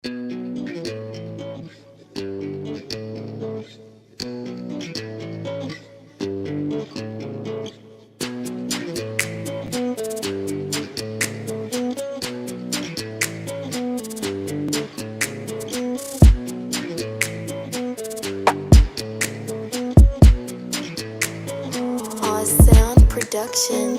Sound production.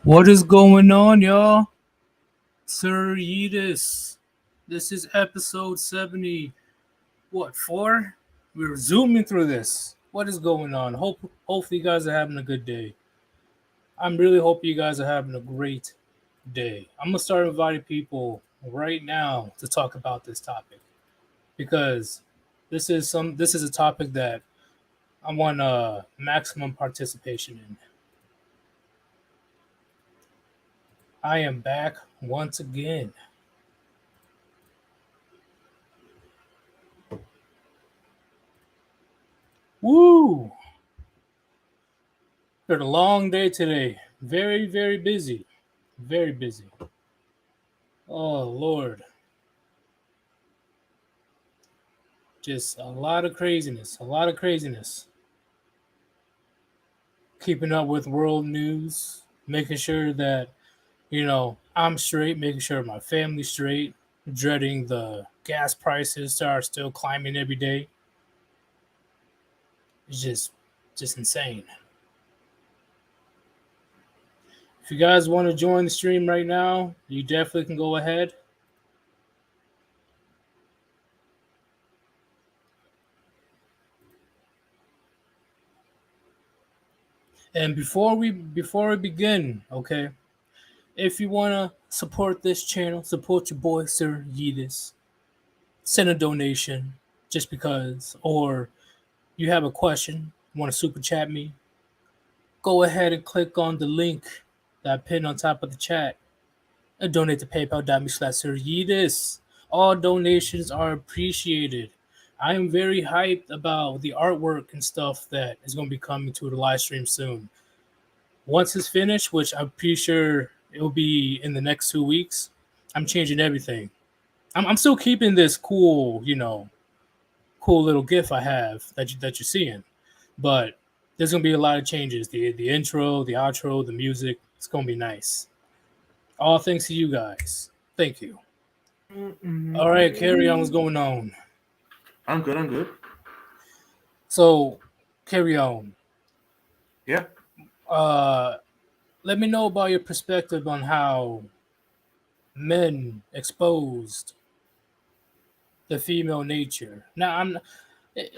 What is going on, y'all? Sir Yeetus. This is episode 70. What, 4? We're zooming through this. What is going on? Hopefully you guys are having a good day. I'm really hoping you guys are having a great day. I'm gonna start inviting people right now to talk about this topic because this is a topic that I want maximum participation in. I am back once again. Woo! Had a long day today. Very, very busy. Very busy. Oh, Lord. Just a lot of craziness. A lot of craziness. Keeping up with world news. Making sure that, I'm straight. Making sure my family's straight. Dreading the gas prices are still climbing every day. It's just insane. If you guys want to join the stream right now, you definitely can go ahead. And before we begin, okay, if you wanna support this channel, support your boy Sir Yeetus, send a donation just because, or you have a question, want to super chat me, go ahead and click on the link that I pinned on top of the chat and donate to paypal.me/Sir Yeetus. All donations are appreciated. I am very hyped about the artwork and stuff that is going to be coming to the live stream soon. Once it's finished, which I'm pretty sure it will be in the next 2 weeks, I'm changing everything. I'm still keeping this cool little GIF I have that you're seeing, but there's gonna be a lot of changes. The intro, the outro, the music. It's gonna be nice. All thanks to you guys. Thank you. All right, carry on. What's going on? I'm good. I'm good. So, carry on. Yeah. Uh, Let me know about your perspective on how men exposed the female nature. Now,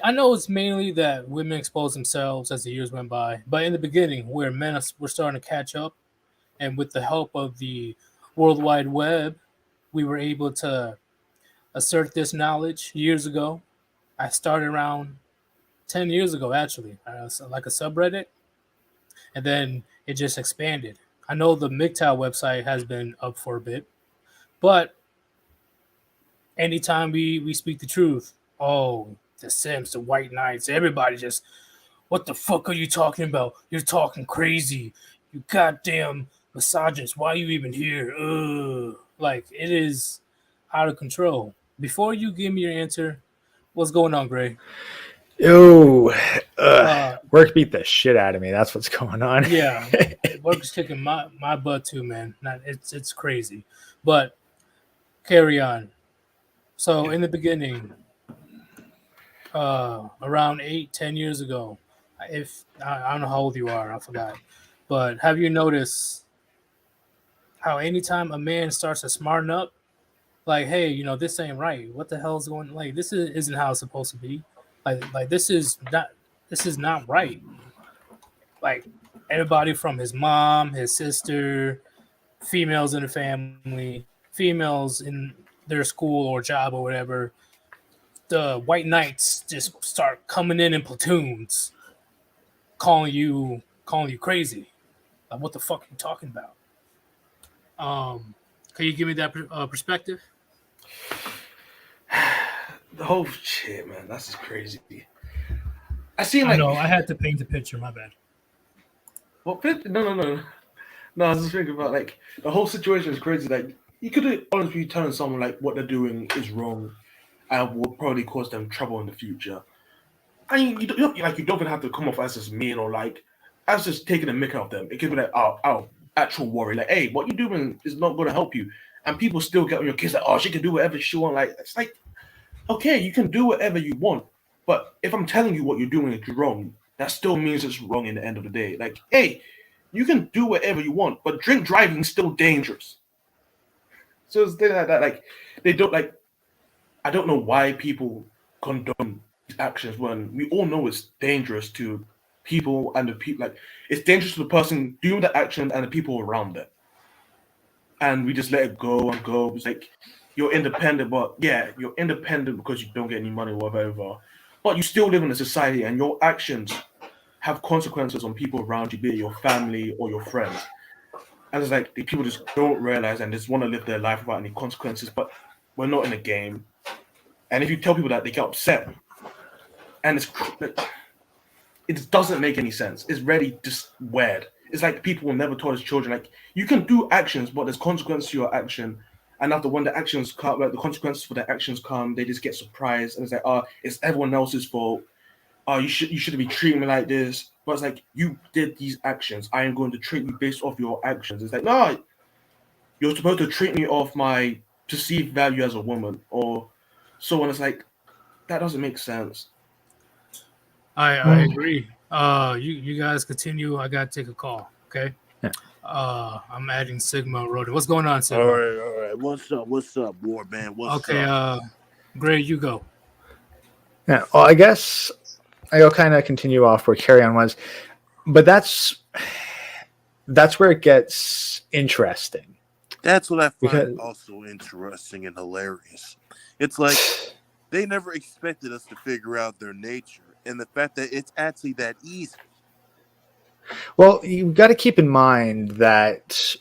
I know it's mainly that women expose themselves as the years went by, but in the beginning, where men were starting to catch up, and with the help of the World Wide Web, we were able to assert this knowledge years ago. I started around 10 years ago, actually, like a subreddit, and then it just expanded. I know the MGTOW website has been up for a bit, but anytime we speak the truth, oh, the Sims, the White Knights, everybody just, what the fuck are you talking about? You're talking crazy. You goddamn misogynist. Why are you even here? Ugh. Like, it is out of control. Before you give me your answer, what's going on, Gray? Yo, Uh, work beat the shit out of me. That's what's going on. yeah, work's kicking my butt too, man. Not it's crazy, but carry on. So in the beginning, around 8, 10 years ago, if I don't know how old you are, I forgot, but have you noticed how anytime a man starts to smarten up, like, hey, this ain't right. What the hell's going? Like, isn't how it's supposed to be. Like this is not right. Like everybody from his mom, his sister, females in the family, females in their school or job or whatever, the white knights just start coming in platoons, calling you crazy. Like, what the fuck are you talking about? Can you give me that perspective? The whole shit, man. That's just crazy. I seen I like, know I had to paint the picture. My bad. well, no. I was just thinking about like the whole situation is crazy. Like you could honestly be telling someone like what they're doing is wrong and will probably cause them trouble in the future. I mean, you don't even have to come off as just mean or like as just taking a mick out of them. It could be like, oh, actual worry. Like, hey, what you doing is not going to help you. And people still get on your case like, oh, she can do whatever she want. Like, it's like, okay, you can do whatever you want, but if I'm telling you what you're doing is wrong, that still means it's wrong in the end of the day. Like, hey, you can do whatever you want, but drink driving is still dangerous. So it's things like that. Like they don't like. I don't know why people condone these actions when we all know it's dangerous to people and the people. Like it's dangerous to the person doing the action and the people around them. And we just let it go and go. It's like you're independent, but yeah, you're independent because you don't get any money or whatever. But you still live in a society, and your actions have consequences on people around you, be it your family or your friends. And it's like the people just don't realize and just want to live their life without any consequences. But we're not in a game. And if you tell people that, they get upset. And it doesn't make any sense. It's really just weird. It's like people will never taught as children, like, you can do actions, but there's consequences to your action. And after when the actions come, like the consequences for the actions come, they just get surprised. And it's like, it's everyone else's fault. You shouldn't be treating me like this. But it's like, you did these actions. I am going to treat you based off your actions. It's like, no, you're supposed to treat me off my perceived value as a woman. Or so when it's like, that doesn't make sense. I agree. You guys continue. I gotta take a call. Okay. Yeah. I'm adding Sigma Rodin. What's going on, Sigma? All right. What's up, Warband? What's up? Okay. Gray, you go. Yeah. Well, I guess I'll kind of continue off where Carry On was, but that's where it gets interesting. That's what I find Because- also interesting and hilarious. It's like they never expected us to figure out their nature, and the fact that it's actually that easy. Well, you've got to keep in mind that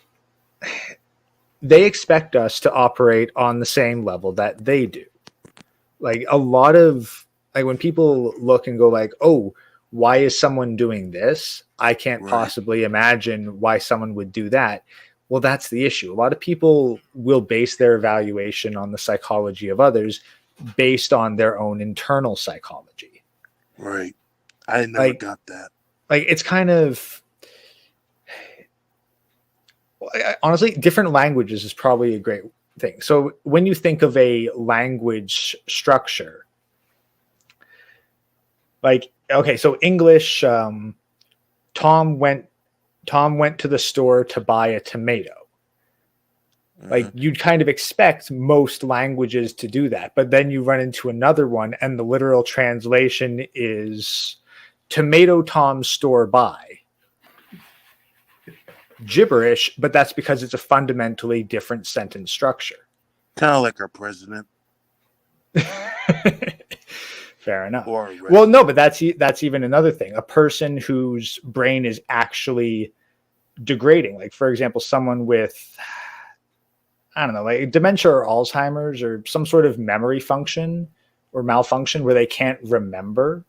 they expect us to operate on the same level that they do. Like a lot of, like when people look and go like, oh, why is someone doing this? I can't Right. possibly imagine why someone would do that. Well, that's the issue. A lot of people will base their evaluation on the psychology of others based on their own internal psychology. Right. I never got that. Like it's kind of, honestly, different languages is probably a great thing. So when you think of a language structure, like, okay, so English, Tom went to the store to buy a tomato. Like you'd kind of expect most languages to do that, but then you run into another one and the literal translation is tomato Tom's store buy. Gibberish, but that's because it's a fundamentally different sentence structure. Kind of like our president. Fair enough. Or Well, no, but that's even another thing. A person whose brain is actually degrading. Like, for example, someone with, I don't know, like dementia or Alzheimer's or some sort of memory function or malfunction where they can't remember.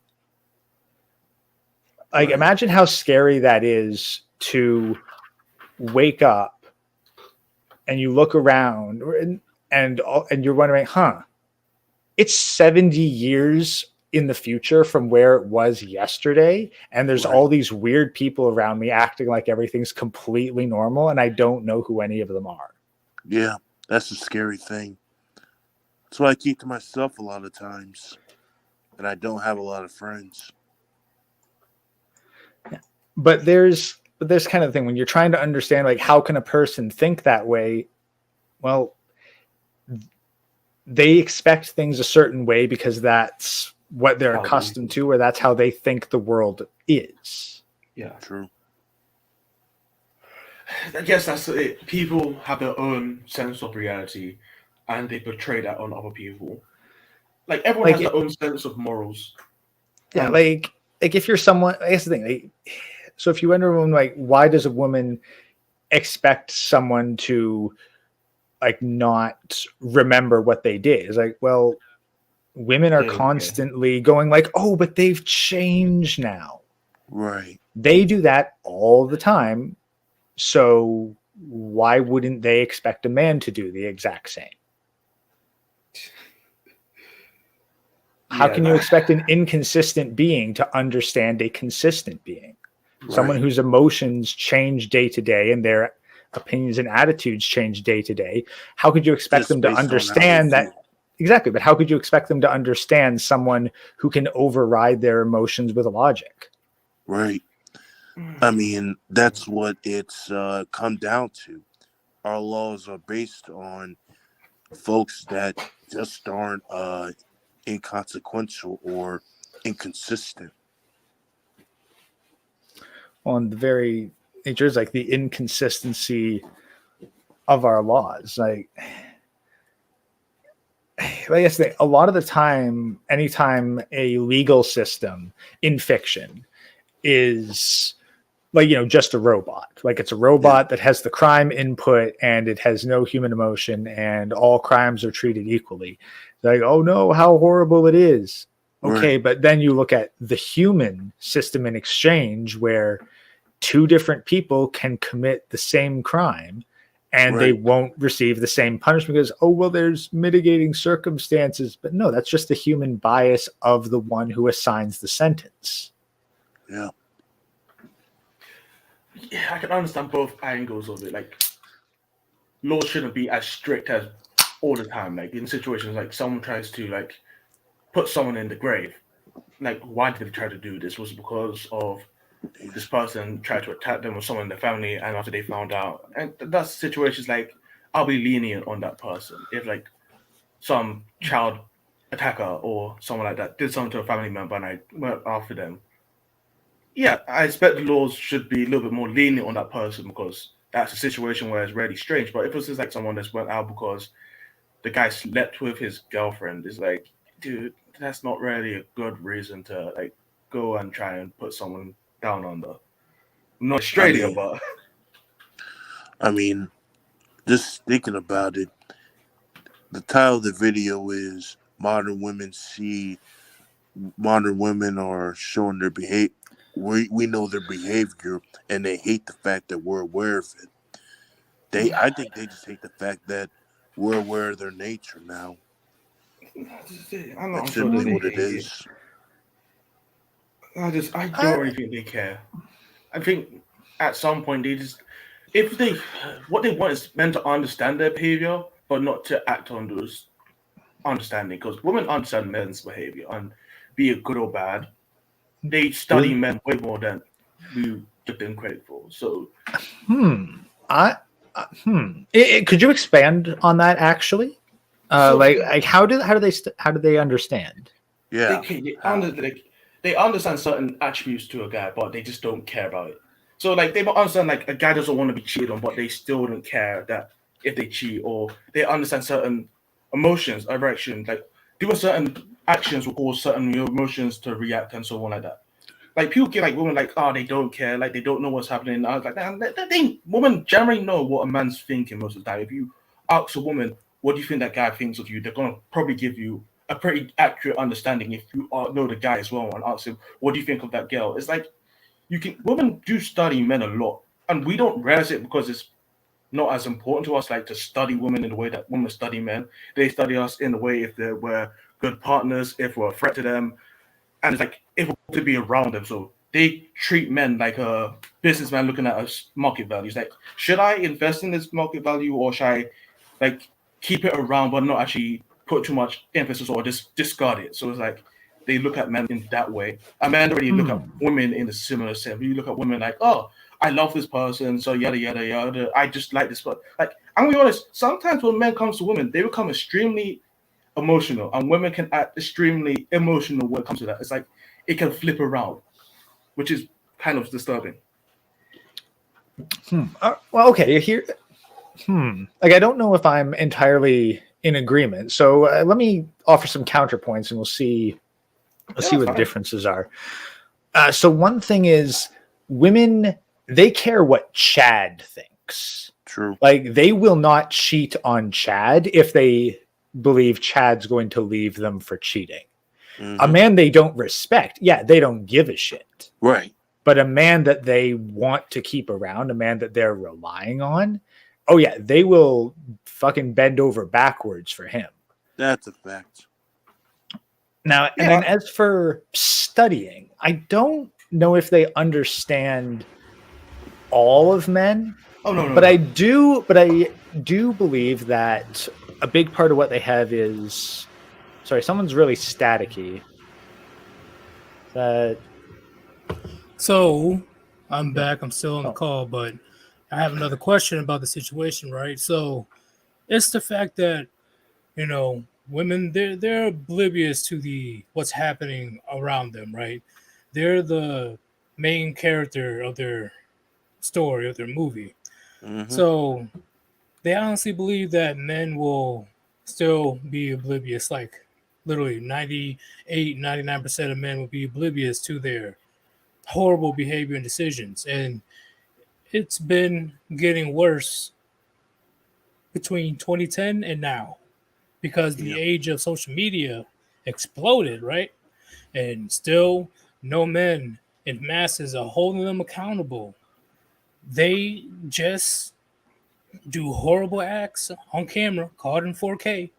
Like, imagine how scary that is to wake up and you look around and you're wondering, it's 70 years in the future from where it was yesterday. And there's all these weird people around me acting like everything's completely normal. And I don't know who any of them are. Yeah, that's a scary thing. That's why I keep to myself a lot of times. And I don't have a lot of friends. Yeah. But there's kind of the thing when you're trying to understand, like, how can a person think that way? Well, they expect things a certain way because that's what they're accustomed to, or that's how they think the world is. Yeah. True. I guess that's it. People have their own sense of reality and they portray that on other people. Like everyone has their own sense of morals. Yeah, like if you're someone, I guess the thing, like, so if you wonder, like, why does a woman expect someone to like not remember what they did? It's like, well, women are constantly going like, oh, but they've changed now. Right. They do that all the time. So why wouldn't they expect a man to do the exact same? How can you expect an inconsistent being to understand a consistent being? Right. Someone whose emotions change day to day and their opinions and attitudes change day to day. How could you expect them to understand that? Exactly. But how could you expect them to understand someone who can override their emotions with logic? Right. I mean, that's what it's come down to. Our laws are based on folks that just aren't inconsequential or inconsistent. On the very nature is like the inconsistency of our laws. Like I guess a lot of the time, anytime a legal system in fiction is like, just a robot, like it's a robot that has the crime input and it has no human emotion and all crimes are treated equally. Like, oh no, how horrible it is. Okay, Right. but then you look at the human system in exchange where two different people can commit the same crime and they Right. won't receive the same punishment because, oh, well, there's mitigating circumstances. But no, that's just the human bias of the one who assigns the sentence. Yeah. Yeah, I can understand both angles of it. Like, laws shouldn't be as strict as all the time. Like in situations like someone tries to like put someone in the grave. Like, why did they try to do this? Was it because of this person tried to attack them or someone in the family, and after they found out, and that's situations like I'll be lenient on that person if like some child attacker or someone like that did something to a family member and I went after them. Yeah, I expect the laws should be a little bit more lenient on that person because that's a situation where it's really strange. But if it's just like someone that's went out because the guy slept with his girlfriend, it's like, dude, that's not really a good reason to like go and try and put someone down under. Not Australia, but I mean, just thinking about it, the title of the video is "Modern Women are showing their behavior. We know their behavior, and they hate the fact that we're aware of it. I think they just hate the fact that we're aware of their nature now. I'm That not should sure be that what they it hate it. is. I don't really think they care. I think at some point if they, what they want is men to understand their behavior, but not to act on those understanding. Because women understand men's behavior and be it good or bad. They study men way more than we give them credit for. So, Could you expand on that actually? Like how do they understand? Yeah. they understand certain attributes to a guy, but they just don't care about it. So like they understand like a guy doesn't want to be cheated on, but they still don't care that if they cheat, or they understand certain emotions, erections, like doing certain actions will cause certain emotions to react and so on like that. Like people get like women like, oh, they don't care, like they don't know what's happening. I was like, women generally know what a man's thinking most of the time. If you ask a woman, what do you think that guy thinks of you? They're gonna probably give you a pretty accurate understanding if you know the guy as well and ask him, what do you think of that girl? It's like women do study men a lot, and we don't realize it because it's not as important to us, like to study women in the way that women study men. They study us in the way if we're good partners, if we're a threat to them, and it's like if we're to be around them. So they treat men like a businessman looking at us market values. Like, should I invest in this market value or should I like keep it around but not actually put too much emphasis or just discard it? So it's like they look at men in that way. And men already look at women in a similar sense. You look at women like, oh, I love this person, so yada yada yada. I just like this person. Like, I'm gonna be honest, sometimes when men comes to women, they become extremely emotional, and women can act extremely emotional when it comes to that. It's like it can flip around, which is kind of disturbing. Well, okay, here. Like, I don't know if I'm entirely in agreement. So let me offer some counterpoints, and we'll see what the differences are. So one thing is, women, they care what Chad thinks. True. Like, they will not cheat on Chad if they believe Chad's going to leave them for cheating. Mm-hmm. A man they don't respect, they don't give a shit. Right. But a man that they want to keep around, a man that they're relying on, oh yeah, they will fucking bend over backwards for him. That's a fact. Now, and then as for studying, I don't know if they understand all of men. Oh no. But I do believe that a big part of what they have is, sorry, someone's really staticky. So I'm back. I'm still on the Oh. call, but I have another question about the situation, right? So it's the fact that, women they're oblivious to the what's happening around them, right? They're the main character of their story, of their movie. Hmm. So they honestly believe that men will still be oblivious, like literally 98, 99% of men will be oblivious to their horrible behavior and decisions. And it's been getting worse between 2010 and now because the Yeah. age of social media exploded, right? And still, no men in masses are holding them accountable. They just do horrible acts on camera, caught in 4K.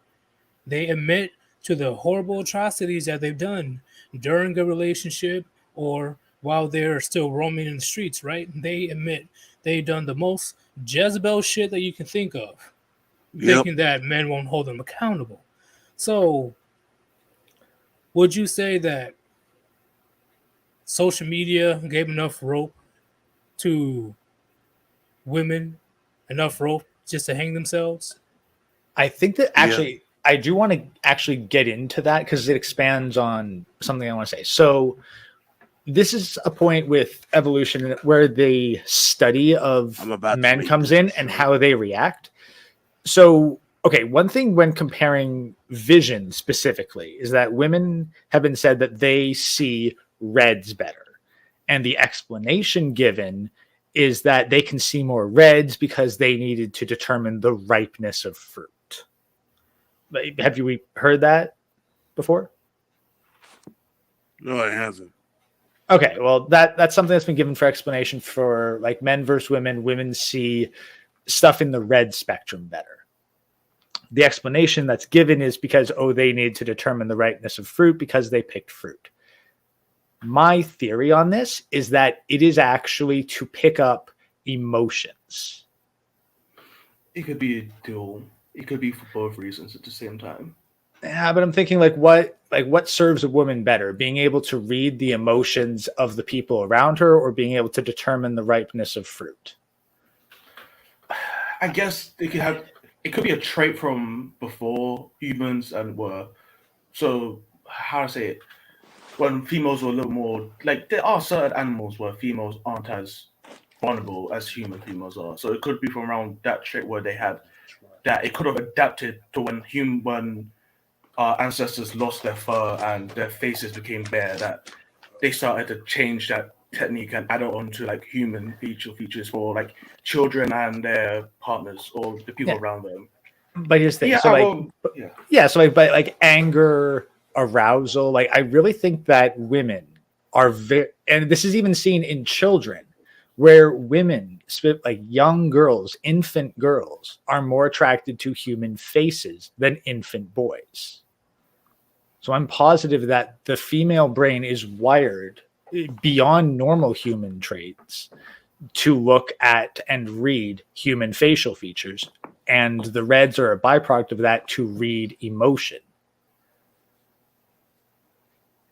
They admit to the horrible atrocities that they've done during a relationship or while they're still roaming in the streets, right? They admit they've done the most Jezebel shit that you can think of, Yep. thinking that men won't hold them accountable. So, would you say that social media gave enough rope to women, enough rope just to hang themselves? I think that Yeah. actually, I do want to actually get into that because it expands on something I want to say. So, this is a point with evolution where the study of I'm about to men make comes this in a and show. how they react. So, okay, one thing when comparing vision specifically is that women have been said that they see reds better. And the explanation given is that they can see more reds because they needed to determine the ripeness of fruit. Have you heard that before? No, it hasn't. Okay, well that's something that's been given for explanation for like men versus women. Women see stuff in the red spectrum better. The explanation that's given is because they need to determine the ripeness of fruit because they picked fruit. My theory on this is that it is actually to pick up emotions. It could be a dual. It could be for both reasons at the same time. Yeah, but I'm thinking what serves a woman better, being able to read the emotions of the people around her or being able to determine the ripeness of fruit. I guess it could be a trait from before humans and were so how to say it when females were a little more like there are certain animals where females aren't as vulnerable as human females are. So it could be from around that trait where they had that it could have adapted to when our ancestors lost their fur and their faces became bare that they started to change that technique and add it on to like human features for like children and their partners or the people Yeah. around them. But here's the thing. Yeah, So I like will, yeah. yeah, so but like anger, arousal, like I really think that women are very, and this is even seen in children, where women, like young girls, infant girls, are more attracted to human faces than infant boys. So I'm positive that the female brain is wired beyond normal human traits to look at and read human facial features. And the reds are a byproduct of that to read emotion.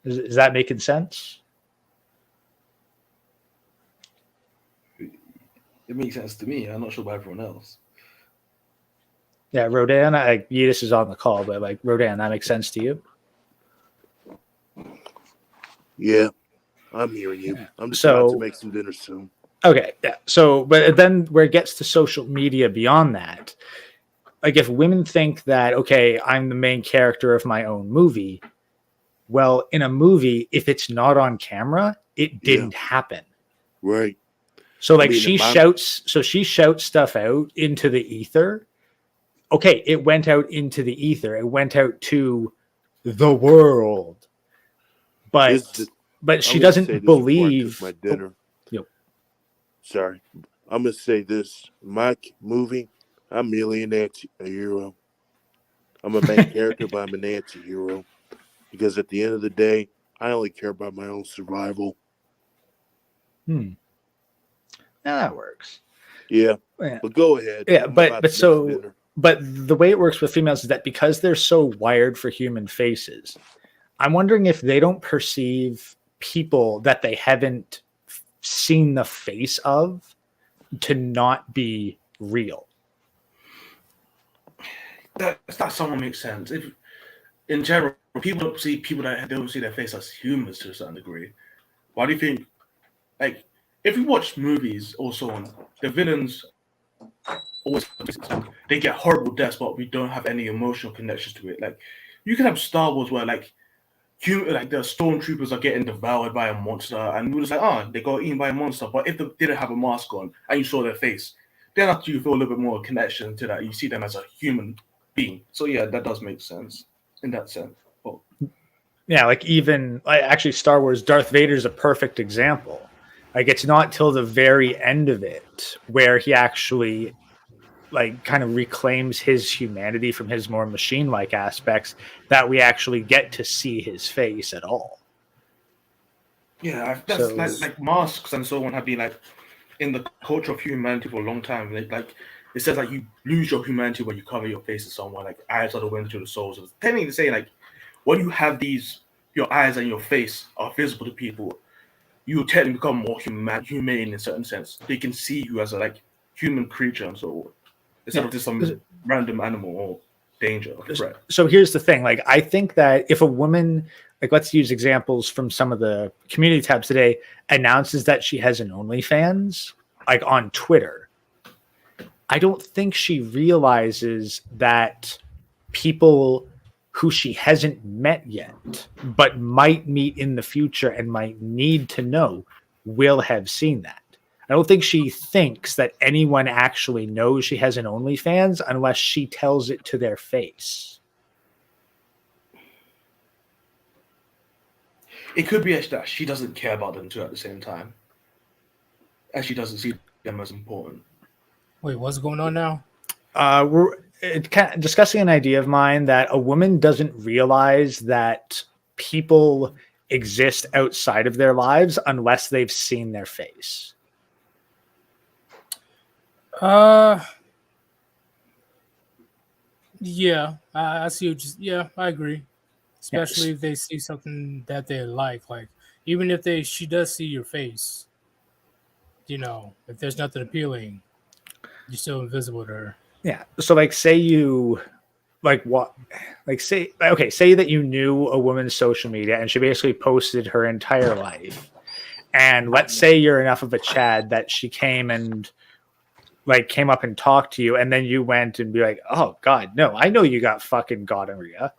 Is that making sense? It makes sense to me. I'm not sure about everyone else. Yeah, Rodan, Yeetus is on the call, but like Rodan, that makes sense to you? Yeah, I'm hearing you. I'm just about to make some dinner soon. Okay, yeah. So, but then where it gets to social media beyond that, like if women think that, okay, I'm the main character of my own movie, well, in a movie, if it's not on camera, it didn't happen. Right. So like she shouts stuff out into the ether. Okay, it went out into the ether. It went out to the world. But she doesn't believe my dinner. Yep. Sorry. I'm gonna say this. My movie, I'm merely an anti-hero. I'm a main character, but I'm an anti-hero. Because at the end of the day, I only care about my own survival. Yeah, that works. Yeah. But go ahead. Yeah, but the way it works with females is that because they're so wired for human faces, I'm wondering if they don't perceive people that they haven't seen the face of to not be real. That somewhat makes sense. If in general, people don't see people that don't see their face as humans to a certain degree. Why do you think? Like, if you watch movies or so on, the villains always they get horrible deaths, but we don't have any emotional connections to it. Like, you can have Star Wars where like the stormtroopers are getting devoured by a monster, and we're just like, oh, they got eaten by a monster. But if they didn't have a mask on and you saw their face, then after you feel a little bit more connection to that, you see them as a human being. So yeah, that does make sense in that sense. But Yeah, like even actually Star Wars, Darth Vader's a perfect example. Like it's not till the very end of it where he actually like kind of reclaims his humanity from his more machine-like aspects that we actually get to see his face at all. yeah, that's like masks and so on have been like in the culture of humanity for a long time. Like it says like you lose your humanity when you cover your face to someone. Like eyes are the window to the soul. So it's technically saying like when you have your eyes and your face are visible to people, you technically become more humane in a certain sense. They can see you as a like human creature and so on, instead of just some random animal or danger or threat. So here's the thing. Like I think that if a woman, like let's use examples from some of the community tabs today, announces that she has an OnlyFans, like on Twitter, I don't think she realizes that people who she hasn't met yet, but might meet in the future and might need to know, will have seen that. I don't think she thinks that anyone actually knows she has an OnlyFans unless she tells it to their face. It could be that she doesn't care about them too at the same time, as she doesn't see them as important. Wait, what's going on now? We're discussing an idea of mine that a woman doesn't realize that people exist outside of their lives unless they've seen their face. Yeah, I see what yeah, I agree. Especially if they see something that they like even if she does see your face, if there's nothing appealing, you're still invisible to her. Yeah. So like say you say that you knew a woman's social media and she basically posted her entire life. And let's say you're enough of a Chad that she came up and talked to you, and then you went and be like, oh God, no, I know you got fucking gonorrhea.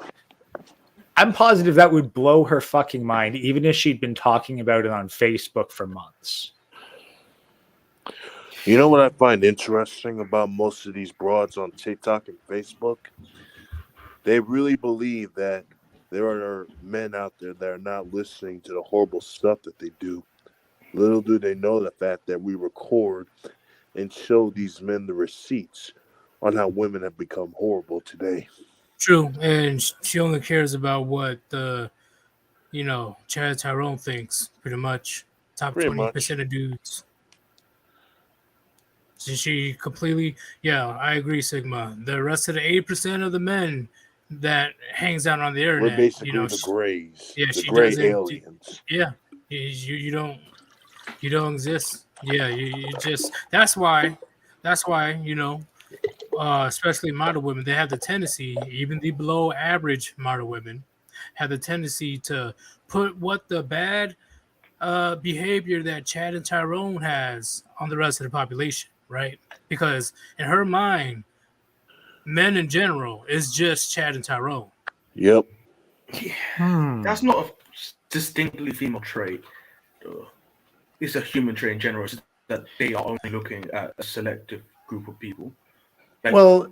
I'm positive that would blow her fucking mind, even if she'd been talking about it on Facebook for months. You know what I find interesting about most of these broads on TikTok and Facebook? They really believe that there are men out there that are not listening to the horrible stuff that they do. Little do they know the fact that we record and show these men the receipts on how women have become horrible today. True, and she only cares about what the, Chad Tyrone thinks, pretty much. Top 20% of dudes. So she completely, I agree, Sigma. The rest of the 80% of the men that hangs out on the internet, we're basically the grays, the gray aliens. Yeah, you don't exist. Yeah, you just that's why especially model women, they have the tendency, even the below average model women, have the tendency to put what the bad behavior that Chad and Tyrone has on the rest of the population, right? Because in her mind, men in general is just Chad and Tyrone. Yep. Yeah. That's not a distinctly female trait. It's a human trait in general. It's that they are only looking at a selective group of people. Well,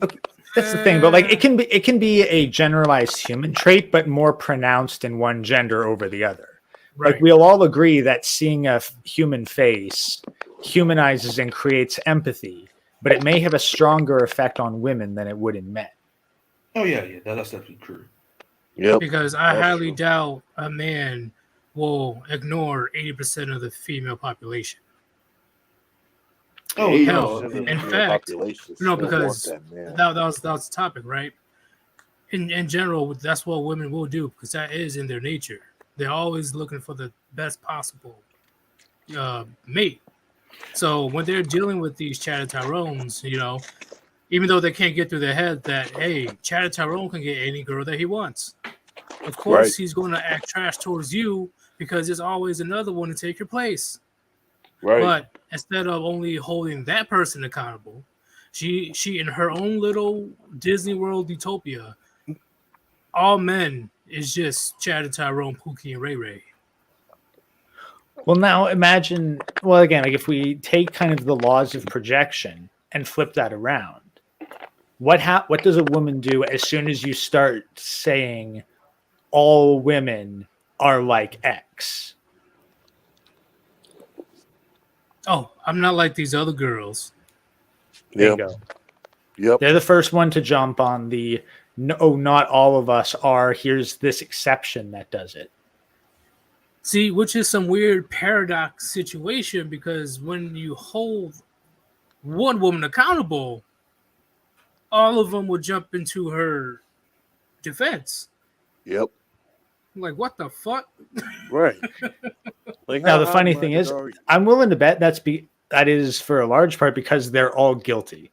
that's the thing, but it can be a generalized human trait, but more pronounced in one gender over the other. Right. Like we'll all agree that seeing a human face humanizes and creates empathy, but it may have a stronger effect on women than it would in men. Oh yeah, that's definitely true. Yep. Because I highly doubt a man will ignore 80% of the female population. Oh, hell! In fact, because that was the topic, right? In general, that's what women will do because that is in their nature. They're always looking for the best possible mate. So when they're dealing with these Chad Tyrones, even though they can't get through their head that, hey, Chad Tyrone can get any girl that he wants. Of course, Right. he's going to act trash towards you because there's always another one to take your place. Right. But instead of only holding that person accountable, she in her own little Disney World utopia, all men is just Chad and Tyrone, Pookie, and Ray Ray. Well, now imagine, well, again, like if we take kind of the laws of projection and flip that around, what does a woman do as soon as you start saying all women are like X? Oh, I'm not like these other girls. Yep. Bingo. Yep. They're the first one to jump on the no, not all of us are. Here's this exception that does it. See, which is some weird paradox situation because when you hold one woman accountable, all of them will jump into her defense. Yep. I'm like, what the fuck? Right. Like Now, the how funny thing is, I'm willing to bet that is for a large part because they're all guilty.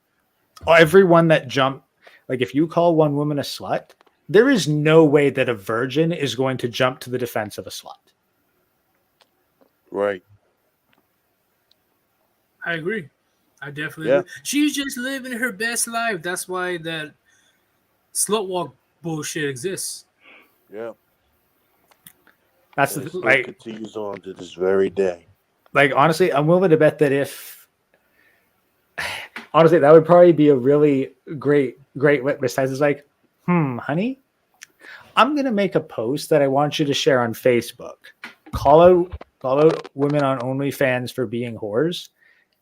Everyone that jumped, like if you call one woman a slut, there is no way that a virgin is going to jump to the defense of a slut. Right. I agree. I definitely Yeah. agree. She's just living her best life. That's why that slut walk bullshit exists. Yeah. That's And it the still like. continues on to this very day. Like honestly, I'm willing to bet that honestly, that would probably be a really great litmus test. It's like, honey, I'm gonna make a post that I want you to share on Facebook. Call out women on OnlyFans for being whores,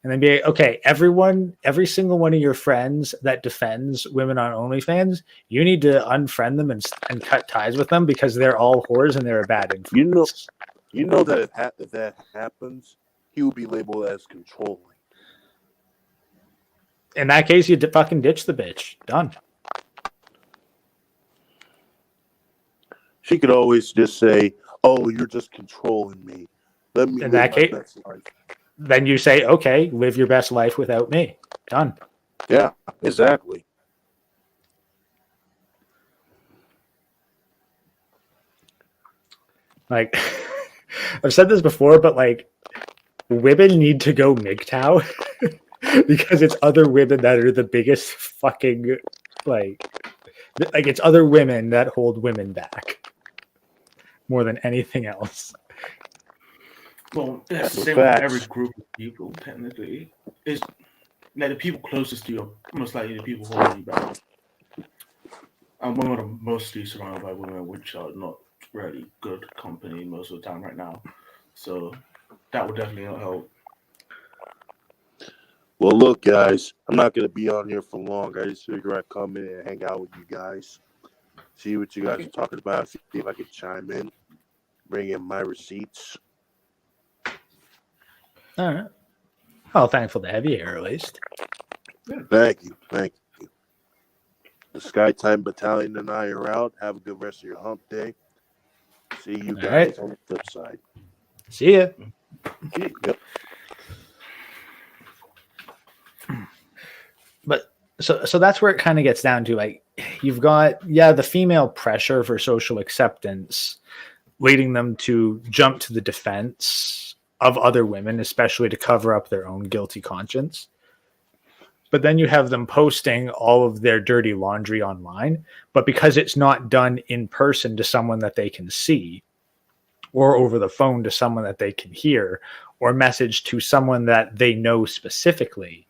and then be like, okay, every single one of your friends that defends women on OnlyFans, you need to unfriend them and cut ties with them because they're all whores and they're a bad influence. You know that if that happens, he will be labeled as controlling. In that case, you fucking ditch the bitch. Done. She could always just say, "Oh, you're just controlling me. Let me In live that my case, best life." then you say, okay, live your best life without me. Done. Yeah, exactly. Like, I've said this before, but like, women need to go MGTOW because it's other women that are the biggest fucking like it's other women that hold women back more than anything else. Well, that's the That's same with facts. every group of people, technically. It's like the people closest to you are most likely the people holding you back. And women are mostly surrounded by women which are not really good company most of the time right now. So that would definitely not help. Well, look, guys, I'm not gonna be on here for long. I just figure I'd come in and hang out with you guys, see what you guys are talking about, see if I could chime in, bring in my receipts. All right. Oh, thankful to have you here at least. Thank you. The Skytime Battalion and I are out. Have a good rest of your hump day. See you All guys right. on the flip side. See ya. Yep. But so that's where it kind of gets down to like you've got the female pressure for social acceptance leading them to jump to the defense of other women, especially to cover up their own guilty conscience. But then you have them posting all of their dirty laundry online, but because it's not done in person to someone that they can see, or over the phone to someone that they can hear, or message to someone that they know specifically,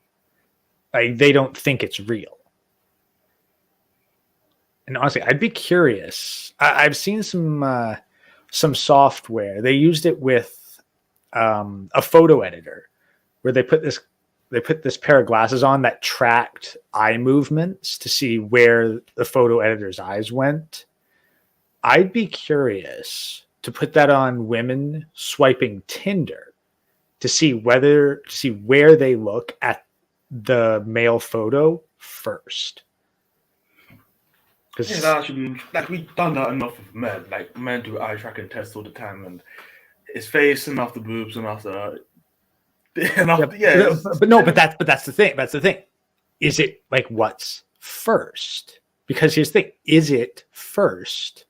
like they don't think it's real. And honestly, I'd be curious. I've seen some software. They used it with a photo editor where they put this pair of glasses on that tracked eye movements to see where the photo editor's eyes went. I'd be curious to put that on women swiping Tinder to see where they look at the male photo first. Yeah, that should be like we've done that enough with men. Like men do eye tracking tests all the time, and it's face and after boobs and after And after, it's- but that's the thing. That's the thing. Is it like what's first? Because here's the thing: is it first?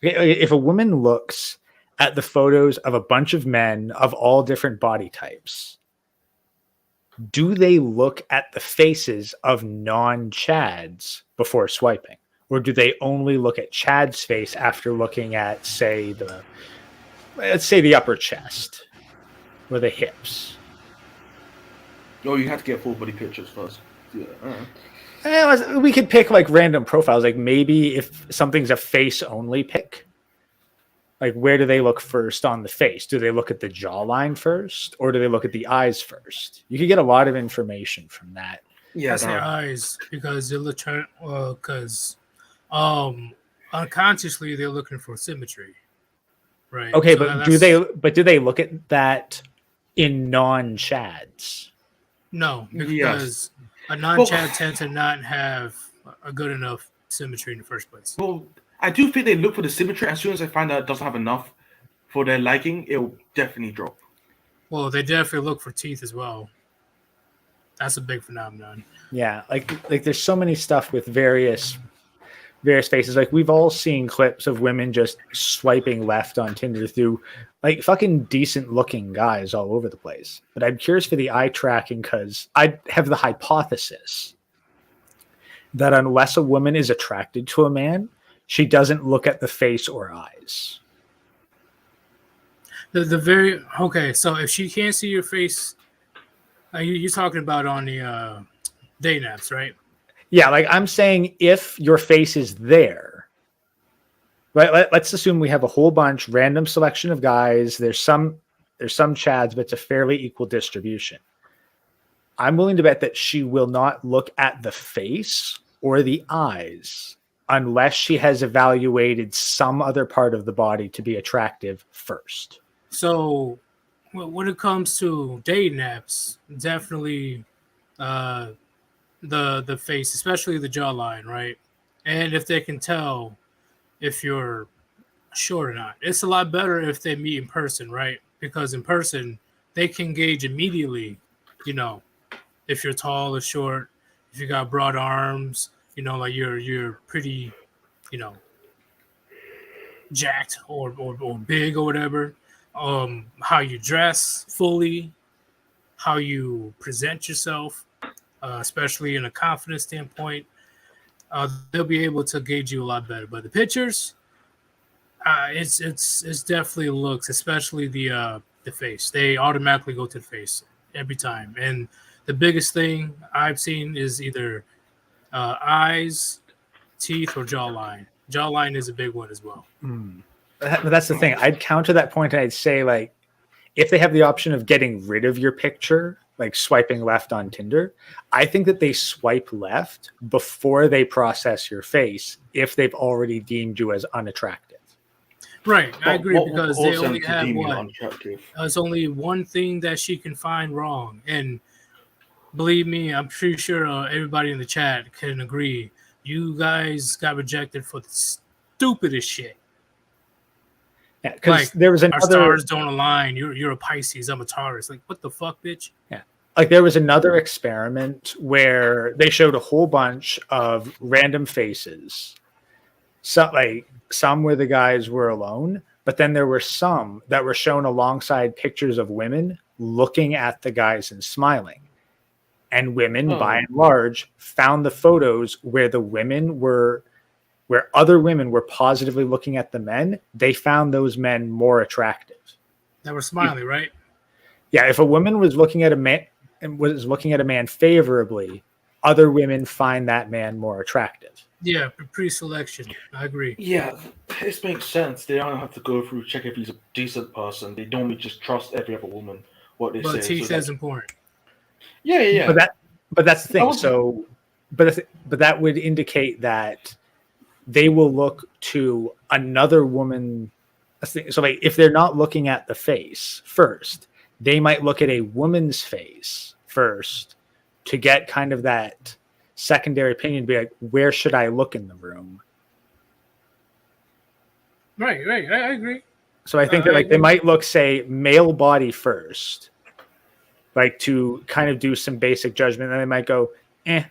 If a woman looks at the photos of a bunch of men of all different body types, do they look at the faces of non-Chads before swiping? Or do they only look at Chad's face after looking at, say, let's say the upper chest or the hips? Oh, you have to get full body pictures first. Yeah. We could pick like random profiles. Like maybe if something's a face only pick, like where do they look first on the face? Do they look at the jawline first, or do they look at the eyes first? You could get a lot of information from that. Yeah, I say eyes because they're looking unconsciously they're looking for symmetry, right? Okay, So but do they look at that in non-Chads? No, because a non-Chad tends to not have a good enough symmetry in the first place. Well, I do think they look for the symmetry. As soon as they find out it doesn't have enough for their liking, it will definitely drop. Well, they definitely look for teeth as well. That's a big phenomenon. Yeah, like there's so many stuff with various faces. Like we've all seen clips of women just swiping left on Tinder through like fucking decent looking guys all over the place. But I'm curious for the eye tracking because I have the hypothesis that unless a woman is attracted to a man, she doesn't look at the face or eyes. So if she can't see your face, you're talking about on the dating apps, right? Yeah, like I'm saying, if your face is there, right? Let's assume we have a whole bunch, random selection of guys. There's some Chads, but it's a fairly equal distribution. I'm willing to bet that she will not look at the face or the eyes unless she has evaluated some other part of the body to be attractive first. So when it comes to dating apps, definitely the face, especially the jawline, right? And if they can tell if you're short or not. It's a lot better if they meet in person, right? Because in person, they can gauge immediately, if you're tall or short, if you got broad arms, like you're pretty, jacked or big or whatever. How you dress fully, how you present yourself, especially in a confidence standpoint, they'll be able to gauge you a lot better. But the pictures, it's definitely looks, especially the face. They automatically go to the face every time. And the biggest thing I've seen is either eyes, teeth, or jawline. Jawline is a big one as well. But that's the thing. I'd counter that point and I'd say, like, if they have the option of getting rid of your picture, like swiping left on Tinder, I think that they swipe left before they process your face if they've already deemed you as unattractive. Right, I agree, because they only have It's only one thing that she can find wrong. And believe me, I'm pretty sure everybody in the chat can agree. You guys got rejected for the stupidest shit. Yeah, because there was another. Our stars don't align. You're a Pisces. I'm a Taurus. Like, what the fuck, bitch? Yeah, like there was another experiment where they showed a whole bunch of random faces. Some where the guys were alone, but then there were some that were shown alongside pictures of women looking at the guys and smiling. And women, by and large, found the photos where other women were positively looking at the men. They found those men more attractive. That were smiling, right? Yeah, if a woman was looking at a man and was looking at a man favorably, other women find that man more attractive. Yeah, pre-selection. I agree. Yeah, this makes sense. They don't have to go through check if he's a decent person. They don't just trust every other woman what they say. But teeth is important. Yeah. But that's the thing. So, but that would indicate that they will look to another woman. So, like, if they're not looking at the face first, they might look at a woman's face first to get kind of that secondary opinion. Be like, where should I look in the room? Right. I agree. So I think that they might look, say, male body first, like to kind of do some basic judgment, and they might go,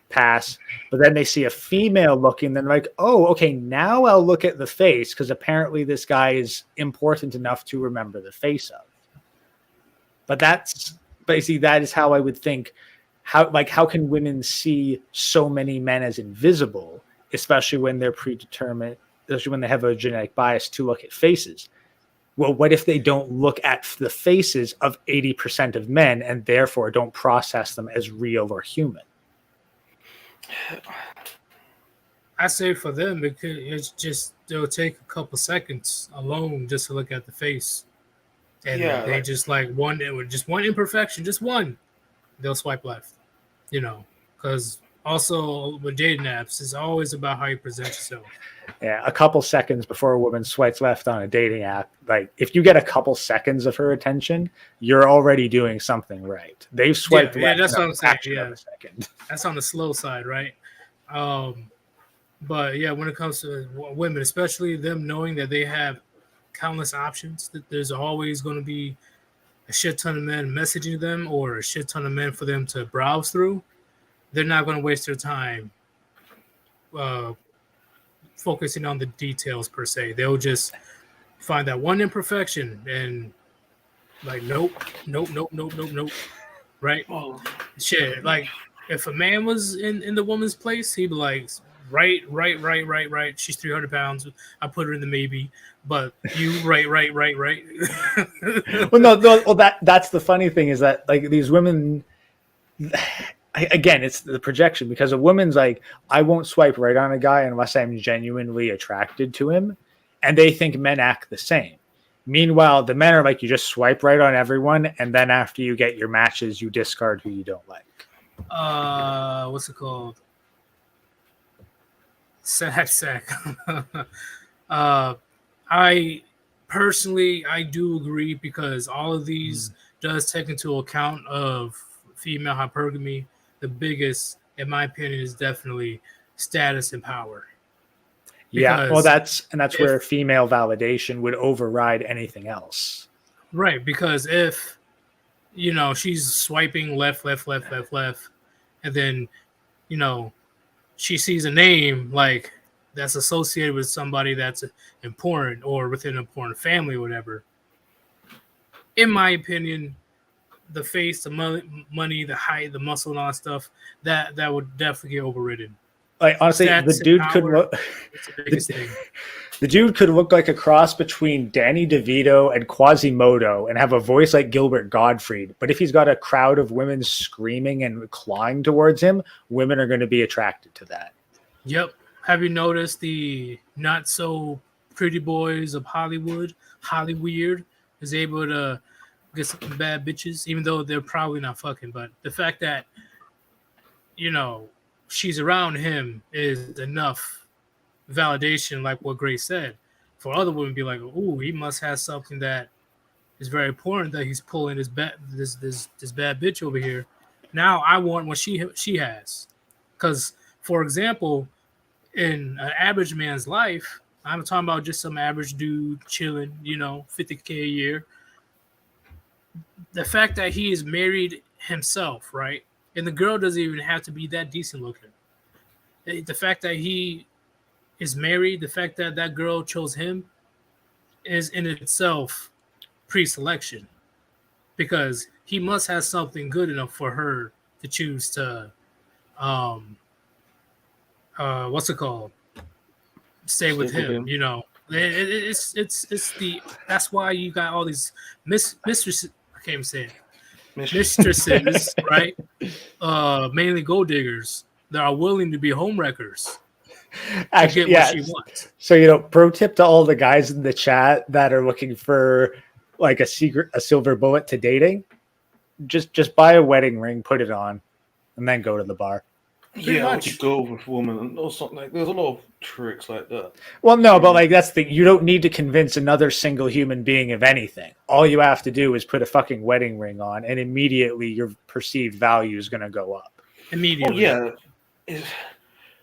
pass. But then they see a female looking, then like, oh, okay, now I'll look at the face because apparently this guy is important enough to remember the face of. But that's basically, that is how I would think. How can women see so many men as invisible, especially when they're predetermined, especially when they have a genetic bias to look at faces? Well, what if they don't look at the faces of 80% of men and therefore don't process them as real or human? I say for them, it's just they'll take a couple seconds alone just to look at the face, and they just like one imperfection, just one, they'll swipe left, because also with dating apps, it's always about how you present yourself. Yeah, a couple seconds before a woman swipes left on a dating app, like if you get a couple seconds of her attention, you're already doing something right. They've swiped left. Yeah, that's what I'm saying. Yeah, second. That's on the slow side, right? But yeah, when it comes to women, especially them knowing that they have countless options, that there's always going to be a shit ton of men messaging them or a shit ton of men for them to browse through, they're not going to waste their time focusing on the details per se. They'll just find that one imperfection and like, nope. Right? Oh, Shit. Like if a man was in the woman's place, he'd be like, right. She's 300 pounds. I put her in the maybe, but you right. Well, no. Well, that's the funny thing is that like these women. Again, it's the projection because a woman's like, I won't swipe right on a guy unless I'm genuinely attracted to him. And they think men act the same. Meanwhile, the men are like, you just swipe right on everyone. And then after you get your matches, you discard who you don't like. What's it called? Sack. I personally, I do agree because all of these does take into account of female hypergamy. The biggest, in my opinion, is definitely status and power. Yeah, well, that's where female validation would override anything else. Right, because if she's swiping left, and then she sees a name like that's associated with somebody that's important or within an important family or whatever. In my opinion, the face, the money, the height, the muscle, and all that stuff, that would definitely get overridden. Like honestly, the dude could look. The dude could look like a cross between Danny DeVito and Quasimodo and have a voice like Gilbert Gottfried. But if he's got a crowd of women screaming and clawing towards him, women are going to be attracted to that. Yep. Have you noticed the not so pretty boys of Hollywood is able to get some bad bitches, even though they're probably not fucking. But the fact that, she's around him is enough validation, like what Grace said, for other women to be like, ooh, he must have something that is very important that he's pulling this bad bitch over here. Now I want what she has. Because, for example, in an average man's life, I'm talking about just some average dude chilling, $50K a year. The fact that he is married himself, right? And the girl doesn't even have to be that decent looking. The fact that he is married, the fact that that girl chose him is in itself pre-selection, because he must have something good enough for her to choose to, what's it called? Stay with him. It's that's why you got all these mistresses. I can't even say it. Mistresses, right? Mainly gold diggers that are willing to be home wreckers. Actually, get what she wants. So pro tip to all the guys in the chat that are looking for like a silver bullet to dating: just buy a wedding ring, put it on, and then go to the bar. Yeah, you go with woman or something like. There's a lot of tricks like that. Well, no, but like that's the thing. You don't need to convince another single human being of anything. All you have to do is put a fucking wedding ring on, and immediately your perceived value is going to go up. Immediately. Oh, yeah.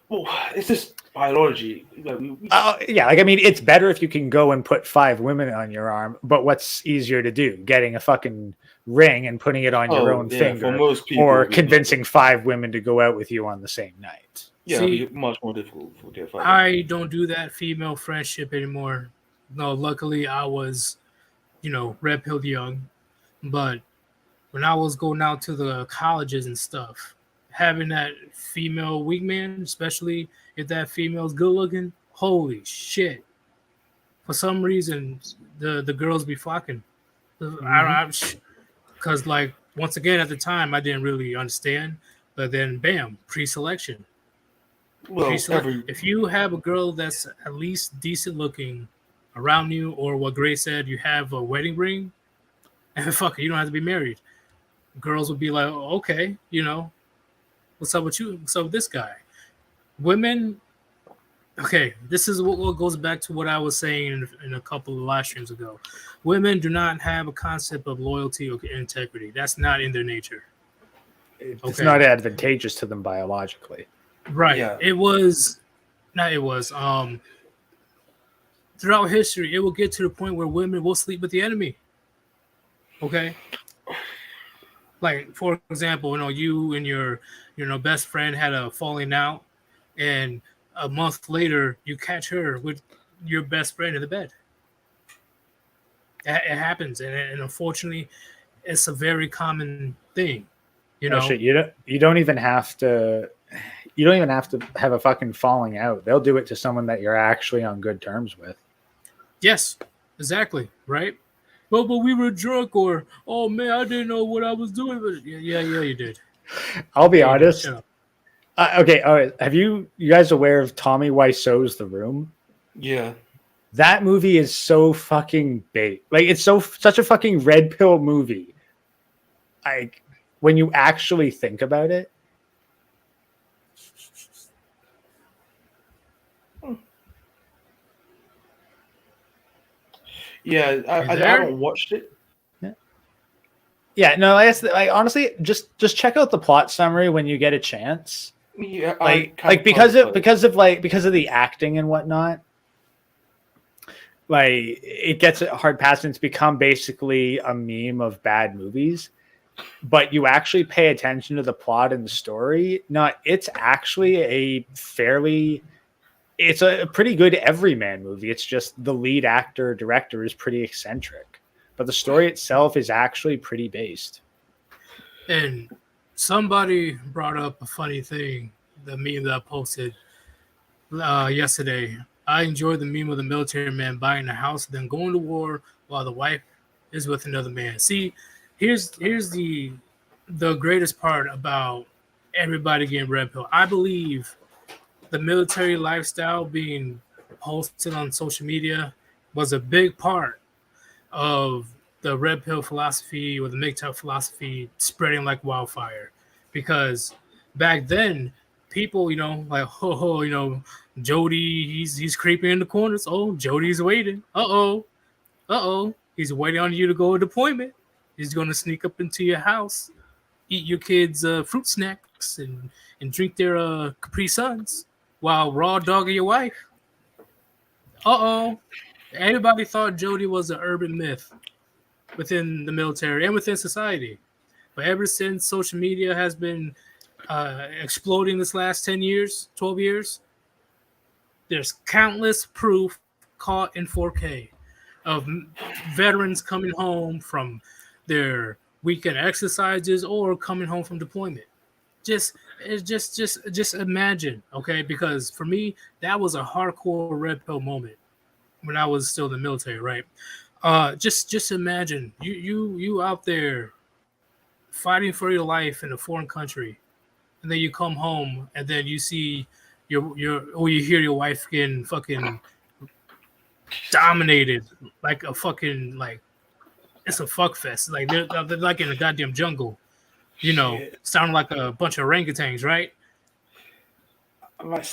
Well, it's just biology. Yeah, like I mean, it's better if you can go and put 5 women on your arm. But what's easier to do? Getting a fucking ring and putting it on your own For finger, most people, or it'd be convincing 5 women to go out with you on the same night. Yeah, See, it'd be much more difficult for their father. I don't do that female friendship anymore. No, luckily I was, red pilled young, but when I was going out to the colleges and stuff, having that female wingman, especially if that female's good looking, holy shit! For some reason, the girls be flocking. Because like once again at the time I didn't really understand, but then bam, pre-selection. Well, If you have a girl that's at least decent looking around you, or what Gray said, you have a wedding ring, and fuck it, you don't have to be married. Girls would be like, oh, okay, what's up with you? What's up with this guy? Women, okay, this is what goes back to what I was saying in a couple of live streams ago. Women do not have a concept of loyalty or integrity. That's not in their nature. It's not advantageous to them biologically. Right. Yeah. Throughout history, it will get to the point where women will sleep with the enemy. Okay. Like, for example, you and your best friend had a falling out, and a month later you catch her with your best friend in the bed. It happens, and unfortunately, it's a very common thing. Oh, shit, you don't even have to. You don't even have to have a fucking falling out. They'll do it to someone that you're actually on good terms with. Yes, exactly. Right. Well, but we were drunk, or oh man, I didn't know what I was doing. But yeah, you did. I'll be honest. Shut up. Okay, all right. Have you guys aware of Tommy Wiseau's The Room? Yeah. That movie is so fucking bait. Like, it's such a fucking red pill movie. Like, when you actually think about it. Yeah, I haven't watched it. Yeah, no, I honestly just check out the plot summary when you get a chance. Yeah, because of the acting and whatnot. Like, it gets a hard pass, and it's become basically a meme of bad movies. But you actually pay attention to the plot and the story. It's actually it's a pretty good everyman movie. It's just the lead actor director is pretty eccentric, but the story itself is actually pretty based. And somebody brought up a funny thing, the meme that I posted yesterday. I enjoyed the meme of the military man buying a house and then going to war while the wife is with another man. See, here's the greatest part about everybody getting red pill. I believe the military lifestyle being posted on social media was a big part of the red pill philosophy, or the MGTOW philosophy, spreading like wildfire. Because back then, people, like, Jody, he's creeping in the corners. Oh, Jody's waiting. He's waiting on you to go to deployment. He's going to sneak up into your house, eat your kids' fruit snacks, and drink their Capri Suns while raw dogging your wife. Everybody thought Jody was an urban myth within the military and within society. But ever since social media has been exploding this last 10 years, 12 years, there's countless proof caught in 4K of veterans coming home from their weekend exercises or coming home from deployment. Just imagine, okay? Because for me, that was a hardcore red pill moment when I was still in the military, right? Just imagine you out there fighting for your life in a foreign country, and then you come home and then you see you hear your wife getting fucking dominated like a fucking, like, it's a fuck fest. Like they're like in a goddamn jungle, sounding like a bunch of orangutans, right?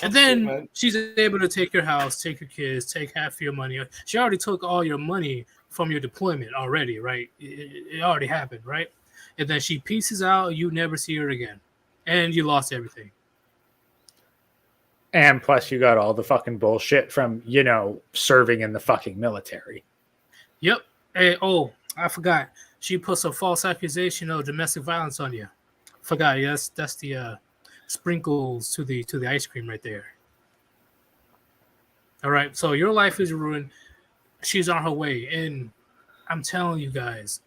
And then she's able to take your house, take your kids, take half of your money. She already took all your money from your deployment already, right? It already happened, right? And then she pieces out, you never see her again. And you lost everything. And plus, you got all the fucking bullshit from, serving in the fucking military. Yep. Hey, oh, I forgot. She puts a false accusation of domestic violence on you. Forgot. Yes, that's the sprinkles to the ice cream right there. All right. So your life is ruined. She's on her way, and I'm telling you guys,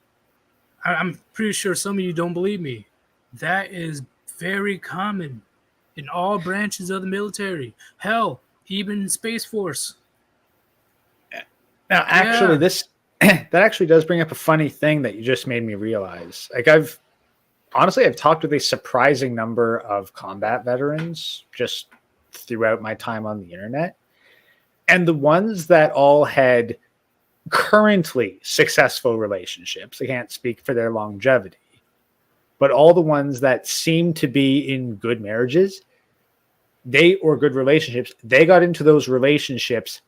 I'm pretty sure some of you don't believe me. That is very common in all branches of the military. Hell, even Space Force. Now, actually, that actually does bring up a funny thing that you just made me realize. Like, I've talked with a surprising number of combat veterans just throughout my time on the internet. And the ones that all had currently successful relationships, I can't speak for their longevity, but all the ones that seem to be in good marriages, or good relationships, they got into those relationships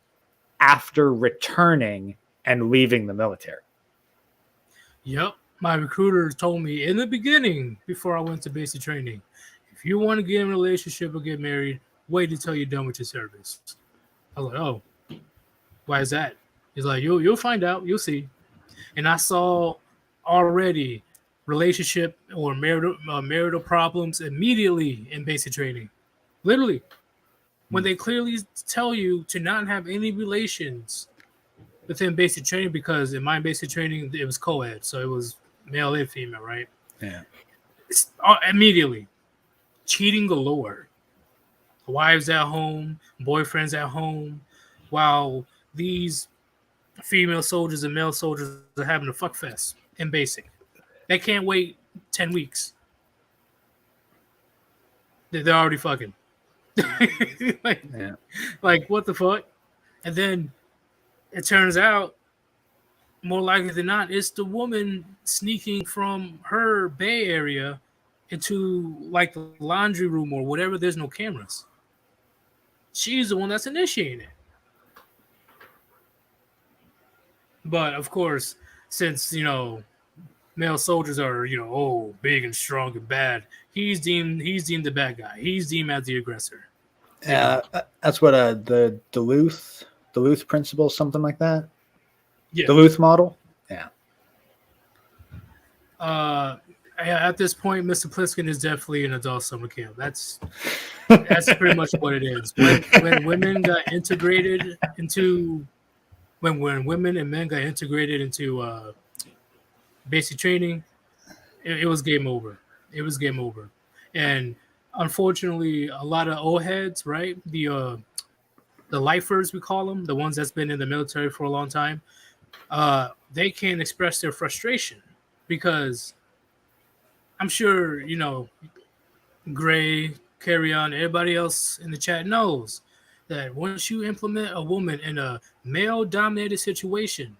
after returning and leaving the military. Yep. My recruiter told me in the beginning, before I went to basic training, if you want to get in a relationship or get married, wait until you're done with your service. I was like, oh, why is that? He's like, you'll find out. You'll see. And I saw already relationship or marital problems immediately in basic training. Literally. When they clearly tell you to not have any relations within basic training, because in my basic training, it was co-ed. So it was male and female, right? Yeah. Immediately. Cheating galore. Wives at home, boyfriends at home, while these female soldiers and male soldiers are having a fuck fest in basic. They can't wait 10 weeks. They're already fucking. Like, what the fuck? And then it turns out, more likely than not, it's the woman sneaking from her bay area into like the laundry room or whatever. There's no cameras. She's the one that's initiating it. But of course, since male soldiers are big and strong and bad, he's deemed the bad guy. He's deemed as the aggressor. Yeah, that's what the Duluth principle, something like that. Yeah. Duluth model. Yeah. At this point, Mr. Pliskin is definitely an adult summer camp. That's pretty much what it is. When women got integrated into when women and men got integrated into basic training, it was game over. It was game over. And unfortunately, a lot of old heads, right? The lifers, we call them, the ones that's been in the military for a long time, they can't express their frustration because I'm sure, Gray, Carry On, everybody else in the chat knows that once you implement a woman in a male-dominated situation,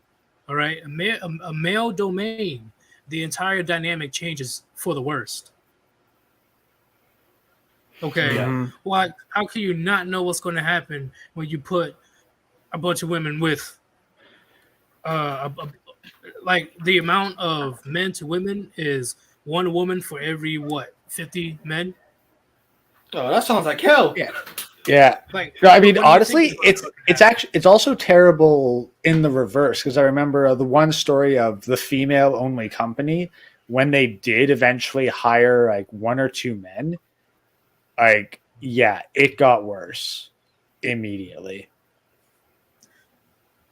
all right, a male domain, the entire dynamic changes for the worst. Okay, Well, how can you not know what's going to happen when you put a bunch of women with, like the amount of men to women is one woman for every 50 men? Oh, that sounds like hell. Yeah. Like, no, I mean, honestly, it's also terrible in the reverse, because I remember the one story of the female only company when they did eventually hire like one or two men. Like, yeah, it got worse immediately.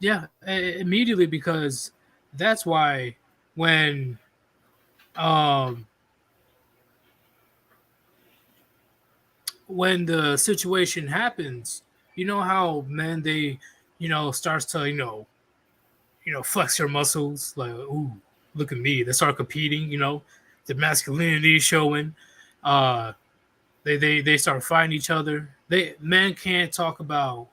Yeah, immediately, because that's why when the situation happens, you know how men, they starts to flex their muscles, like, ooh, look at me. They start competing, the masculinity is showing. They start fighting each other. Men can't talk about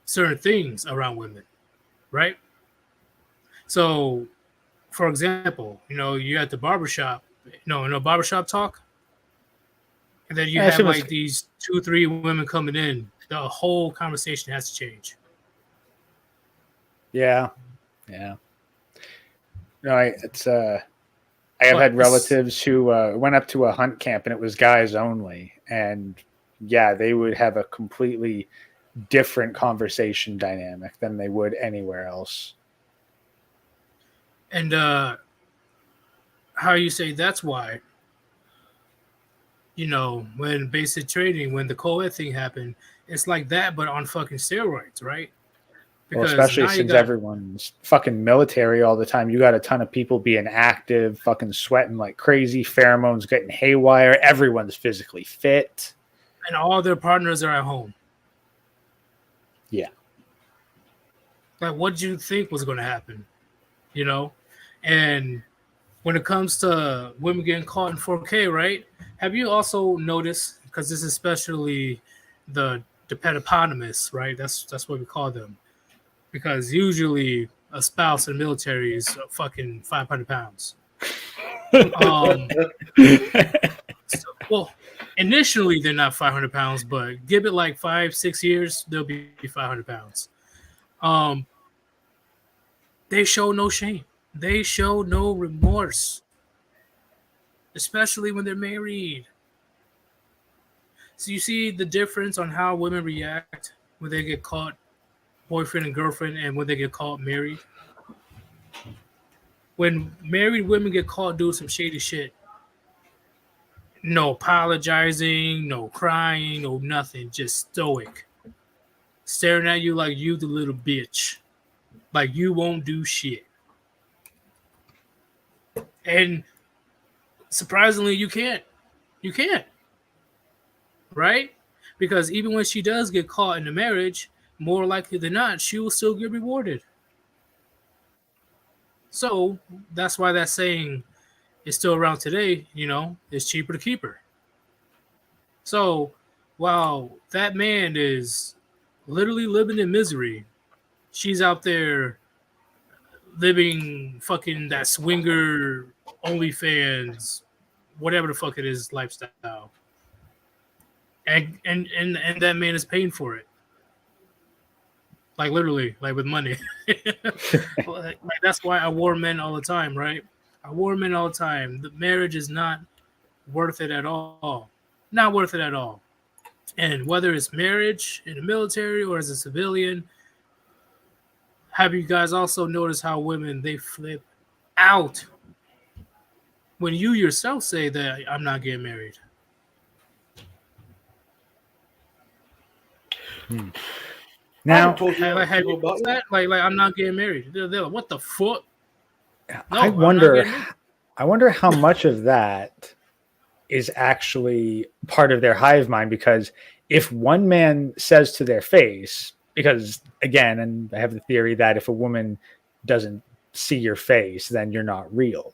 certain things around women, right? So, for example, you're at the barbershop, in a barbershop talk, and then you have like these 2-3 women coming in. The whole conversation has to change. Yeah. No, it's I have But had it's- relatives who went up to a hunt camp and it was guys only, and yeah, they would have a completely different conversation dynamic than they would anywhere else. And how you say that's why, when basic trading, when the co-ed thing happened, it's like that, but on fucking steroids, right? Well, Because especially now you since got everyone's fucking military all the time. You got a ton of people being active, fucking sweating like crazy, pheromones getting haywire. Everyone's physically fit. and all their partners are at home. Yeah. Like, what did you think was going to happen? And when it comes to women getting caught in 4K, right? Have you also noticed, because this is especially the pedoponymous, right? That's what we call them. Because usually a spouse in the military is fucking 500 pounds. Well, initially they're not 500 pounds, but give it like 5-6 years, they'll be 500 pounds. They show no shame. They show no remorse, especially when they're married. So you see the difference on how women react when they get caught boyfriend and girlfriend and when they get caught married. When married women get caught doing some shady shit, no apologizing, no crying, no nothing, just stoic. Staring at you like you the little bitch. Like you won't do shit. And surprisingly, you can't. You can't. Right? Because even when she does get caught in a marriage, more likely than not, she will still get rewarded. So that's why that saying is still around today, it's cheaper to keep her. So while that man is literally living in misery, she's out there living fucking that swinger OnlyFans, whatever the fuck it is, lifestyle. And that man is paying for it. Like literally, like with money. Like that's why I warn men all the time, right? I warn men all the time. The marriage is not worth it at all. Not worth it at all. And whether it's marriage in the military or as a civilian, have you guys also noticed how women, they flip out when you yourself say that I'm not getting married? Now, told you Have you about noticed that? Like I'm not getting married. They're like, what the fuck? No, I I'm not wonder. getting married. I wonder how much of that is actually part of their hive mind. Because if one man says to their face, because again, and I have the theory that if a woman doesn't see your face, then you're not real.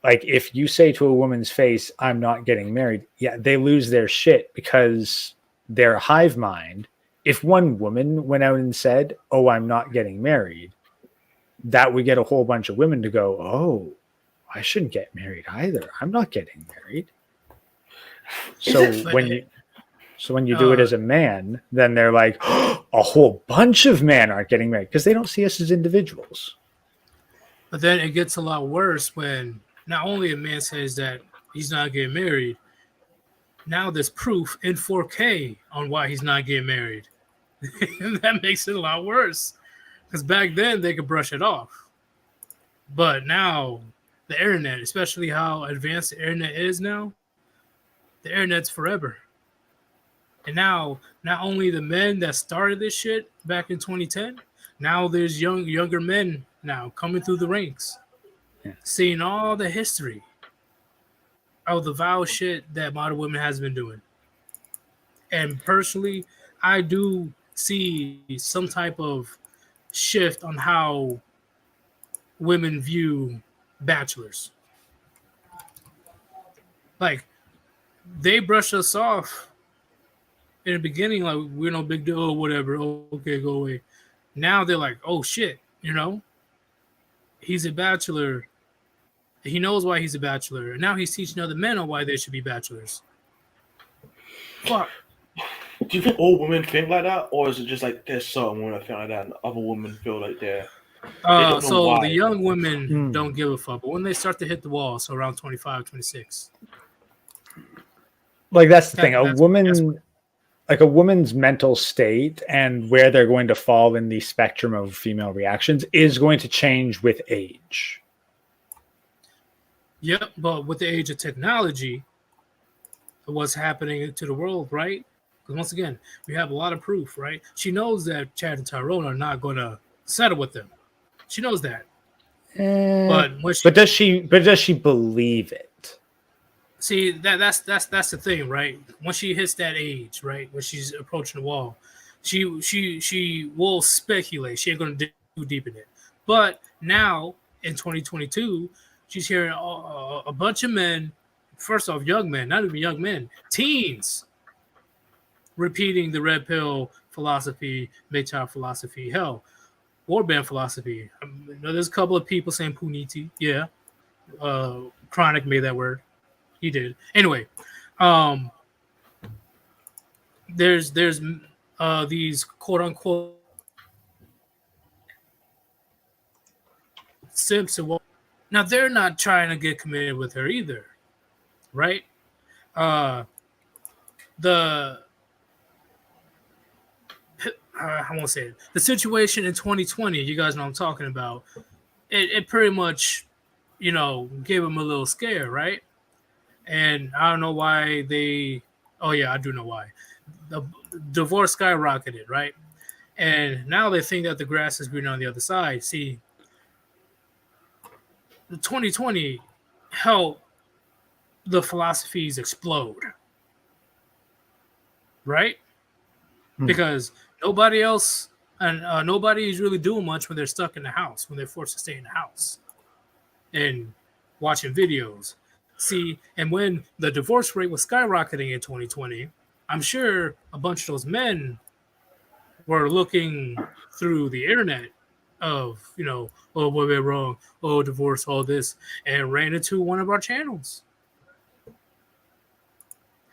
Like if you say to a woman's face, I'm not getting married, yeah, they lose their shit because their hive mind. If one woman went out and said, oh, I'm not getting married, that would get a whole bunch of women to go, oh, I shouldn't get married either. I'm not getting married. So when you do it as a man, then they're like, oh, a whole bunch of men aren't getting married because they don't see us as individuals. But then it gets a lot worse when not only a man says that he's not getting married, now there's proof in 4K on why he's not getting married. And that makes it a lot worse. Because back then they could brush it off. But now the internet, especially how advanced the internet is now, the internet's forever. And now not only the men that started this shit back in 2010, now there's younger men now coming through the ranks, seeing all the history of the vile shit that modern women has been doing. And personally, I do see some type of shift on how women view bachelors. Like they brush us off in the beginning, like we're no big deal or whatever. Oh, okay, go away. Now they're like, oh shit, he's a bachelor. He knows why he's a bachelor. And now he's teaching other men on why they should be bachelors. Fuck. Do you think all women think like that, or is it just like there's certain women that think like that, and other women feel like they're don't know So why. the young women Hmm. don't give a fuck, but when they start to hit the wall, so around 25, 26. Like that's the thing. That's Like a woman's mental state and where they're going to fall in the spectrum of female reactions is going to change with age. Yep, but with the age of technology, what's happening to the world, right? Because once again, we have a lot of proof, right? She knows that Chad and Tyrone are not going to settle with them. She knows that. But when she But does she believe it? see that's the thing, right? When she hits that age, right, when she's approaching the wall, she will speculate. She ain't gonna dig too deep in it. But now in 2022, she's hearing a bunch of men. First off, young men, not even young men, teens, repeating the red pill philosophy, MGTOW philosophy, hell, Warband philosophy. There's a couple of people saying puniti, yeah. Chronic made that word. He did. Anyway, um, there's these quote unquote simps and now they're not trying to get committed with her either, right? The I won't say it. The situation in 2020, you guys know what I'm talking about. It pretty much, gave them a little scare, right? And I don't know why they. Oh yeah, I do know why. The divorce skyrocketed, right? And now they think that the grass is green on the other side. See, the 2020 helped the philosophies explode, right? Because nobody else and nobody is really doing much when they're stuck in the house, when they're forced to stay in the house and watching videos. See, and when the divorce rate was skyrocketing in 2020, I'm sure a bunch of those men were looking through the internet of, oh, what went wrong? Oh, divorce, all this, and ran into one of our channels.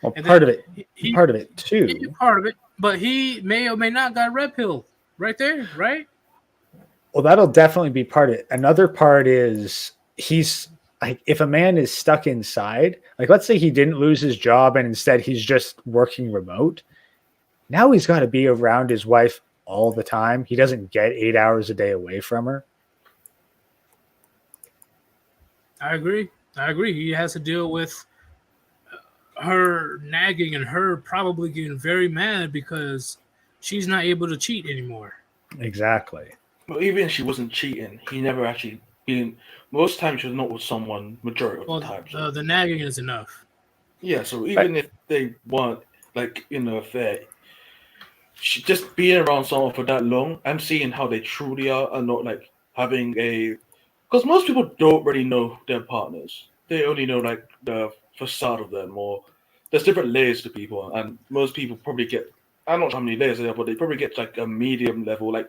Well, And part of then it, part of it too. part of it, but he may or may not got red pill right there, right? Well, that'll definitely be part of it. Another part is he's like, if a man is stuck inside, like let's say he didn't lose his job and instead he's just working remote. Now he's got to be around his wife all the time. He doesn't get 8 hours a day away from her. I agree. He has to deal with her nagging and her probably getting very mad because she's not able to cheat anymore. Exactly. But even if she wasn't cheating, he never actually been. Most times she was not with someone. Majority of the time. So. The nagging is enough. Yeah. So even if they weren't like in an affair, just being around someone for that long and seeing how they truly are, and not like having a. Because most people don't really know their partners. They only know like the facade of them, or there's different layers to people, and most people probably get. I'm not sure how many layers there are, but they probably get like a medium level. Like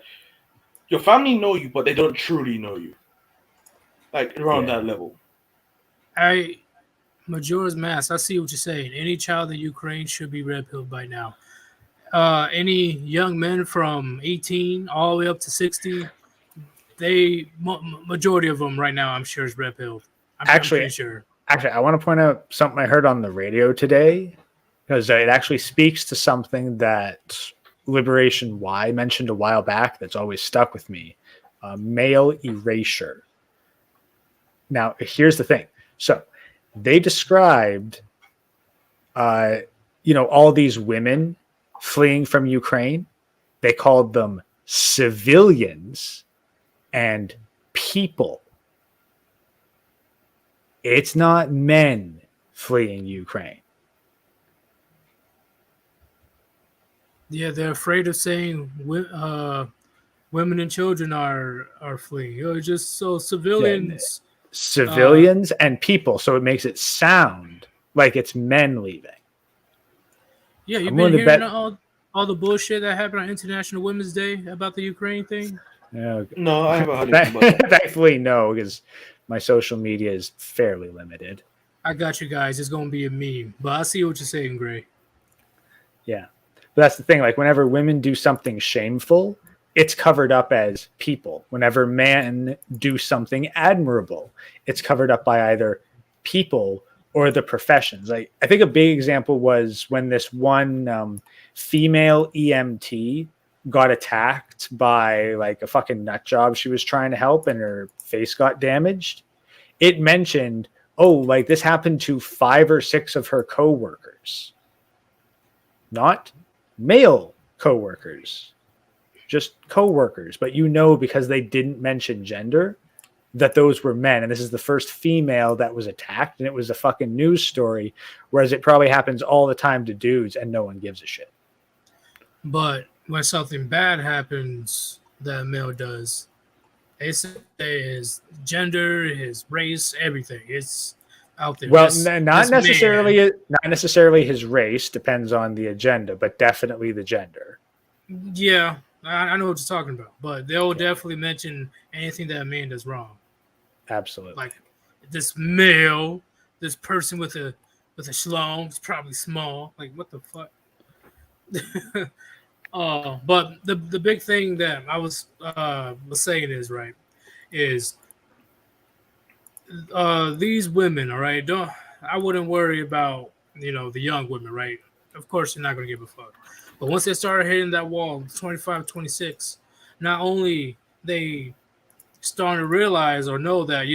your family know you, but they don't truly know you. Like around that level. Majora's Mask, I see what you're saying. Any child in Ukraine should be red pilled by now. Any young men from 18 all the way up to 60, majority of them right now, I'm sure, is red pilled. I'm pretty sure. Actually, I want to point out something I heard on the radio today because it actually speaks to something that Liberation Y mentioned a while back that's always stuck with me. Male erasure. Now, here's the thing. So they described, all these women fleeing from Ukraine. They called them civilians and people. It's not men fleeing Ukraine. Yeah, they're afraid of saying women and children are fleeing. Just so civilians. Yeah, civilians and people, so it makes it sound like it's men leaving. Yeah, you've been hearing all the bullshit that happened on International Women's Day about the Ukraine thing? Yeah, no, I haven't heard anything about that. Thankfully, no, because my social media is fairly limited. I got you guys. It's going to be a meme, but I see what you're saying, Gray. Yeah, but that's the thing. Like whenever women do something shameful, it's covered up as people. Whenever men do something admirable, it's covered up by either people or the professions. Like, I think a big example was when this one female EMT got attacked by like a fucking nut job she was trying to help, and her face got damaged. It mentioned, oh, like this happened to 5 or 6 of her coworkers, not male coworkers, just coworkers. But you know, because they didn't mention gender, that those were men. And this is the first female that was attacked, and it was a fucking news story, whereas it probably happens all the time to dudes and no one gives a shit. But when something bad happens that a male does, they say his gender, his race, everything. It's out there. Well, This not necessarily man, not necessarily his race, depends on the agenda, but definitely the gender. yeah, I know what you're talking about. But they'll definitely mention anything that a man does wrong. Absolutely. Like this male, this person with a schlong, is probably small. Like what the fuck? But the big thing that I was saying is these women, all right, I wouldn't worry about the young women, right? Of course you're not gonna give a fuck. But once they start hitting that wall, 25, 26, not only they starting to realize or know that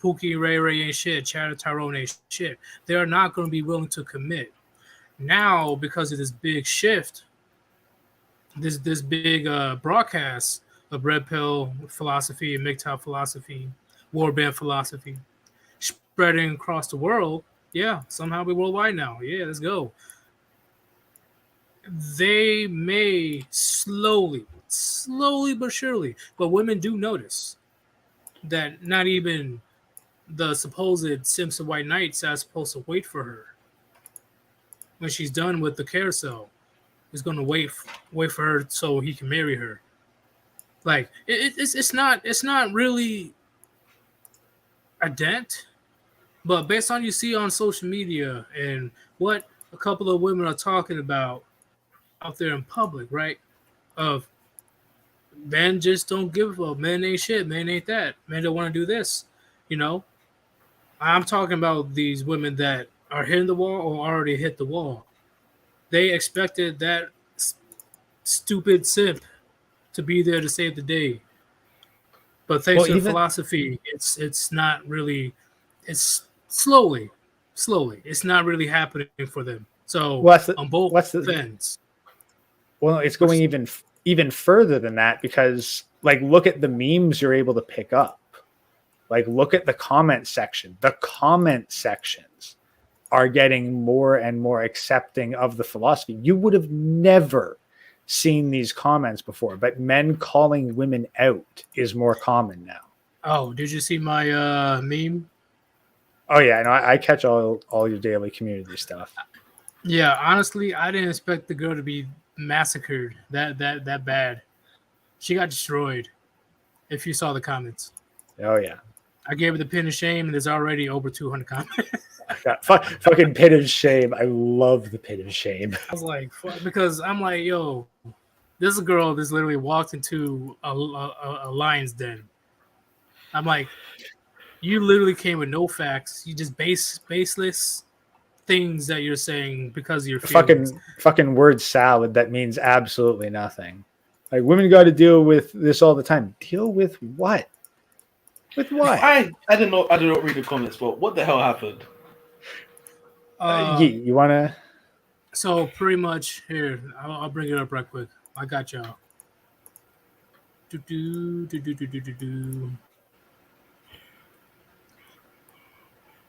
Pookie, Ray Ray ain't shit, Chad Tyrone ain't shit, they are not going to be willing to commit now because of this big shift. This big broadcast of red pill philosophy and MGTOW philosophy, warband philosophy, spreading across the world. Yeah, somehow we're worldwide now. Yeah, let's go. They may slowly but surely, but women do notice that not even the supposed Simpson White Knights are supposed to wait for her when she's done with the carousel. Is going to wait for her so he can marry her. Like it's not really a dent, but based on you see on social media and what a couple of women are talking about out there in public, right? Of men just don't give a fuck. Men ain't shit. Men ain't that. Men don't want to do this. I'm talking about these women that are hitting the wall or already hit the wall. They expected that stupid simp to be there to save the day, but thanks to the philosophy, it's not really. It's slowly, it's not really happening for them. So on both ends. Well, it's going even further than that, because like look at the memes you're able to pick up. Like look at the comment section. The comment sections are getting more and more accepting of the philosophy. You would have never seen these comments before, but men calling women out is more common now. Oh, did you see my meme? Oh yeah, no, I catch all your daily community stuff. Yeah, honestly, I didn't expect the girl to be massacred that bad. She got destroyed. If you saw the comments. Oh yeah. I gave her the pin of shame, and there's already over 200 comments. Fucking pit of shame. I love the pit of shame. I was like, fuck, because I'm like, yo, this is a girl that's literally walked into a lion's den. I'm like, you literally came with no facts. You just baseless things that you're saying because of your feelings. Fucking word salad that means absolutely nothing. Like women got to deal with this all the time. Deal with what? With what? I did not read the comments, but what the hell happened? You want to? So pretty much here, I'll bring it up right quick. I got y'all.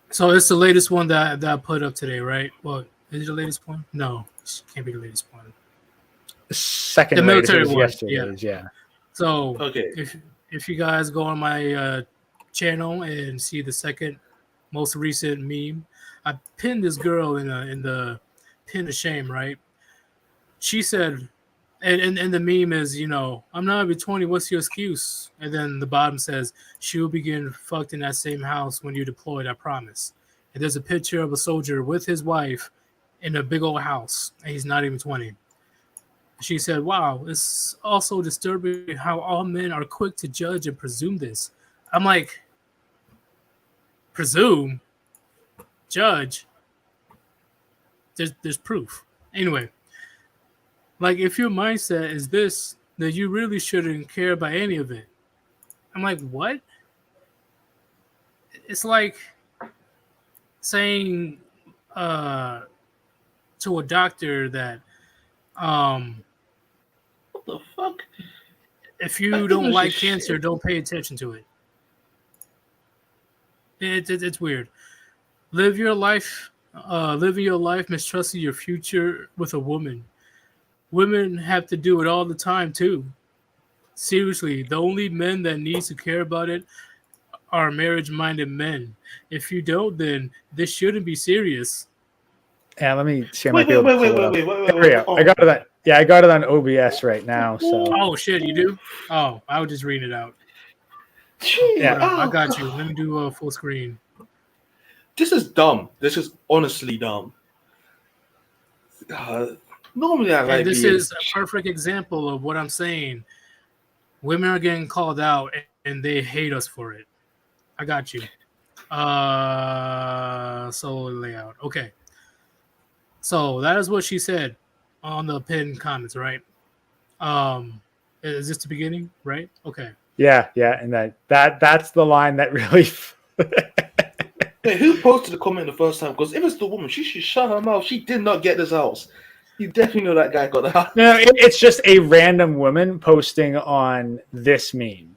So it's the latest one that I put up today, right? Well, is it the latest one? No, it can't be the latest one. Second, the military one. Yesterday's, yeah. So okay, if you guys go on my channel and see the second most recent meme, I pinned this girl in the pin of shame, right? She said, and the meme is, I'm not even 20. What's your excuse? And then the bottom says, she will be getting fucked in that same house when you deployed, I promise. And there's a picture of a soldier with his wife in a big old house, and he's not even 20. She said, "Wow, it's also disturbing how all men are quick to judge and presume this." I'm like, presume, judge. There's proof. Anyway, like if your mindset is this, then you really shouldn't care about any of it. I'm like, what? It's like saying to a doctor that What the fuck? if I you think don't it's like just cancer, shit. don't pay attention to it. It's weird. Live your life, living your life, mistrusting your future with a woman. Women have to do it all the time too. Seriously, the only men that needs to care about it are marriage-minded men. If you don't, then this shouldn't be serious. Yeah, let me see. I might Wait, be wait, able to wait, wait, pull it wait, up. wait, wait, There we wait, go. wait. I got it on. Yeah, I got it on OBS right now. So Oh shit, you do? Oh, I was just reading it out. Jeez, Yeah. Hold up, I got God. you. Let me do a full screen. This is dumb. This is honestly dumb. Normally, I And like this being. is a perfect example of what I'm saying. Women are getting called out and they hate us for it. I got you. Solo layout. Okay. So that is what she said on the pinned comments, right? Is this the beginning, right? Okay. yeah, and that's the line that really. Wait, who posted the comment the first time? Because if it's the woman, she should shut her mouth. She did not get this house. You definitely know that guy got the house. No, it's just a random woman posting on this meme.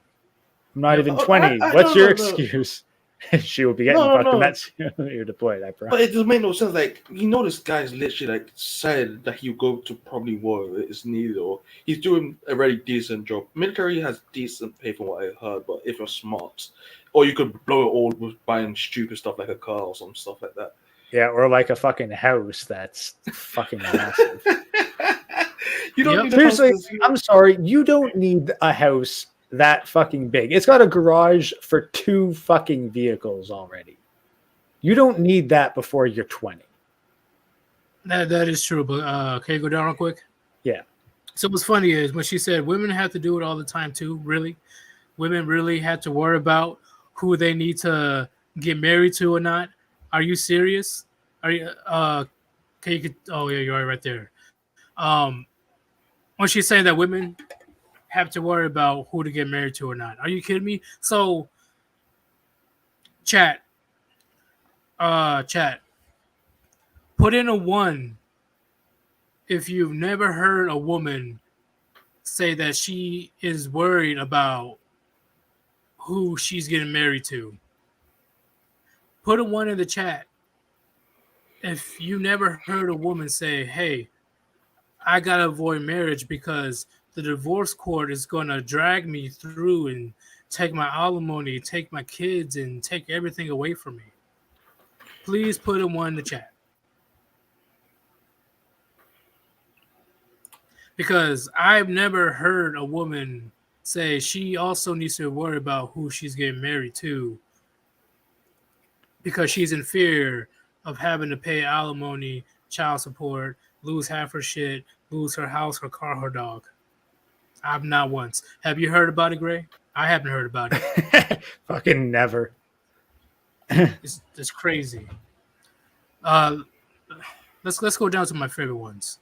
I'm not Yep. even Oh, 20. I- What's no, your no, no. excuse? She will be getting No, no, fucked in no. that soon. You're deployed, I promise. But it doesn't make no sense. Like, you know, this guy's literally like said that he'll go to probably war if it's needed, or he's doing a very decent job. Military has decent pay from what I heard, but if you're smart, or you could blow it all with buying stupid stuff like a car or some stuff like that. Yeah, or like a fucking house that's fucking massive. You don't Yep. need a Seriously, house. I'm sorry. You don't need a house that fucking big. It's got a garage for 2 fucking vehicles already. You don't need that before you're 20. That is true, but can you go down real quick? Yeah. So what's funny is when she said women have to do it all the time too. Really, women really have to worry about who they need to get married to or not. Are you serious? Are you? Can you? Oh yeah, you're right there. When she's saying that women have to worry about who to get married to or not. Are you kidding me? So, chat, put in a 1 if you've never heard a woman say that she is worried about who she's getting married to. Put a 1 in the chat if you never heard a woman say, "Hey, I gotta avoid marriage because the divorce court is gonna drag me through and take my alimony, take my kids, and take everything away from me." Please put a 1 in the chat. Because I've never heard a woman say she also needs to worry about who she's getting married to because she's in fear of having to pay alimony, child support, lose half her shit, lose her house, her car, her dog. I've not once. Have you heard about it, Gray? I haven't heard about it. Fucking never. It's crazy. Let's go down to my favorite ones.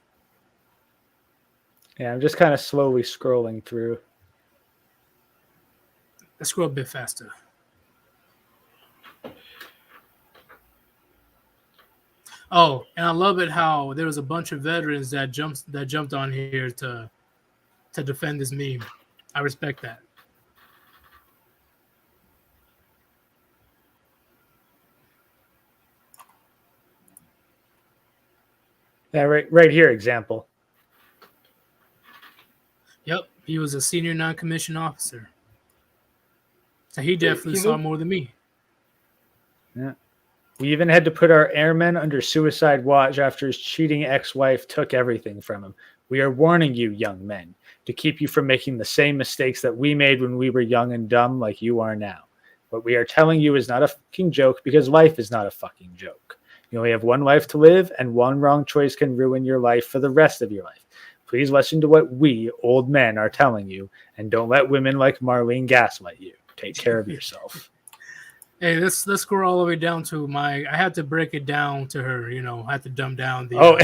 Yeah, I'm just kind of slowly scrolling through. Let's go a bit faster. Oh, and I love it how there was a bunch of veterans that jumped on here to defend this meme. I respect that. Yeah, right here, example. Yep, he was a senior non-commissioned officer. So he definitely you saw know- more than me. Yeah. We even had to put our airmen under suicide watch after his cheating ex-wife took everything from him. We are warning you, young men, to keep you from making the same mistakes that we made when we were young and dumb like you are now. What we are telling you is not a fucking joke because life is not a fucking joke. You only have one life to live, and one wrong choice can ruin your life for the rest of your life. Please listen to what we, old men, are telling you, and don't let women like Marlene gaslight you. Take care of yourself. Hey, let's go all the way down to I had to break it down to her. I had to dumb down the. Oh,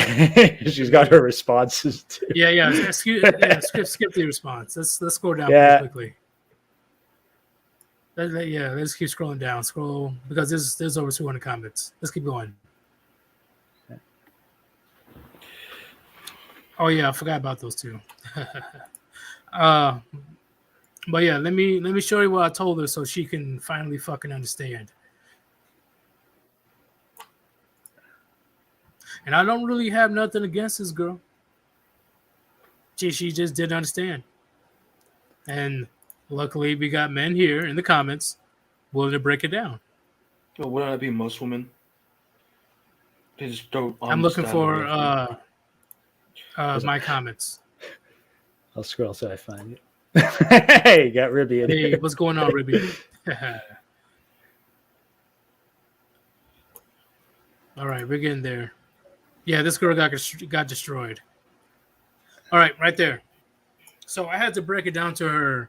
she's got her responses too. Yeah. Skip the response. Let's go down pretty quickly. Let's keep scrolling down. Scroll because there's over 200 comments. Let's keep going. Oh yeah, I forgot about those two. But yeah, let me show you what I told her so she can finally fucking understand. And I don't really have nothing against this girl. She just didn't understand. And luckily we got men here in the comments willing to break it down. Well, wouldn't that be most women? They just don't. I'm looking for my comments. I'll scroll so I find it. Hey, got Ribby in Hey, here. what's going on, Ribby? All right, we're getting there. Yeah, this girl got destroyed. All right, right there. So I had to break it down to her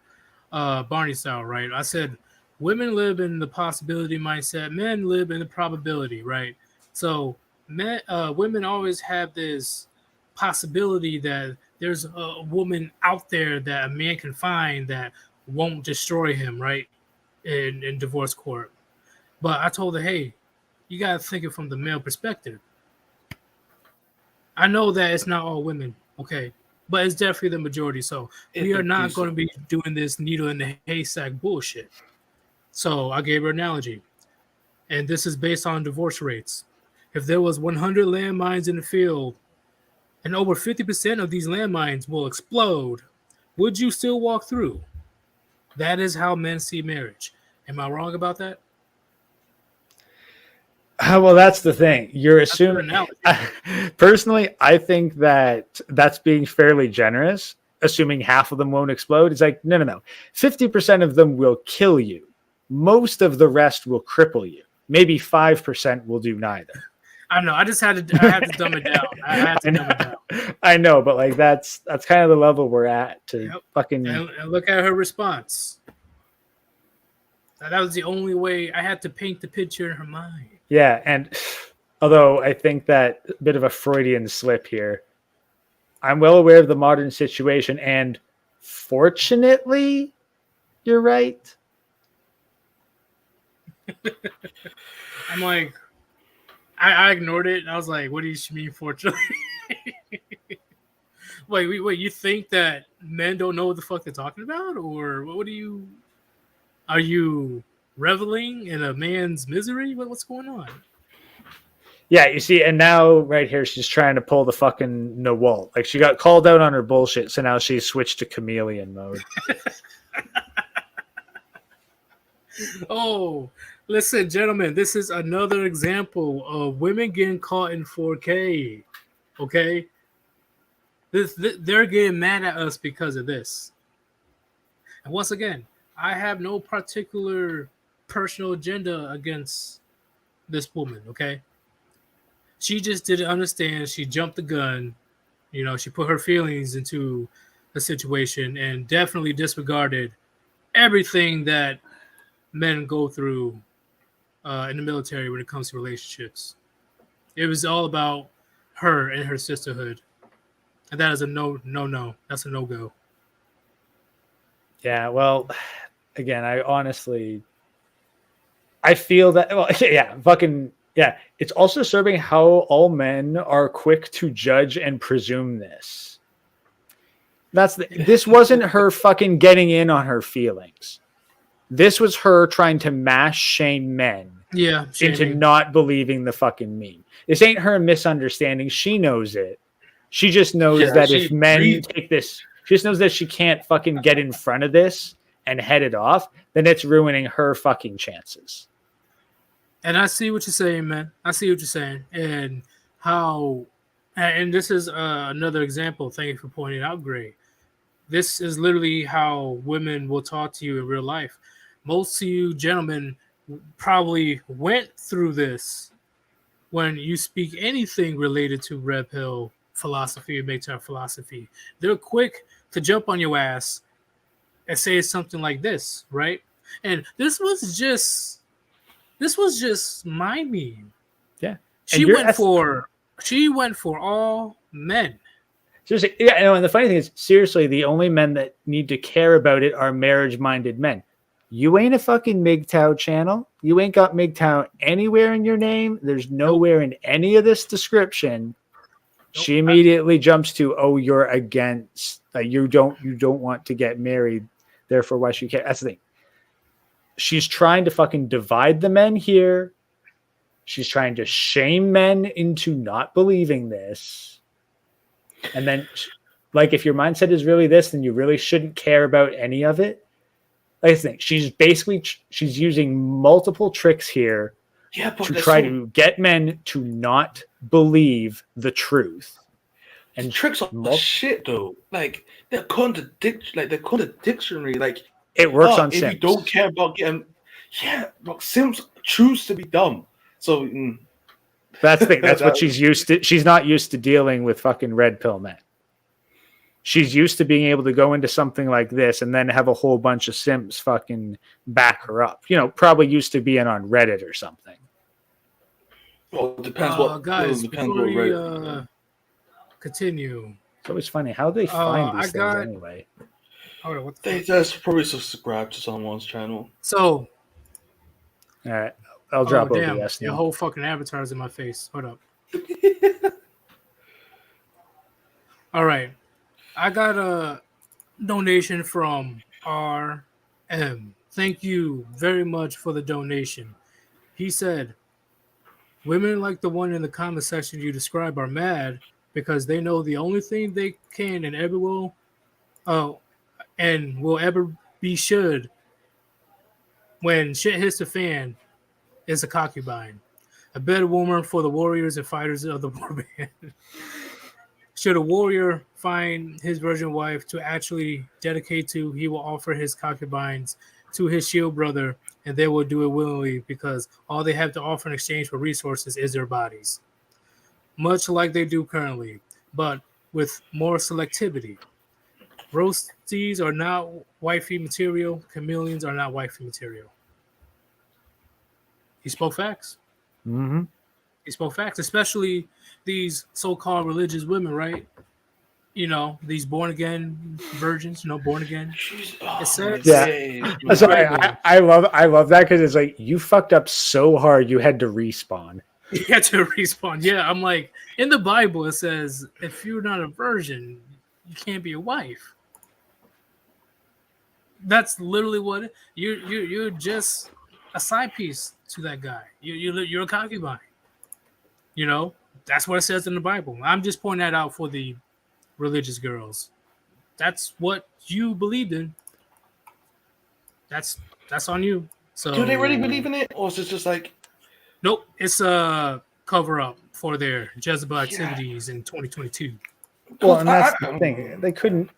Barney style, right? I said women live in the possibility mindset, men live in the probability, right? So women always have this possibility that there's a woman out there that a man can find that won't destroy him, right? In divorce court. But I told her, hey, you got to think it from the male perspective. I know that it's not all women, okay? But it's definitely the majority. So we are not going to be doing this needle in the haystack bullshit. So I gave her an analogy. And this is based on divorce rates. If there was 100 landmines in the field, and over 50% of these landmines will explode, would you still walk through? That is how men see marriage. Am I wrong about that? Well, that's the thing. You're assuming. Personally, I think that's being fairly generous, assuming half of them won't explode. It's like, no. 50% of them will kill you. Most of the rest will cripple you. Maybe 5% will do neither. I know. I had to dumb it down. I had to dumb it down. I know, but like that's kind of the level we're at to fucking. And look at her response. That was the only way I had to paint the picture in her mind. Yeah, and although I think that a bit of a Freudian slip here, I'm well aware of the modern situation, and fortunately, you're right. I'm like, I ignored it. And I was like, what do you mean, fortunately? Wait, you think that men don't know what the fuck they're talking about? Or are you reveling in a man's misery? What's going on? Yeah, you see, and now right here, she's trying to pull the fucking Nawalt. Like, she got called out on her bullshit, so now she's switched to chameleon mode. Oh, listen, gentlemen, this is another example of women getting caught in 4K. Okay? They're getting mad at us because of this. And once again, I have no particular personal agenda against this woman, okay? She just didn't understand. She jumped the gun. She put her feelings into the situation and definitely disregarded everything that men go through in the military when it comes to relationships. It was all about her and her sisterhood. And that is a no. That's a no-go. Yeah, well, again, I feel that, well, yeah. It's also serving how all men are quick to judge and presume this. This wasn't her fucking getting in on her feelings. This was her trying to mash shame men into not believing the fucking meme. This ain't her misunderstanding. She knows it. She just knows that if men take this, she just knows that she can't fucking get in front of this and head it off, then it's ruining her fucking chances. And I see what you're saying, man. I see what you're saying. And this is another example. Thank you for pointing out, Gray. This is literally how women will talk to you in real life. Most of you gentlemen probably went through this when you speak anything related to red pill philosophy or MGTOW philosophy, they're quick to jump on your ass and say something like this, right? And this was just my meme. Yeah. She went for all men. Seriously, yeah, and the funny thing is, seriously, the only men that need to care about it are marriage-minded men. You ain't a fucking MGTOW channel. You ain't got MGTOW anywhere in your name. There's nowhere in any of this description. Nope. She immediately jumps to, "Oh, you're against. You don't want to get married. Therefore, why should you care?" That's the thing. She's trying to fucking divide the men here. She's trying to shame men into not believing this. And then, like, if your mindset is really this, then you really shouldn't care about any of it. I think she's using multiple tricks here to try to get men to not believe the truth. And tricks are shit though. Like they're contradictory. Like it works on if Sims. you don't care about getting, but Sims choose to be dumb. So that's the thing. That's what she's used to. She's not used to dealing with fucking red pill men. She's used to being able to go into something like this and then have a whole bunch of Sims fucking back her up. You know, probably used to being on Reddit or something. Well, it depends what guys. Depends Before what Reddit. Continue. It's always funny how they find these things anyway. Hold on, what They just probably subscribe to someone's channel. So, all right, I'll drop damn, OBS. Your whole fucking avatar's in my face. Hold up. All right. I got a donation from RM. Thank you very much for the donation. He said, "Women like the one in the comment section you describe are mad because they know the only thing they can and ever will ever be should when shit hits the fan is a concubine. A better woman for the warriors and fighters of the Warband. Should a warrior find his virgin wife to actually dedicate to, he will offer his concubines to his shield brother, and they will do it willingly because all they have to offer in exchange for resources is their bodies. Much like they do currently, but with more selectivity. Roasties are not wifey material. Chameleons are not wifey material." He spoke facts. Mm-hmm. He spoke facts, especially these so-called religious women, right? You know, these born-again virgins, born again. Yeah. Sorry, I love that because it's like, you fucked up so hard you had to respawn. You had to respawn. Yeah, I'm like, in the Bible it says, if you're not a virgin, you can't be a wife. That's literally what you're just a side piece to that guy. You're a concubine. You know, that's what it says in the Bible. I'm just pointing that out for the religious girls. That's what you believed in. That's on you. So do they really believe in it, or is it just like? Nope, it's a cover up for their Jezebel activities in 2022. Well, and that's the thing.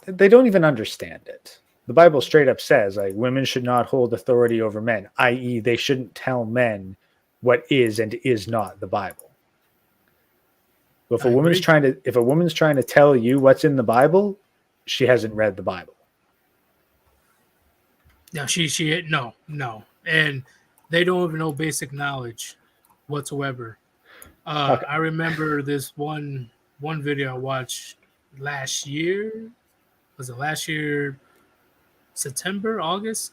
They don't even understand it. The Bible straight up says, like, women should not hold authority over men, i.e., they shouldn't tell men what is and is not the Bible. If a woman's trying to tell you what's in the Bible, she hasn't read the Bible. No, no, and they don't even know basic knowledge whatsoever. Okay. I remember this one video I watched last year. Was it last year? September, August?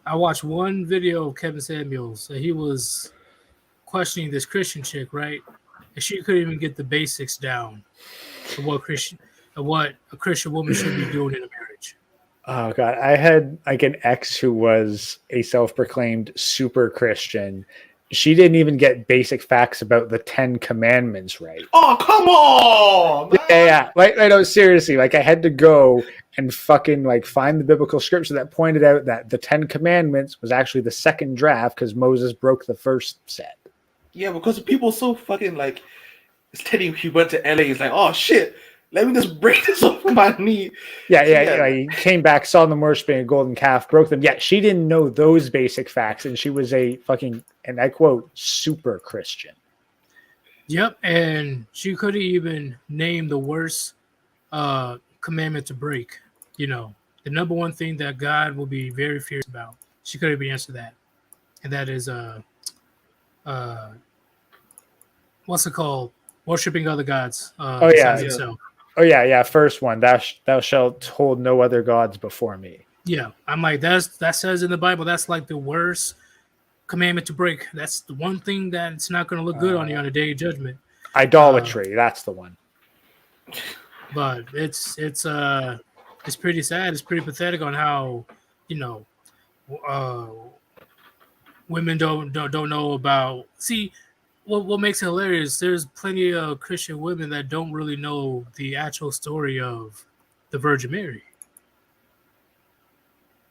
I watched one video of Kevin Samuels. He was questioning this Christian chick, right? And she couldn't even get the basics down of what a Christian woman should be doing in a marriage. Oh God, I had like an ex who was a self-proclaimed super Christian. She didn't even get basic facts about the 10 Commandments right. Oh, come on! Man. Yeah. Like, no, seriously. Like, I had to go and fucking like find the biblical scripture that pointed out that the 10 Commandments was actually the second draft because Moses broke the first set. Yeah, because people so fucking like, it's Teddy. He went to LA. He's like, oh shit, let me just break this off my knee. Yeah. He came back, saw them worshiping a golden calf, broke them. Yeah, she didn't know those basic facts, and she was a fucking, and I quote, super Christian. Yep, and she couldn't even name the worst commandment to break. You know, the number one thing that God will be very fierce about. She couldn't even answer that, and that is uh what's it called? Worshiping other gods Oh besides yeah. Yeah. himself. Oh yeah. First one. Thou shalt hold no other gods before me. Yeah, I'm like that says in the Bible. That's like the worst commandment to break. That's the one thing that it's not going to look good on you on the day of judgment. Idolatry. That's the one. But it's pretty sad. It's pretty pathetic on how you know uh, women don't know about. See, what makes it hilarious? There's plenty of Christian women that don't really know the actual story of the Virgin Mary.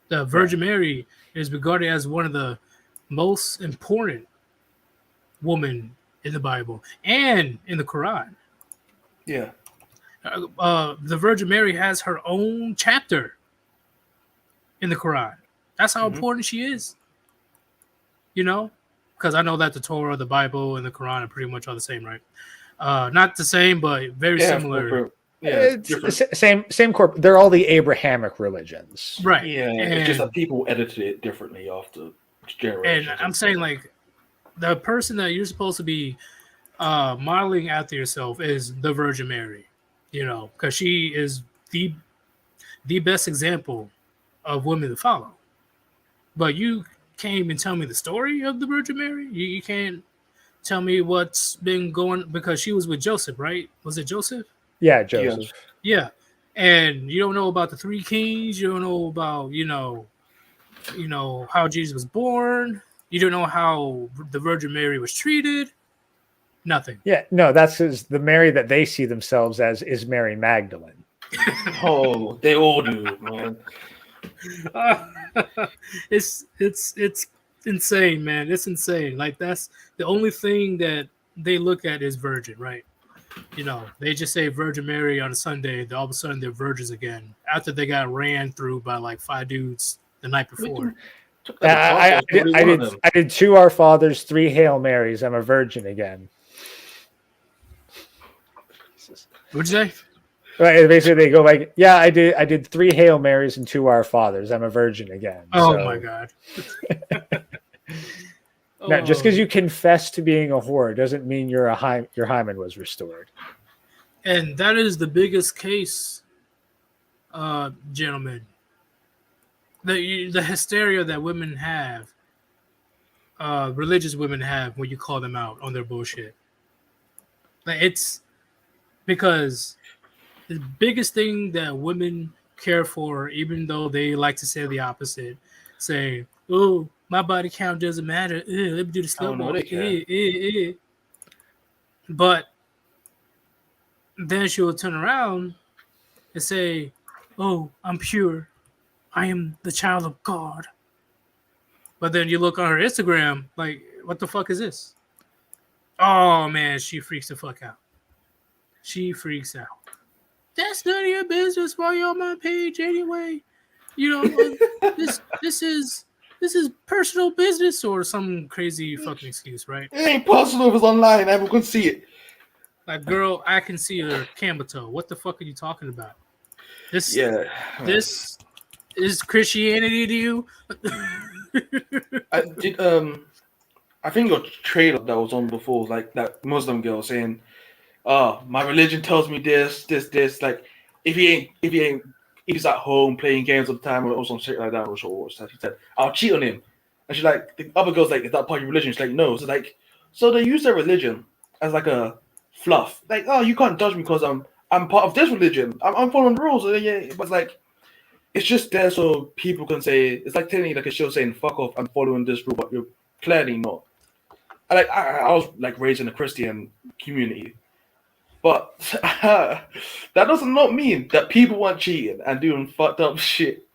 The Virgin Mary is regarded as one of the most important women in the Bible and in the Quran. Yeah. The Virgin Mary has her own chapter in the Quran. That's how important she is. You know, because I know that the Torah, the Bible, and the Quran are pretty much all the same, right? Not the same, but very similar. It's different. Same corp. They're all the Abrahamic religions. Right. Yeah, it's just that people edited it differently after generations. And I'm saying, like, the person that you're supposed to be modeling after yourself is the Virgin Mary, you know, because she is the best example of women to follow. But you can't even tell me the story of the Virgin Mary. You can't tell me what's been going, because she was with Joseph, right? Was it Joseph? Yeah, Joseph. Yeah. And you don't know about the three kings. You don't know about, you know how Jesus was born. You don't know how the Virgin Mary was treated. Nothing. Yeah, no, that's the Mary that they see themselves as is Mary Magdalene. Oh, they all do, man. It's insane, man. It's insane. Like, that's the only thing that they look at is virgin, right? You know, they just say Virgin Mary on a Sunday. All of a sudden they're virgins again after they got ran through by like 5 dudes the night before. I did 2 Our Fathers, 3 Hail Marys. I'm a virgin again. What'd you say? Right, basically they go like, yeah, I did 3 Hail Marys and 2 Our Fathers. I'm a virgin again. Oh so, my god. Now, just because you confess to being a whore doesn't mean your hymen was restored. And that is the biggest case, gentlemen. The hysteria that women have, religious women have, when you call them out on their bullshit. Like, it's because the biggest thing that women care for, even though they like to say the opposite, say, "Oh, my body count doesn't matter. Let me do the slow walk." But then she will turn around and say, "Oh, I'm pure. I am the child of God." But then you look on her Instagram, like, what the fuck is this? Oh man, she freaks the fuck out. She freaks out. That's none of your business while you're on my page anyway. You know, this is personal business, or some crazy fucking excuse, right? It ain't personal if it's online. Everyone can see it. Like, girl, I can see your camel toe. What the fuck are you talking about? This is Christianity to you? I think your trailer that was on before was like that Muslim girl saying, my religion tells me this. Like, if he's at home playing games all the time or some shit like that, or she said, I'll cheat on him. And she's like, the other girl's like, is that part of your religion? She's like, no. So like, so they use their religion as like a fluff. Like, oh, you can't judge me because I'm part of this religion. I'm following the rules. Yeah, but like, it's just there so people can say, it's like telling you like a show saying, fuck off, I'm following this rule, but you're clearly not. I was like raised in a Christian community. But that does not mean that people weren't cheating and doing fucked up shit.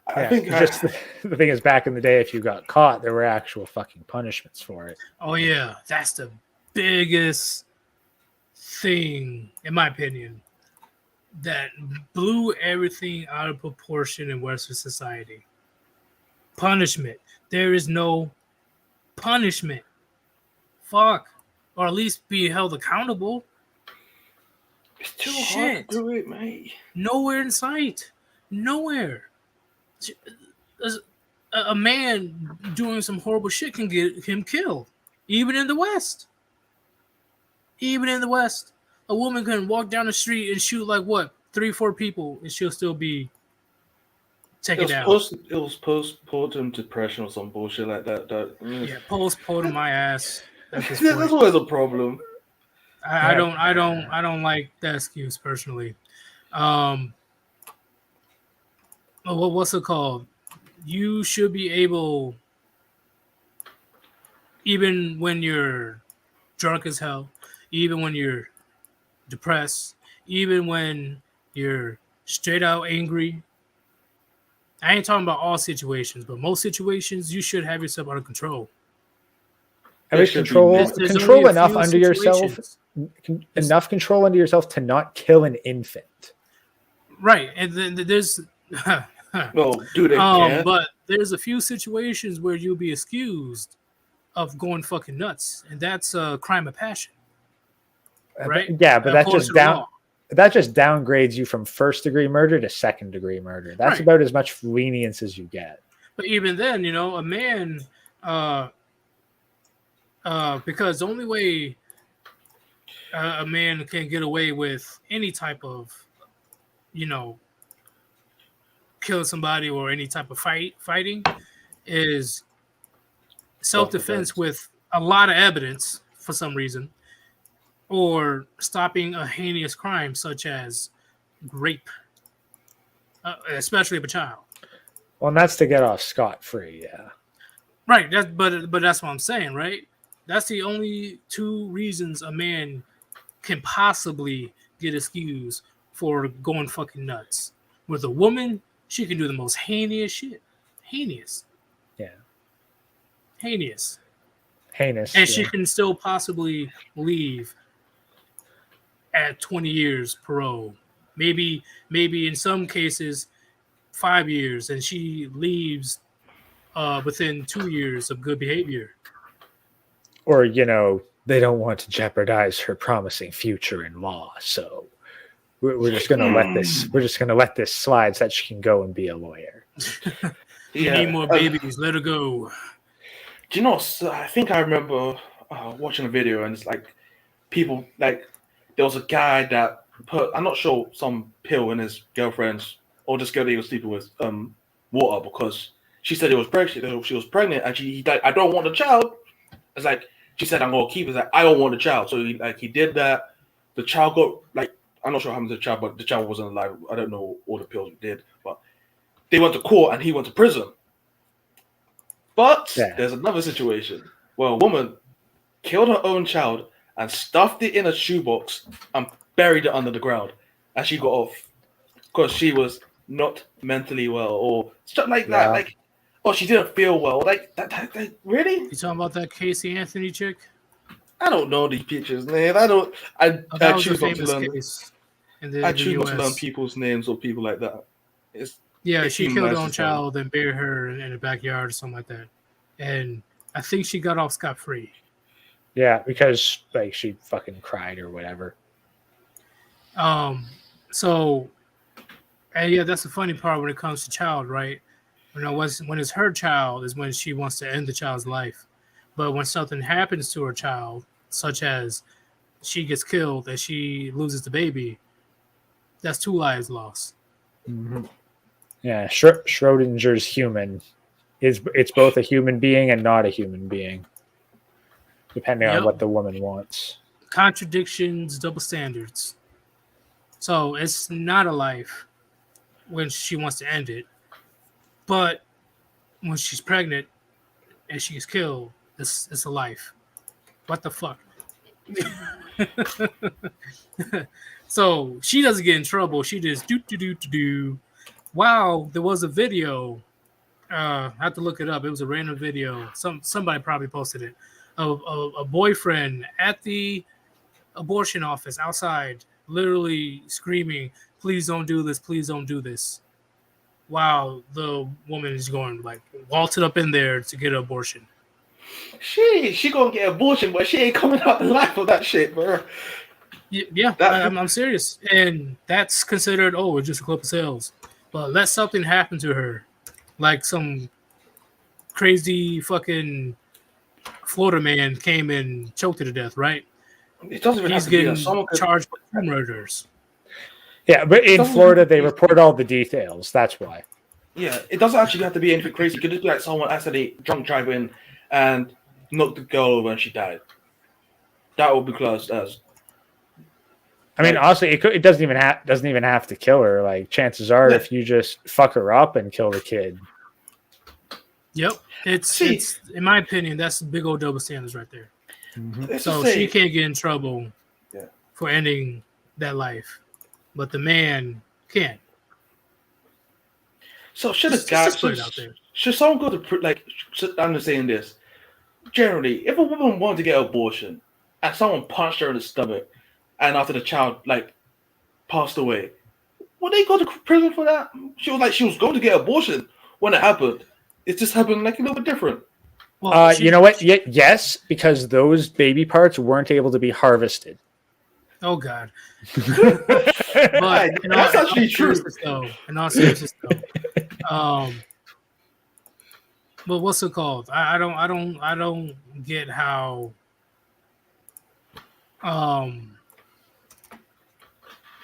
I think the thing is, back in the day, if you got caught, there were actual fucking punishments for it. Oh yeah, that's the biggest thing, in my opinion, that blew everything out of proportion in Western society. Punishment. There is no punishment. Fuck. or at least be held accountable. It's too hard Shit. to do it, mate. Nowhere in sight. Nowhere. A man doing some horrible shit can get him killed. Even in the West. Even in the West. A woman can walk down the street and shoot like what? 3-4 people and she'll still be taken out. It was postpartum depression or some bullshit like that. Yeah, postpartum my ass. That's always a problem. I don't like that excuse personally. What's it called? You should be able, even when you're drunk as hell, even when you're depressed, even when you're straight out angry. I ain't talking about all situations, but most situations, you should have yourself under control. Have control enough under yourself, enough control under yourself to not kill an infant. Right, and then there's well, do they can? But there's a few situations where you'll be excused of going fucking nuts, and that's a crime of passion. Right? Yeah, but that just downgrades you from first-degree murder to second-degree murder. That's about as much lenience as you get. But even then, a man, because the only way a man can get away with any type of, killing somebody or any type of fighting is self-defense with a lot of evidence for some reason, or stopping a heinous crime such as rape, especially of a child. Well, and that's to get off scot-free, yeah. Right, but that's what I'm saying, right? That's the only two reasons a man can possibly get excused for going fucking nuts. With a woman, she can do the most heinous shit. Heinous. Yeah. Heinous. And she can still possibly leave at 20 years parole. Maybe in some cases 5 years, and she leaves within 2 years of good behavior. Or, they don't want to jeopardize her promising future in law, so we're just going to let this. We're just going to let this slide so that she can go and be a lawyer. Need more babies. Let her go. Do you know? I think I remember watching a video, and it's like people like there was a guy that put, I'm not sure, some pill in his girlfriend's or just girl that he was sleeping with water because she said he was pregnant. She was pregnant, and he like, I don't want a child. It's like she said, I'm gonna keep it. It's like I don't want a child. So he did that. The child got like, I'm not sure what happened to the child, but the child wasn't alive. I don't know all the pills did, but they went to court and he went to prison. But there's another situation where a woman killed her own child and stuffed it in a shoebox and buried it under the ground, and she got off because she was not mentally well or stuff like that. Like, oh, she didn't feel well. Like that really? You talking about that Casey Anthony chick? I don't know these pictures, man. I choose not to learn. I choose not to learn people's names or people like that. She killed her own child and buried her in the backyard or something like that. And I think she got off scot-free. Yeah, because like she fucking cried or whatever. So, and yeah, that's the funny part when it comes to child, right? When it's her child is when she wants to end the child's life. But when something happens to her child, such as she gets killed and she loses the baby, that's 2 lives lost. Mm-hmm. Yeah, Schrodinger's human. It's both a human being and not a human being, depending on what the woman wants. Contradictions, double standards. So it's not a life when she wants to end it, but when she's pregnant and she gets killed, it's a life. What the fuck? So she doesn't get in trouble. She just do. Wow, there was a video. I have to look it up. It was a random video. Somebody probably posted it. A boyfriend at the abortion office outside, literally screaming, "Please don't do this! Please don't do this!" Wow, the woman is going like vaulted up in there to get an abortion. She gonna get abortion, but she ain't coming out the life of that shit, bro. Yeah, That- I'm serious, and that's considered it's just a clip of sales. But let something happen to her, like some crazy fucking Florida man came and choked her to death, right? It doesn't even He's have to be getting that. Someone could, charged with two murders. Yeah, but in Doesn't Florida, have to they be- report all the details. That's why. yeah, it doesn't actually have to be anything crazy. It could just be like someone accidentally drunk driving and knocked the girl over and she died. That would be classed as. I mean, Like- honestly, it doesn't even have to kill her. Like, chances are, Yeah. if you just fuck her up and kill the kid. Yep, it's in my opinion that's big old double standards right there. Let's So just say, she can't get in trouble Yeah. for ending that life, but the man can. so should a Just guy put it out there. should someone go to I'm just saying this. Generally, if a woman wanted to get an abortion and someone punched her in the stomach, and after the child passed away, would they go to prison for that? She was going to get abortion when it happened. It just happened like a little bit different. Well, You know what? Yes, because those baby parts weren't able to be harvested. Oh God! Right, But that's actually true. In all seriousness, though, but what's it called? I don't get how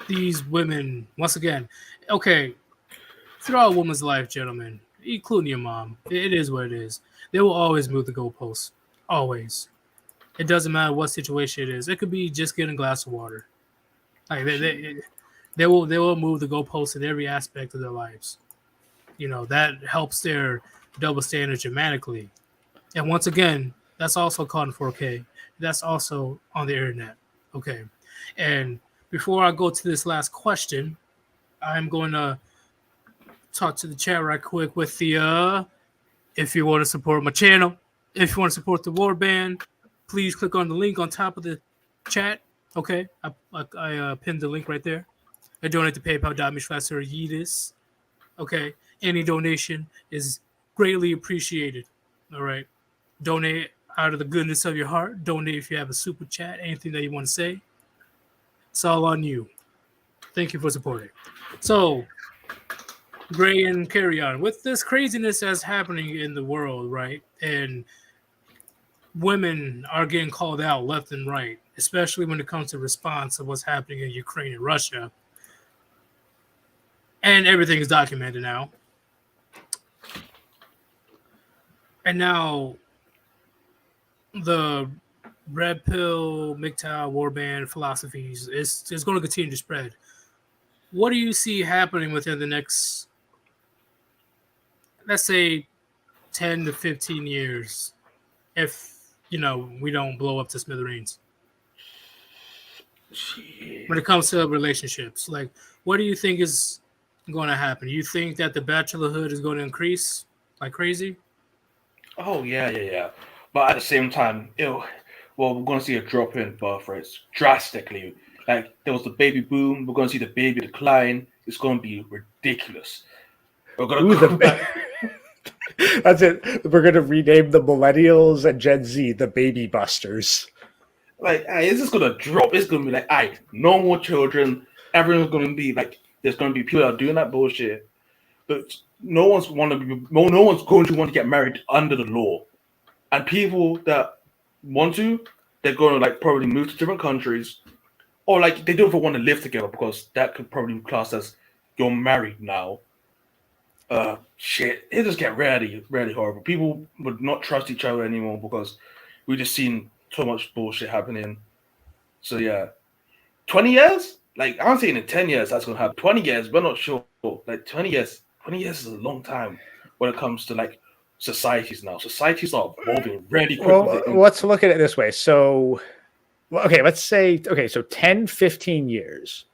these women once again. Okay, throughout a woman's life, gentlemen, including your mom, it is what it is. They will always move the goalposts. Always. It doesn't matter what situation it is. It could be just getting a glass of water. Like they will move the goalposts in every aspect of their lives. You know, that helps their double standard dramatically. And once again, that's also caught in 4K. That's also on the internet. Okay. And before I go to this last question, I'm going to talk to the chat right quick with the if you want to support my channel, if you want to support the Warband, please click on the link on top of the chat. Okay, I pinned the link right there. I donate to paypal.me/Yeetus. Okay, any donation is greatly appreciated. All right, donate out of the goodness of your heart. Donate if you have a super chat, anything that you want to say. It's all on you. Thank you for supporting. So, Gray and carry on with this craziness that's happening in the world, right? And women are getting called out left and right, especially when it comes to response of what's happening in Ukraine and Russia. And everything is documented now. And now the red pill, MGTOW, warband philosophies is going to continue to spread. What do you see happening within the next, let's say, 10 to 15 years if, we don't blow up to smithereens? When it comes to relationships, like, what do you think is going to happen? You think that the bachelorhood is going to increase like crazy? Oh yeah. But at the same time, we're going to see a drop in birth rates drastically. Like there was the baby boom, we're going to see the baby decline. It's going to be ridiculous. We're going to go back. That's it. We're going to rename the millennials and Gen Z the baby busters. Like, it's just going to drop. It's going to be like, no more children. Everyone's going to be like, there's going to be people that are doing that bullshit. But no one's going to want to get married under the law. And people that want to, they're going to probably move to different countries, or they don't even want to live together because that could probably be classed as you're married now. Shit, it just get really, really horrible. People would not trust each other anymore because we just seen so much bullshit happening. So yeah, 20 years? I'm saying in 10 years that's gonna happen. 20 years, we're not sure. 20 years is a long time when it comes to societies now. Societies are evolving really quickly. Well, let's look at it this way. So, let's say, so 10, 15 years,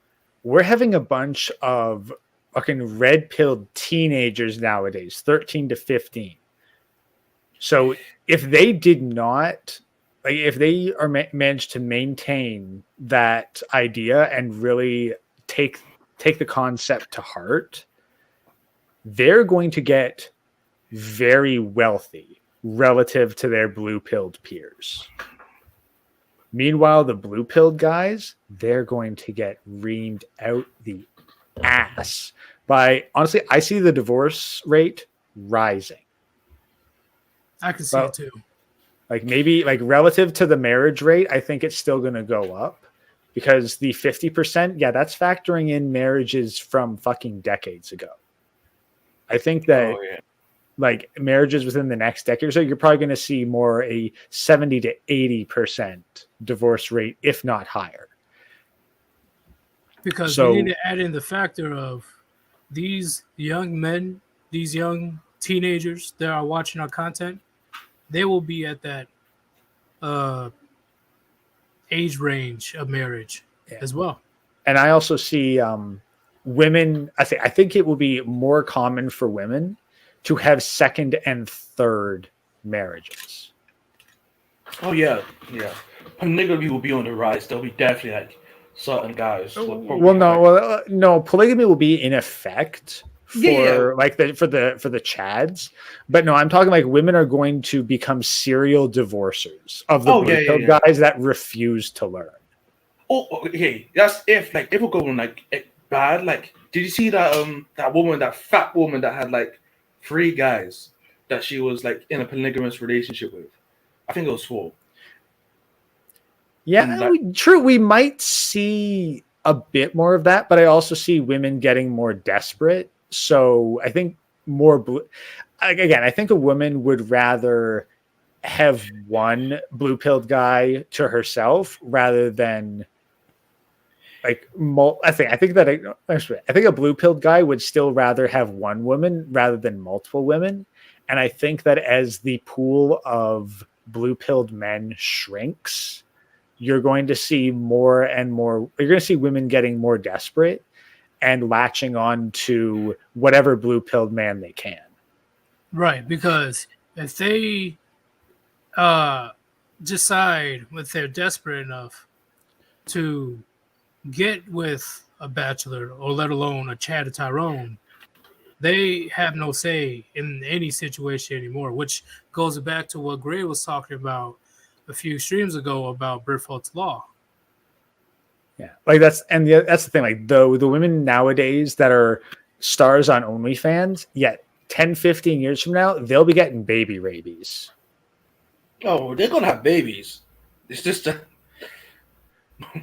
we're having a bunch of fucking red-pilled teenagers nowadays, 13 to 15. So if they did not, if they are managed to maintain that idea and really take the concept to heart, they're going to get very wealthy relative to their blue-pilled peers. Meanwhile, the blue-pilled guys, they're going to get reamed out the ass by, honestly, I see the divorce rate rising. I can see it too. Like maybe like relative to the marriage rate, I think it's still going to go up because the 50%, yeah, that's factoring in marriages from fucking decades ago. I think that like marriages within the next decade or so, you're probably going to see more a 70 to 80% divorce rate, if not higher. Because we need to add in the factor of these young men, these young teenagers that are watching our content, they will be at that age range of marriage as well. And I also see women, I think it will be more common for women to have second and third marriages. Oh yeah. Polygamy will be on the rise. There'll be definitely like certain guys. No, polygamy will be in effect for like for the Chads, but no, I'm talking like women are going to become serial divorcers of the blue-pilled guys that refuse to learn. Oh, okay. That's if we're going like bad. Like, did you see that fat woman that had like 3 guys that she was like in a polygamous relationship with? I think it was 4. Yeah, true. We might see a bit more of that, but I also see women getting more desperate. So I think I think a woman would rather have one blue-pilled guy to herself rather than like I think a blue-pilled guy would still rather have one woman rather than multiple women. And I think that as the pool of blue-pilled men shrinks, you're going to see more and more. You're going to see women getting more desperate and latching on to whatever blue-pilled man they can. Right, because if they decide if they're desperate enough to get with a bachelor or let alone a Chad or Tyrone, they have no say in any situation anymore, which goes back to what Gray was talking about a few streams ago about Bertholdt's Law. Yeah, like that's the thing. Like the women nowadays that are stars on OnlyFans, yet 10, 15 years from now, they'll be getting baby rabies. Oh, they're gonna have babies. It's just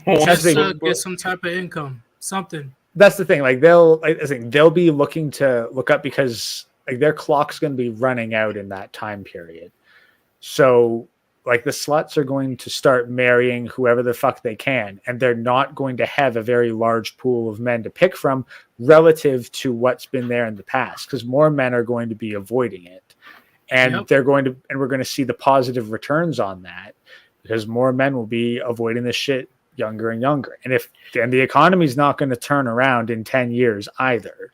get some type of income, something. That's the thing. Like they'll be looking to look up because like their clock's going to be running out in that time period. So like the sluts are going to start marrying whoever the fuck they can, and they're not going to have a very large pool of men to pick from relative to what's been there in the past, because more men are going to be avoiding it. And we're going to see the positive returns on that because more men will be avoiding this shit younger and younger. And the economy's not going to turn around in 10 years either.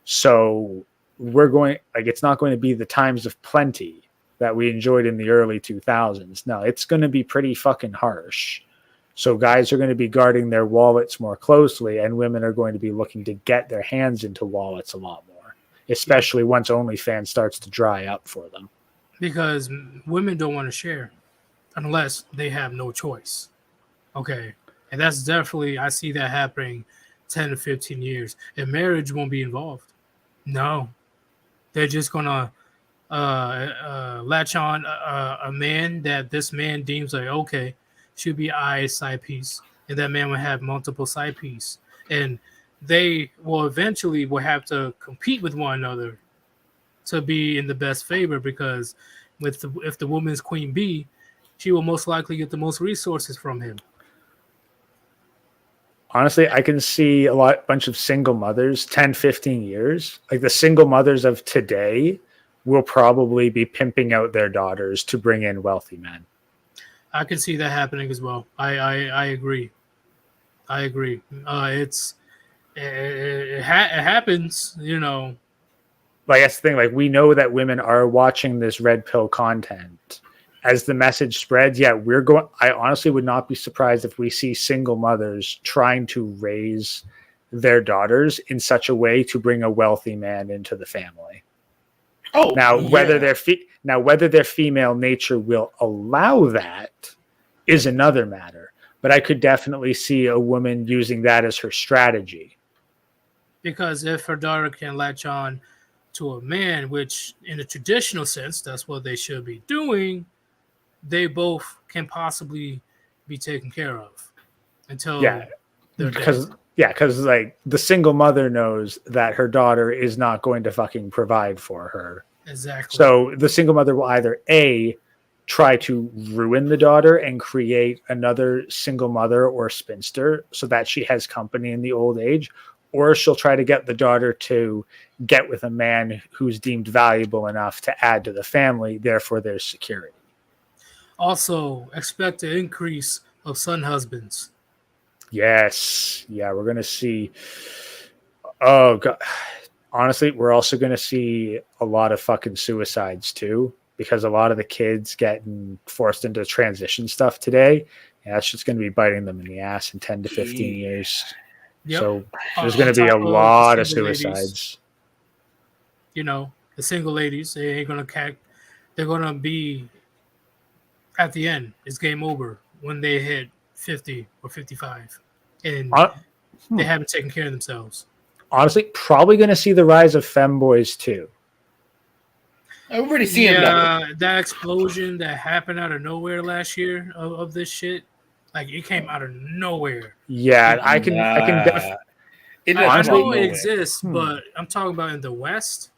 So it's not going to be the times of plenty that we enjoyed in the early 2000s. No, it's going to be pretty fucking harsh. So guys are going to be guarding their wallets more closely, and women are going to be looking to get their hands into wallets a lot more, especially once OnlyFans starts to dry up for them. Because women don't want to share unless they have no choice. Okay. And that's definitely, I see that happening 10 to 15 years. And marriage won't be involved. No. They're just going to latch on a man that this man deems like, okay, should be a side piece. And that man will have multiple side piece. And they will eventually have to compete with one another to be in the best favor, because if the woman's queen bee, she will most likely get the most resources from him. Honestly, I can see bunch of single mothers, 10, 15 years. Like the single mothers of today will probably be pimping out their daughters to bring in wealthy men. I can see that happening as well. I agree. It happens, you know. Like that's the thing. Like we know that women are watching this red pill content. As the message spreads, I honestly would not be surprised if we see single mothers trying to raise their daughters in such a way to bring a wealthy man into the family. Oh, Now, whether yeah. their female nature will allow that is another matter. But I could definitely see a woman using that as her strategy. Because if her daughter can latch on to a man, which in a traditional sense, that's what they should be doing, they both can possibly be taken care of until Yeah, they're dead. because like the single mother knows that her daughter is not going to fucking provide for her. Exactly. So the single mother will either A, try to ruin the daughter and create another single mother or spinster so that she has company in the old age, or she'll try to get the daughter to get with a man who's deemed valuable enough to add to the family. Therefore, there's security. Also, expect an increase of son husbands. Yes. Yeah, we're going to see. Oh, God. Honestly, we're also going to see a lot of fucking suicides too, because a lot of the kids getting forced into transition stuff today, yeah, that's just going to be biting them in the ass in 10 to 15 years. Yep. So there's going to be a lot of suicides. The single ladies, they ain't going to they're going to be at the end. It's game over when they hit 50 or 55 and they haven't taken care of themselves. Honestly, probably going to see the rise of femboys too. I'm already seeing that explosion that happened out of nowhere last year of this shit. Like, it came out of nowhere. Yeah, I can definitely. I know it exists, but I'm talking about in the West.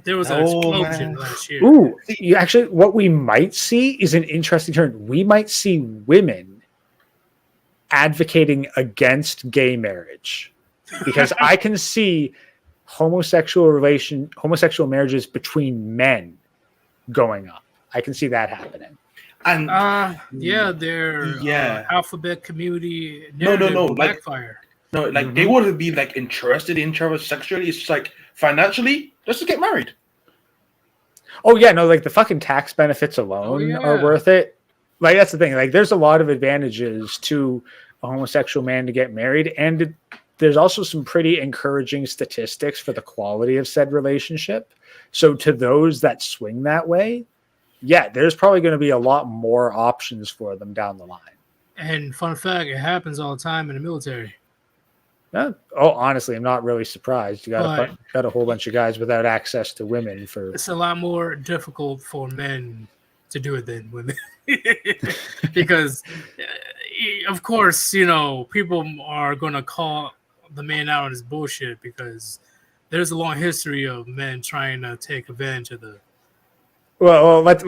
There was an explosion last year. Ooh, actually, what we might see is an interesting turn. We might see women advocating against gay marriage, because I can see homosexual marriages between men going up. I can see that happening. And their alphabet community. No, backfire. They wouldn't be like interested in each other sexually. It's just like financially, let's just get married. Oh yeah, no, like the fucking tax benefits alone are worth it. Like, that's the thing. Like, there's a lot of advantages to a homosexual man to get married, and there's also some pretty encouraging statistics for the quality of said relationship. So to those that swing that way, yeah, there's probably going to be a lot more options for them down the line. And fun fact, it happens all the time in the military. Yeah. Oh, honestly, I'm not really surprised. You got a whole bunch of guys without access to women. It's a lot more difficult for men to do it than women. Because, of course, people are going to call the man out on his bullshit, because there's a long history of men trying to take advantage of the let's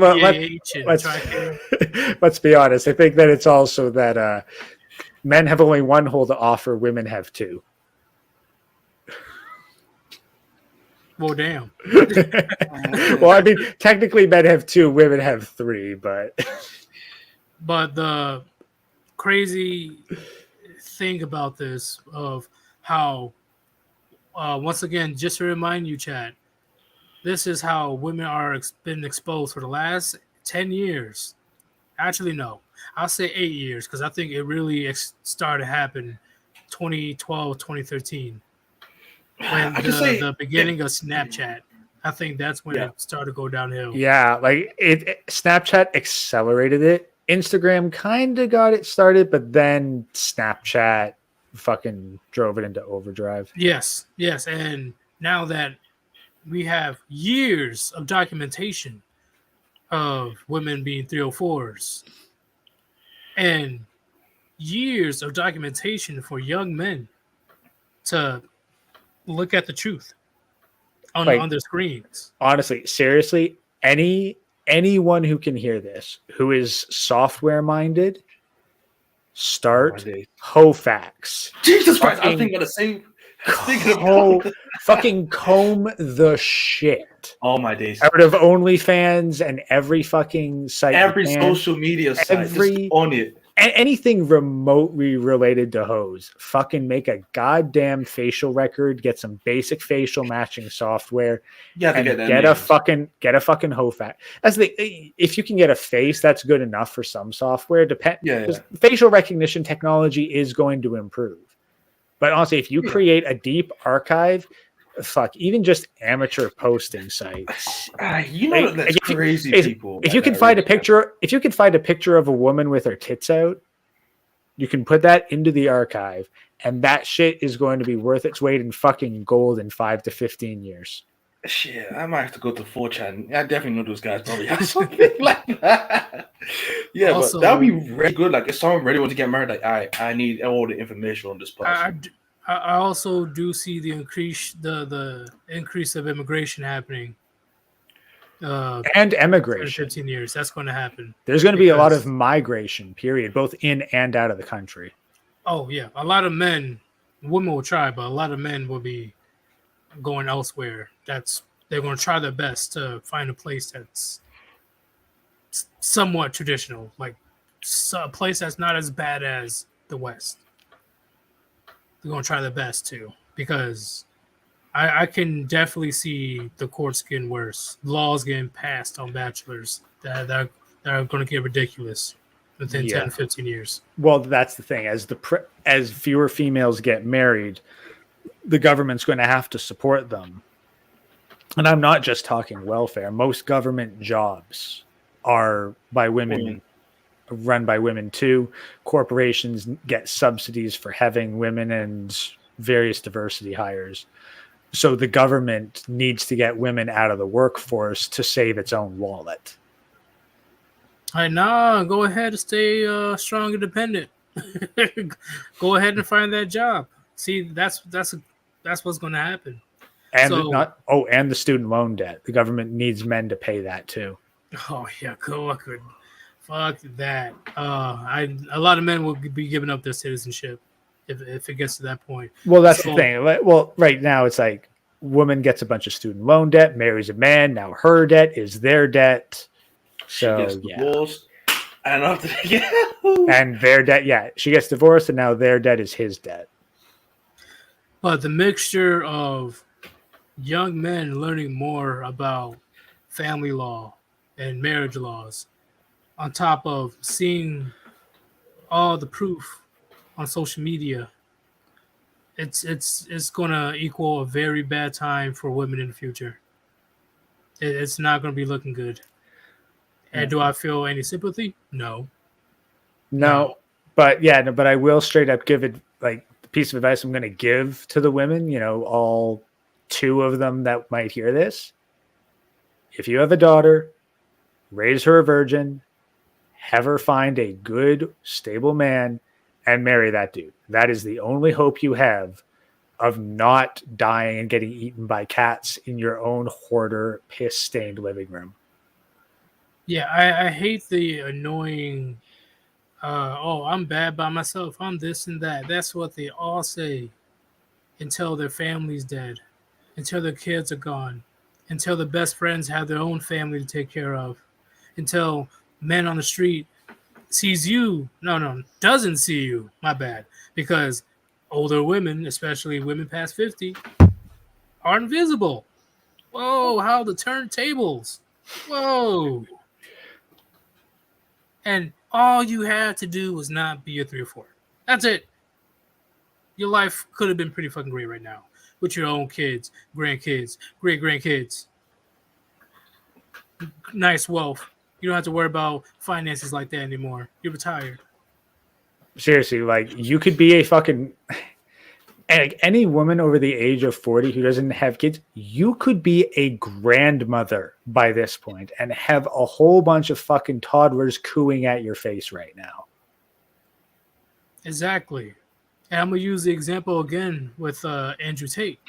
be honest. I think that it's also that men have only one hole to offer, women have two. Well, damn. Well, I mean, technically men have two, women have three, but the crazy thing about this of how, once again, just to remind you, Chad, this is how women are been exposed for the last 10 years. Actually, no. I'll say 8 years, because I think it really started to happen 2012, 2013. When the beginning of Snapchat. I think that's when it started to go downhill. Yeah, like Snapchat accelerated it. Instagram kind of got it started, but then Snapchat fucking drove it into overdrive. Yes. And now that we have years of documentation of women being 304s and years of documentation for young men to look at the truth on their screens. Honestly, seriously, anyone who can hear this, who is software minded, start Hofax. Jesus Christ, I'm thinking of the same. Fucking comb the shit. All my days. Out of OnlyFans and every fucking site. Every social media site. Just on it. Anything remotely related to hoes. Fucking make a goddamn facial record, get some basic facial matching software, and get a fucking Hofax. That's if you can get a face, that's good enough for some software. Facial recognition technology is going to improve. But honestly, if you create a deep archive, fuck, even just amateur posting sites. You know Like, that's if you- crazy if- people. If like you can that, find a really. picture, if you can find a picture of a woman with her tits out, you can put that into the archive, and that shit is going to be worth its weight in fucking gold in 5 to 15 years. Shit, I might have to go to 4chan. I definitely know those guys probably have something like that. Yeah, Also- but that would be really good. Like if someone really wants to get married, like I need all the information on this person. I also do see the increase of immigration happening. And 10 to emigration. 15 years. That's going to happen. There's going to be a lot of Because- migration, period, both in and out of the country. Oh yeah, a lot of men, women will try, but a lot of men will be going elsewhere. They're going to try their best to find a place that's somewhat traditional, like a place that's not as bad as the West. They're going to try their best too, because I can definitely see the courts getting worse, laws getting passed on bachelors that are going to get ridiculous within 10 to 15 years. Well, that's the thing. As fewer females get married, the government's going to have to support them. And I'm not just talking welfare. Most government jobs are by women, run by women too. Corporations get subsidies for having women and various diversity hires. So the government needs to get women out of the workforce to save its own wallet. All right, nah, go ahead and stay strong and independent. Go ahead and find that job. See, that's what's going to happen. And So- and the student loan debt. The government needs men to pay that too. Oh yeah, cool. Fuck that. A lot of men will be giving up their citizenship if it gets to that point. Well, that's the So- thing. Well, right now it's like woman gets a bunch of student loan debt, marries a man, now her debt is their debt. She gets So yeah. divorced, and after And their debt, she gets divorced and now their debt is his debt. But the mixture of young men learning more about family law and marriage laws, on top of seeing all the proof on social media, it's gonna equal a very bad time for women in the future. It's not gonna be looking good. And do I feel any sympathy? No. No, but I will straight up give it like the piece of advice I'm going to give to the women, all 2 of them that might hear this. If you have a daughter, raise her a virgin, have her find a good, stable man, and marry that dude. That is the only hope you have of not dying and getting eaten by cats in your own hoarder, piss-stained living room. Yeah, I hate the annoying, I'm bad by myself. I'm this and that. That's what they all say until their family's dead, until their kids are gone, until the best friends have their own family to take care of, until men on the street sees you. Doesn't see you. My bad. Because older women, especially women past 50, are invisible. Whoa, how the turntables. Whoa. And all you had to do was not be a 3 or 4. That's it. Your life could have been pretty fucking great right now with your own kids, grandkids, great grandkids. Nice wealth. You don't have to worry about finances like that anymore. You're retired. Seriously, like you could be a fucking any woman over the age of 40 who doesn't have kids, you could be a grandmother by this point and have a whole bunch of fucking toddlers cooing at your face right now. Exactly. And I'm going to use the example again with Andrew Tate.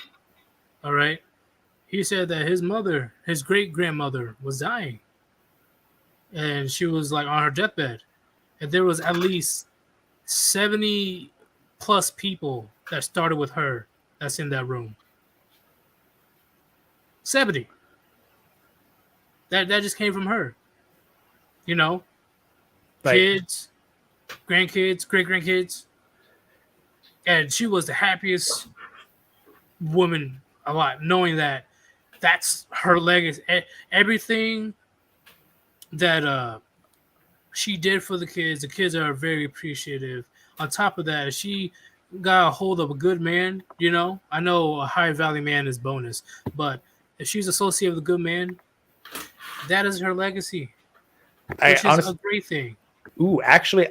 All right. He said that his mother, his great grandmother, was dying. And she was like on her deathbed. And there was at least 70 plus people that started with her that's in that room. 70. That just came from her. Like, Kids, grandkids, great grandkids. And she was the happiest woman alive, knowing that that's her legacy. Everything that she did for the kids are very appreciative. On top of that, she got a hold of a good man, I know a high value man is bonus, but if she's associated with a good man, that is her legacy, I which is a honestly, great thing. actually,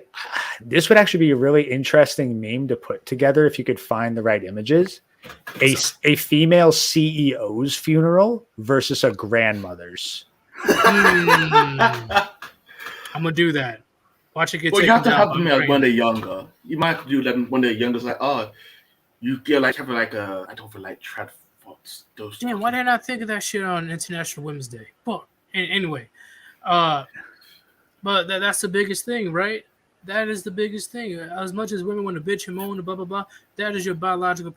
this would actually be a really interesting meme to put together if you could find the right images. A female CEO's funeral versus a grandmother's. I'm gonna do that. Watch it get Well, you have taken to down have by them like when Ukraine. they're younger. You might have to do them when they're younger. It's like, oh, you get like having like a I don't feel like trad thoughts. Those. Damn, why did I not think of that shit on International Women's Day? But anyway, uh, but that's the biggest thing, right? That is the biggest thing. As much as women want to bitch and moan and blah blah blah, that is your biological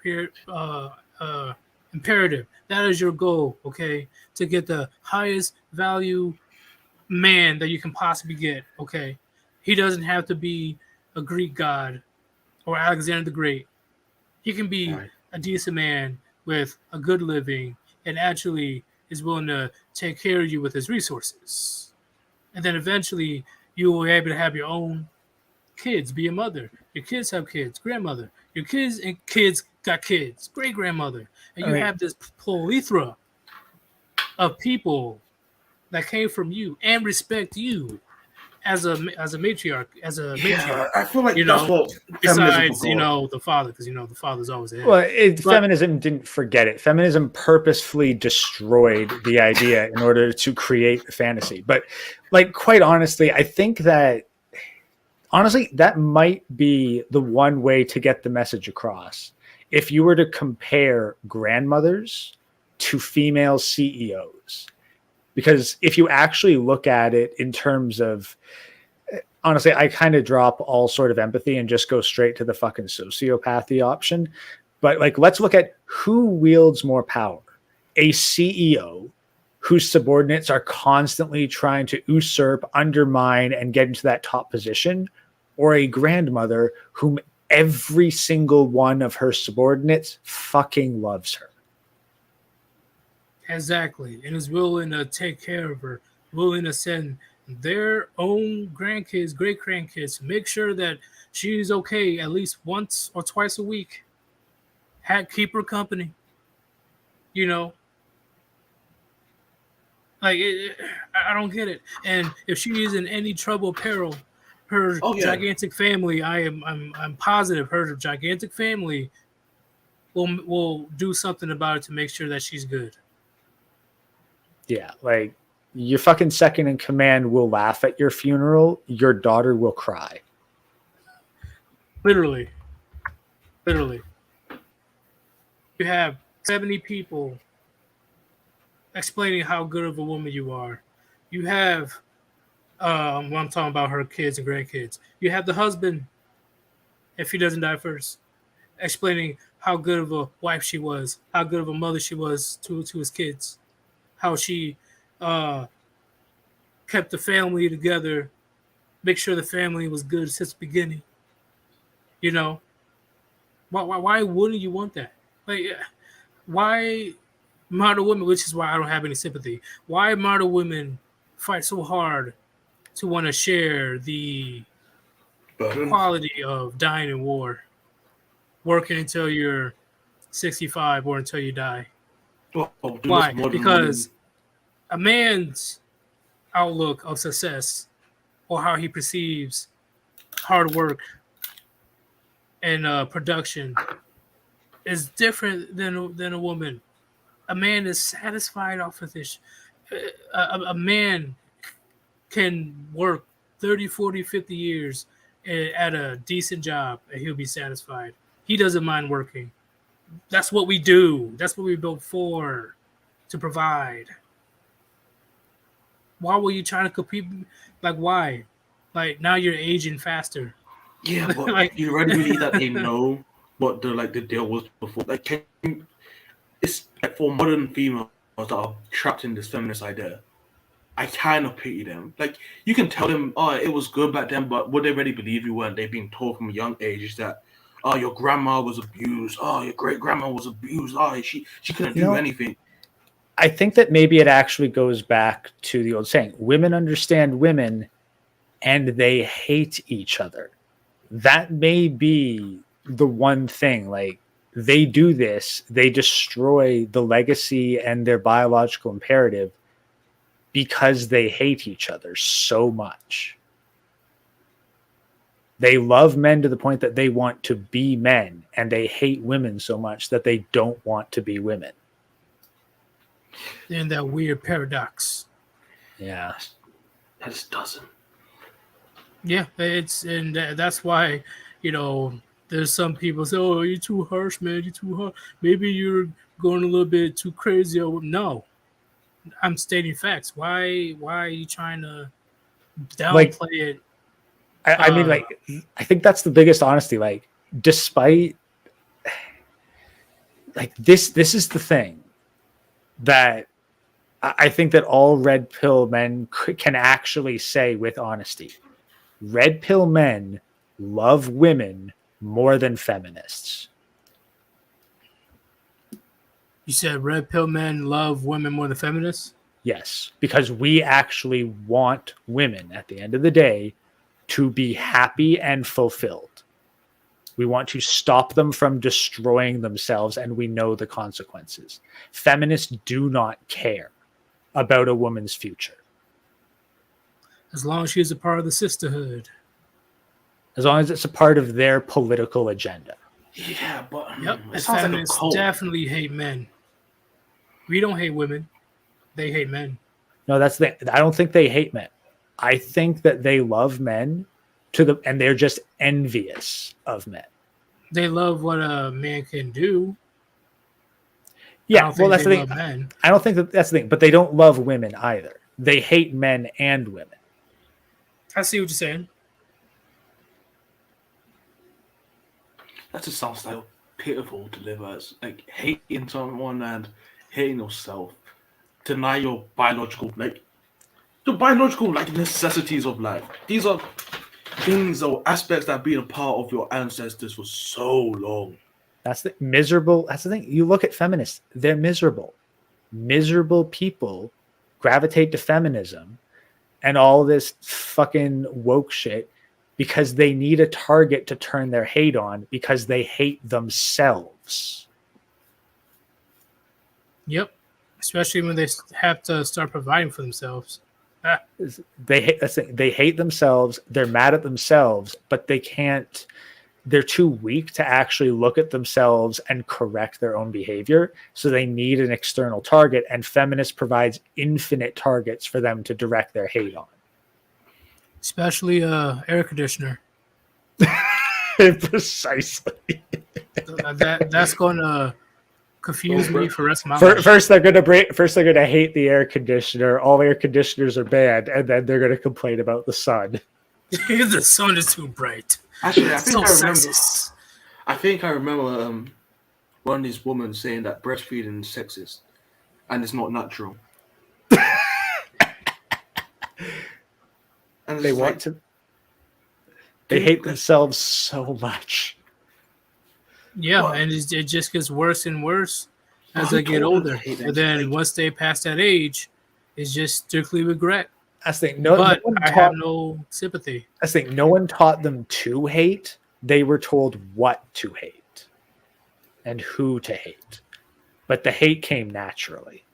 imperative. That is your goal, okay? To get the highest value man that you can possibly get, okay? He doesn't have to be a Greek god or Alexander the Great. He can be Right. a decent man with a good living and actually is willing to take care of you with his resources. And then eventually you will be able to have your own kids, be a mother. Your kids have kids, grandmother. Your kids and kids got kids, great grandmother. And you Right. have this plethora of people that came from you and respect you as a matriarch, Yeah, I feel like you that's know, what feminism besides forgot. the father, because the father's always ahead. Well, But- feminism didn't forget it. Feminism purposefully destroyed the idea in order to create the fantasy. But, like, quite honestly, I think that that might be the one way to get the message across. If you were to compare grandmothers to female CEOs, because if you actually look at it in terms of, honestly, I kind of drop all sort of empathy and just go straight to the fucking sociopathy option. But, like, let's look at who wields more power. A CEO whose subordinates are constantly trying to usurp, undermine, and get into that top position, or a grandmother whom every single one of her subordinates fucking loves her. Exactly, and is willing to take care of her, willing to send their own grandkids, great grandkids, to make sure that she's okay at least once or twice a week. Keep her company, you know. Like I don't get it. And if she is in any trouble, peril, her Oh, yeah. gigantic family, I'm positive her gigantic family will do something about it to make sure that she's good. Yeah, like, your fucking second in command will laugh at your funeral. Your daughter will cry. Literally. You have 70 people explaining how good of a woman you are. You have, when I'm talking about her kids and grandkids, you have the husband, if he doesn't die first, explaining how good of a wife she was, how good of a mother she was to his kids, how she kept the family together, make sure the family was good since the beginning. You know, why wouldn't you want that? Like, why modern women, which is why I don't have any sympathy, why modern women fight so hard to want to share the Burden. quality of dying in war, working until you're 65 or until you die. Well, do Why? this more than Because a man's outlook of success or how he perceives hard work and production is different than a woman. A man is satisfied off of this. A man can work 30, 40, 50 years at a decent job and he'll be satisfied. He doesn't mind working. That's what we do. That's what we built for, to provide. Why were you trying to compete? Like, why? Like, now you're aging faster. Yeah, but Like- you already believe that they know what the deal was before. Like, it's like for modern females that are trapped in this feminist idea. I kind of pity them. Like, you can tell them, oh, it was good back then, but would they really believe you when they've been told from a young age that, oh, your grandma was abused, oh, your great grandma was abused, oh, she couldn't do anything. I think that maybe it actually goes back to the old saying, women understand women and they hate each other. That may be the one thing. Like, they do this, they destroy the legacy and their biological imperative because they hate each other so much. They love men to the point that they want to be men, and they hate women so much that they don't want to be women. In that weird paradox. Yeah. That just doesn't. Yeah, that's why, there's some people say, "Oh, you're too harsh, man. You're too harsh. Maybe you're going a little bit too crazy." No, I'm stating facts. Why are you trying to downplay it? I mean, like, I think that's the biggest honesty. Like, despite, like, this is the thing that I think that all red pill men can actually say with honesty. Red pill men love women more than feminists. You said red pill men love women more than feminists? Yes, because we actually want women at the end of the day to be happy and fulfilled. We want to stop them from destroying themselves, and we know the consequences. Feminists do not care about a woman's future. As long as she's a part of the sisterhood. As long as it's a part of their political agenda. Yeah, but Yep, it sounds like a feminists cult. definitely hate men. We don't hate women. They hate men. No, that's the thing. I don't think they hate men. I think that they love men and they're just envious of men. They love what a man can do. Yeah, well, that's the thing. Men. I don't think that's the thing, but they don't love women either. They hate men and women. I see what you're saying. That just sounds like pitiful to live as. Like, hating someone and hating yourself. Deny your biological necessities of life. These are things or aspects that have been a part of your ancestors for so long. That's the thing. You look at feminists, they're miserable. Miserable people gravitate to feminism and all this fucking woke shit because they need a target to turn their hate on because they hate themselves. Yep. Especially when they have to start providing for themselves. They hate themselves. They're mad at themselves, but they can't. They're too weak to actually look at themselves and correct their own behavior. So they need an external target, and feminist provides infinite targets for them to direct their hate on. Especially air conditioner. Precisely. That's going to confuse me for the rest of my life. First, they're gonna hate the air conditioner. All air conditioners are bad, and then they're gonna complain about the sun. The sun is too bright. Actually, I think I remember one of these women saying that breastfeeding is sexist and it's not natural. And They want to. They hate themselves so much. Yeah, and it just gets worse and worse as they get older. And then once they pass that age, it's just strictly regret. That's the thing. But I have no sympathy. That's the thing. No one taught them to hate. They were told what to hate and who to hate. But the hate came naturally.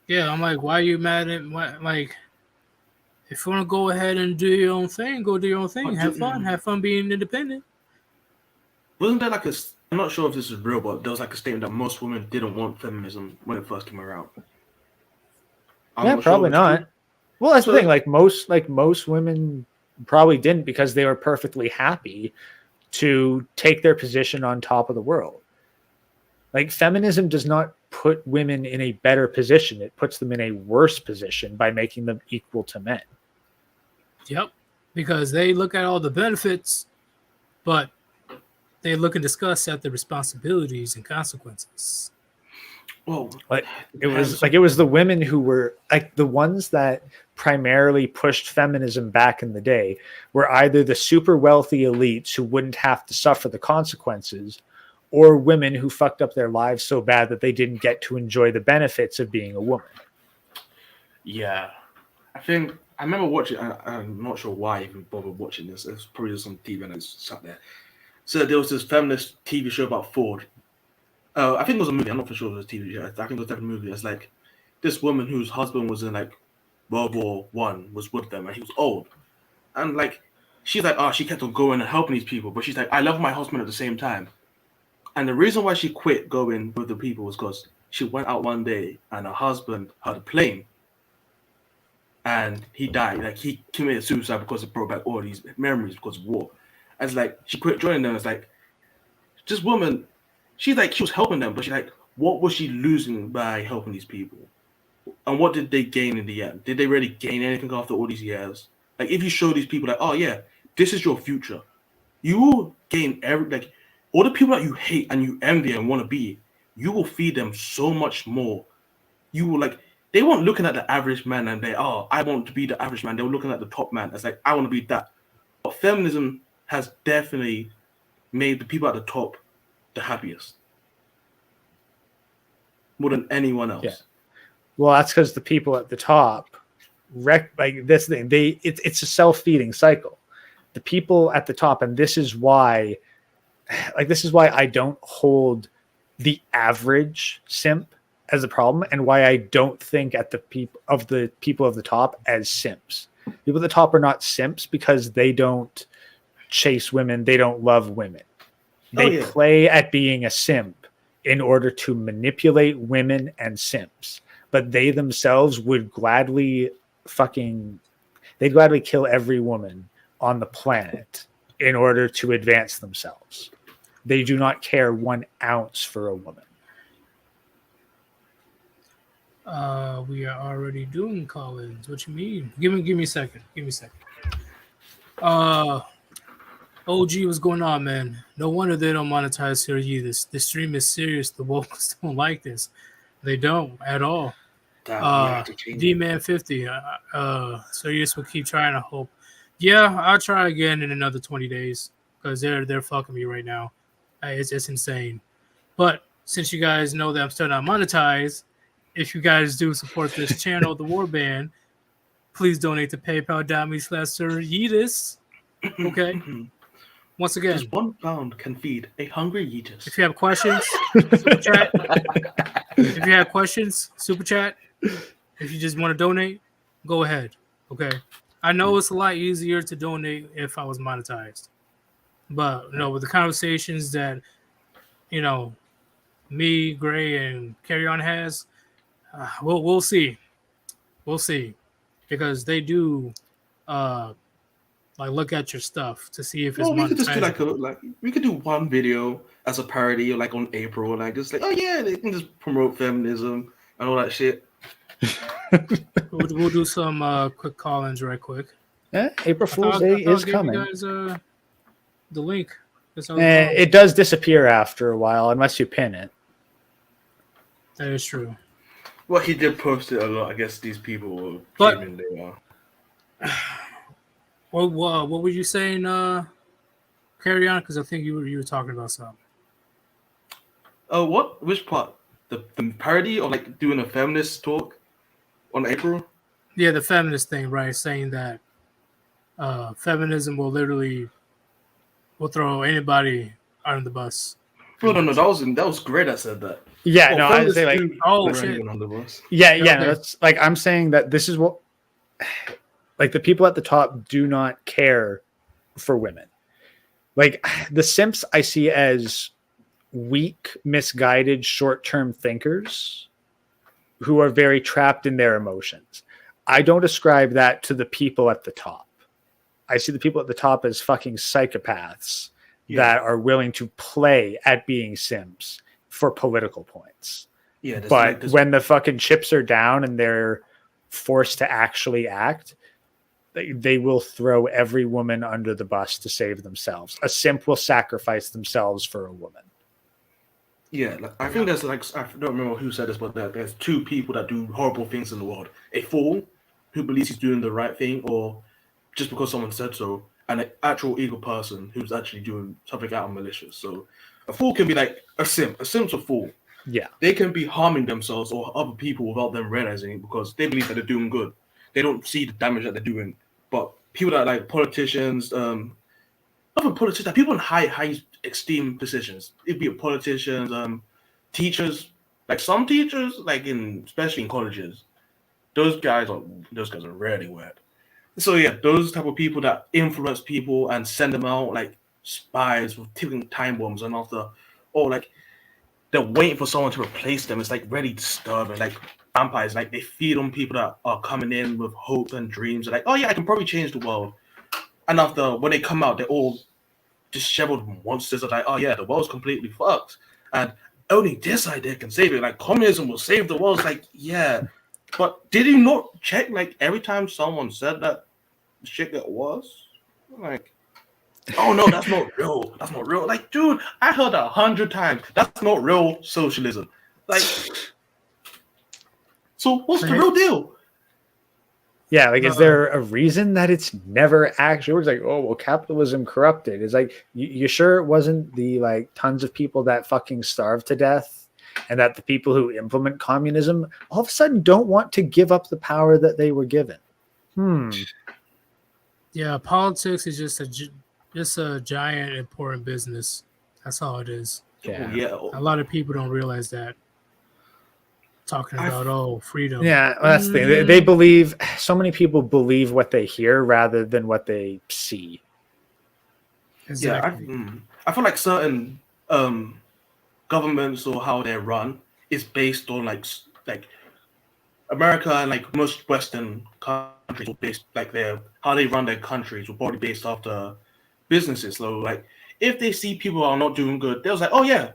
Yeah, I'm like, why are you mad at like? If you want to go ahead and do your own thing, go do your own thing. Have fun. Have fun being independent. Wasn't there I'm not sure if this is real, but there was like a statement that most women didn't want feminism when it first came around. Probably not. Well, that's the thing. Like most women probably didn't because they were perfectly happy to take their position on top of the world. Like, feminism does not put women in a better position. It puts them in a worse position by making them equal to men. Yep, because they look at all the benefits, but they look and discuss at the responsibilities and consequences. Well, it was the women who were like the ones that primarily pushed feminism back in the day were either the super wealthy elites who wouldn't have to suffer the consequences, or women who fucked up their lives so bad that they didn't get to enjoy the benefits of being a woman. Yeah, I think I remember watching. I'm not sure why I even bothered watching this. It's probably just some TV and I just sat there. So there was this feminist TV show about Ford. I think it was a movie. I'm not for sure it was a TV show. I think it was definitely a movie. It's like this woman whose husband was in like World War One was with them, and he was old, and like she's like, she kept on going and helping these people, but she's like, I love my husband at the same time. And the reason why she quit going with the people was because she went out one day and her husband had a plane and he died. Like he committed suicide because it brought back all these memories because of war. And it's like she quit joining them. It's like this woman, she was helping them, but she's like, what was she losing by helping these people? And what did they gain in the end? Did they really gain anything after all these years? Like if you show these people like, oh yeah, this is your future, you will gain all the people that you hate and you envy and want to be, you will feed them so much more. You will they weren't looking at the average man and I want to be the average man. They were looking at the top man. It's like, I want to be that. But feminism has definitely made the people at the top the happiest. More than anyone else. Yeah. Well, that's because the people at the top this thing. It's a self-feeding cycle. The people at the top, and this is why I don't hold the average simp as a problem, and why I don't think at the people of the top as simps. People at the top are not simps because they don't chase women, they don't love women. They play at being a simp in order to manipulate women and simps, but they themselves would gladly kill every woman on the planet in order to advance themselves. They do not care 1 ounce for a woman. We are already doing call-ins. What you mean? Give me a second. OG, what's going on, man? No wonder they don't monetize here. Yeetus. The stream is serious. The woke don't like this. They don't at all. D-Man 50. So you just will keep trying to hope. Yeah, I'll try again in another 20 days because they're fucking me right now. It's insane. But since you guys know that I'm still not monetized, if you guys do support this channel, the Warband, please donate to PayPal.me/Sir Yeetus. Okay. Once again, just £1 can feed a hungry Yeetus. If you have questions, super chat. If you have questions, super chat. If you just want to donate, go ahead. Okay. I know it's a lot easier to donate if I was monetized. But with the conversations that me, Gray, and Carry On has, we'll see. We'll see. Because they do look at your stuff to see if it's monetized. We could just do we could do one video as a parody on April, just they can just promote feminism and all that shit. We'll do some quick call-ins right quick. Yeah, April Fool's Day is coming. You guys, the link. It does disappear after a while unless you pin it. That is true. Well, he did post it a lot. I guess these people were claiming they are. What were you saying? Carry on, because I think you were talking about something. What? Which part? The parody or doing a feminist talk on April? Yeah, the feminist thing, right? Saying that feminism will throw anybody under the bus. No, that was great. I said that. Yeah, I was saying shit. On the bus. Yeah. Okay. That's I'm saying that this is what the people at the top do not care for women. The simps I see as weak, misguided, short-term thinkers who are very trapped in their emotions. I don't ascribe that to the people at the top. I see the people at the top as fucking psychopaths that are willing to play at being simps for political points. Yeah, but when the fucking chips are down and they're forced to actually act, they will throw every woman under the bus to save themselves. A simp will sacrifice themselves for a woman. Yeah, I think there's I don't remember who said this, but there's two people that do horrible things in the world. A fool who believes he's doing the right thing, or just because someone said so, and an actual evil person who's actually doing something out of malicious. So a fool can be like a simp. A simp's a fool. Yeah. They can be harming themselves or other people without them realizing it because they believe that they're doing good. they don't see the damage that they're doing. But people that like politicians, not even politicians, people in high esteem positions, it'd be politicians, teachers, like some teachers, like especially in colleges, those guys are rarely weird. So yeah, those type of people that influence people and send them out like spies with ticking time bombs, and like they're waiting for someone to replace them. It's like really disturbing. Like vampires, like they feed on people that are coming in with hope and dreams. They're like, oh yeah, I can probably change the world. And after when they come out, they're all disheveled monsters. Are like, oh yeah, the world's completely fucked, and only this idea can save it. Like communism will save the world. It's like, yeah, but did you not check? Like every time someone said that shit got worse, like, oh no, that's not real. That's not real. Like, dude, I heard 100 times. That's not real socialism. Like, so what's the real deal? Yeah, like, is there a reason that it's never actually? It's like, oh well, capitalism corrupted. It's like, you sure it wasn't the like tons of people that fucking starved to death, and that the people who implement communism all of a sudden don't want to give up the power that they were given? Yeah, politics is just a giant important business. That's all it is. Yeah. A lot of people don't realize that. Talking about freedom. Yeah, well, that's the thing. They believe, so many people believe what they hear rather than what they see. Exactly. Yeah, I feel like certain governments or how they're run is based on like America and like most Western countries, based like how they run their countries were probably based after businesses. So like if they see people are not doing good, they're like, oh yeah,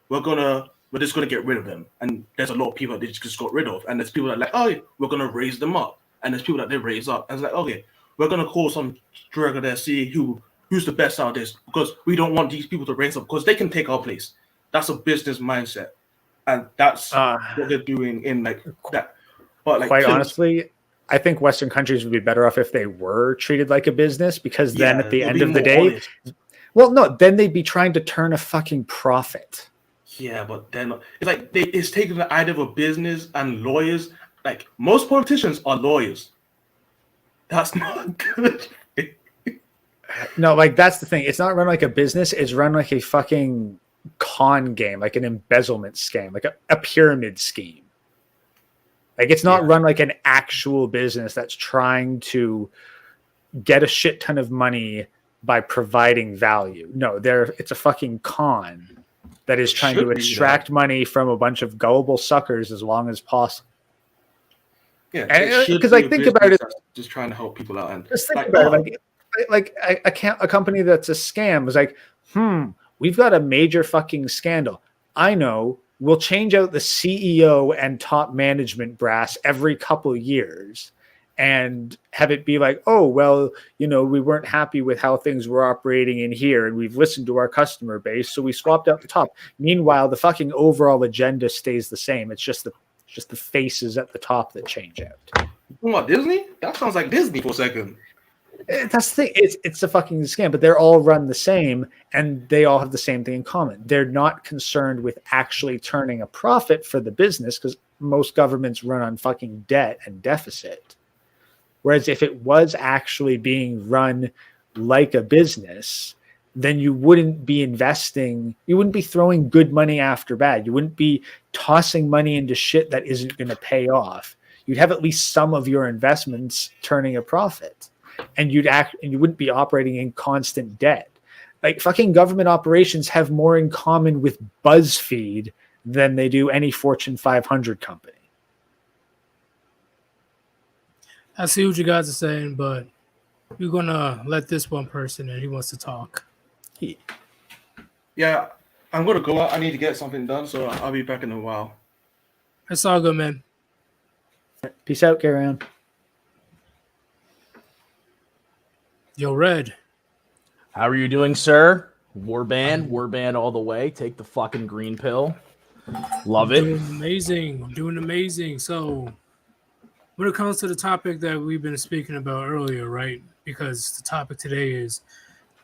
we're just gonna get rid of them. And there's a lot of people that they just got rid of, and there's people that are like, oh, we're gonna raise them up, and there's people that they raise up, and it's like, okay, we're gonna call some drugger there, see who's the best out of this, because we don't want these people to raise up because they can take our place. That's a business mindset, and that's what they're doing in like that. But like, quite honestly, I think Western countries would be better off if they were treated like a business, because then at the end of the day, honest. Well, no, then they'd be trying to turn a fucking profit. Yeah, but then it's like it's taking the idea of a business and lawyers. Like most politicians are lawyers. That's not good. No, like that's the thing. It's not run like a business. It's run like a fucking con game, like an embezzlement scam, like a pyramid scheme. Like it's not run like an actual business that's trying to get a shit ton of money by providing value. No, it's a fucking con that is trying to extract money from a bunch of gullible suckers as long as possible. Yeah, because like think about it, just trying to help people out, and just think about it, like a company that's a scam is like, we've got a major fucking scandal. I know, we'll change out the CEO and top management brass every couple of years and have it be like, oh, well, we weren't happy with how things were operating in here, and we've listened to our customer base, so we swapped out the top. Meanwhile, the fucking overall agenda stays the same. It's just the faces at the top that change out. What, Disney? That sounds like Disney for a second. That's the thing. It's a fucking scam, but they're all run the same, and they all have the same thing in common. They're not concerned with actually turning a profit for the business, because most governments run on fucking debt and deficit. Whereas if it was actually being run like a business, then you wouldn't be investing. You wouldn't be throwing good money after bad. You wouldn't be tossing money into shit that isn't going to pay off. You'd have at least some of your investments turning a profit, and you wouldn't be operating in constant debt. Like fucking government operations have more in common with BuzzFeed than they do any Fortune 500 company. I see what you guys are saying, but we're gonna let this one person in. He wants to talk. Yeah, I'm gonna go out. I need to get something done, so I'll be back in a while. It's all good, man. Peace out, carry on. Yo, Red. How are you doing, sir? Warband all the way. Take the fucking green pill. Love it. Doing amazing. So, when it comes to the topic that we've been speaking about earlier, right? Because the topic today is,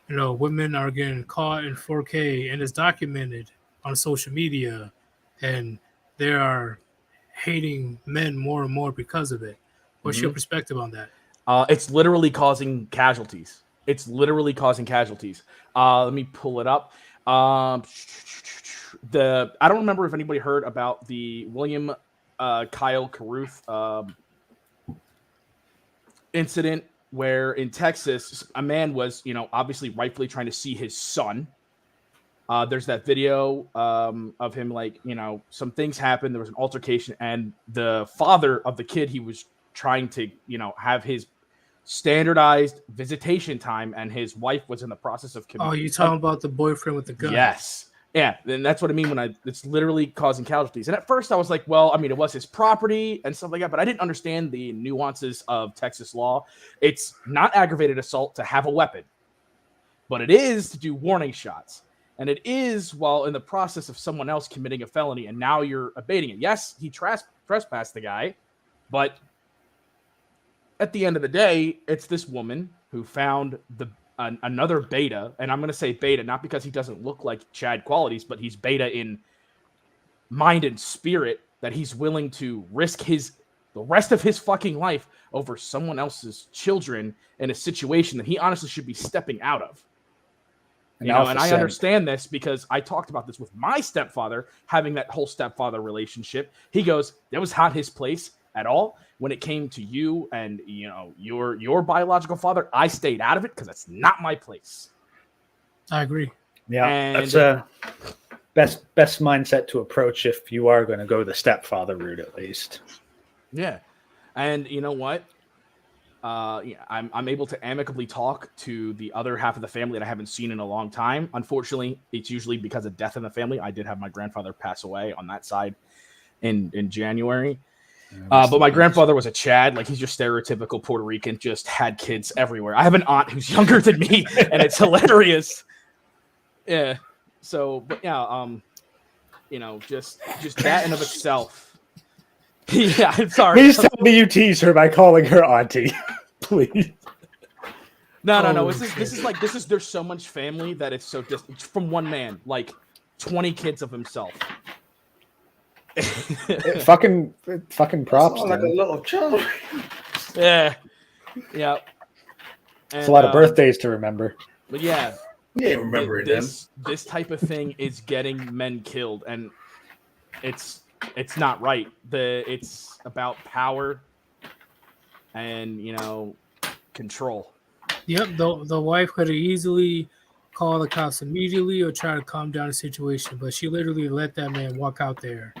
women are getting caught in 4K, and it's documented on social media, and they are hating men more and more because of it. What's your perspective on that? It's literally causing casualties. Let me pull it up. I don't remember if anybody heard about the William Kyle Carruth incident where in Texas a man was, obviously rightfully trying to see his son. There's that video of him, some things happened. There was an altercation, and the father of the kid, he was trying to, have his standardized visitation time, and his wife was in the process of Oh, you talking about the boyfriend with the gun? Yes. Yeah, and that's what I mean it's literally causing casualties. And at first I was like, well, I mean, it was his property and stuff like that, but I didn't understand the nuances of Texas law. It's not aggravated assault to have a weapon, but it is to do warning shots. And it is while in the process of someone else committing a felony, and now you're abating it. Yes, he trespassed the guy, but at the end of the day, it's this woman who found another beta, and I'm going to say beta not because he doesn't look like Chad qualities, but he's beta in mind and spirit, that he's willing to risk the rest of his fucking life over someone else's children in a situation that he honestly should be stepping out of. And I understand this because I talked about this with my stepfather, having that whole stepfather relationship. He goes, that was not his place at all. When it came to you and, your biological father, I stayed out of it because that's not my place. I agree. Yeah, and that's a best mindset to approach if you are going to go the stepfather route, at least. Yeah. And you know what? I'm able to amicably talk to the other half of the family that I haven't seen in a long time. Unfortunately, it's usually because of death in the family. I did have my grandfather pass away on that side in January. But my grandfather was a Chad, like he's your stereotypical Puerto Rican, just had kids everywhere. I have an aunt who's younger than me, and it's hilarious. Yeah. So, but yeah, just that in of itself. Yeah, I'm sorry. Please tell me you tease her by calling her auntie, please. No. This is there's so much family that it's so just from one man, like 20 kids of himself. fucking props. Like a little child. Yeah. It's a lot of birthdays to remember. But yeah, remember this type of thing is getting men killed, and it's not right. It's about power and control. Yep, the wife could have easily called the cops immediately or try to calm down the situation, but she literally let that man walk out there.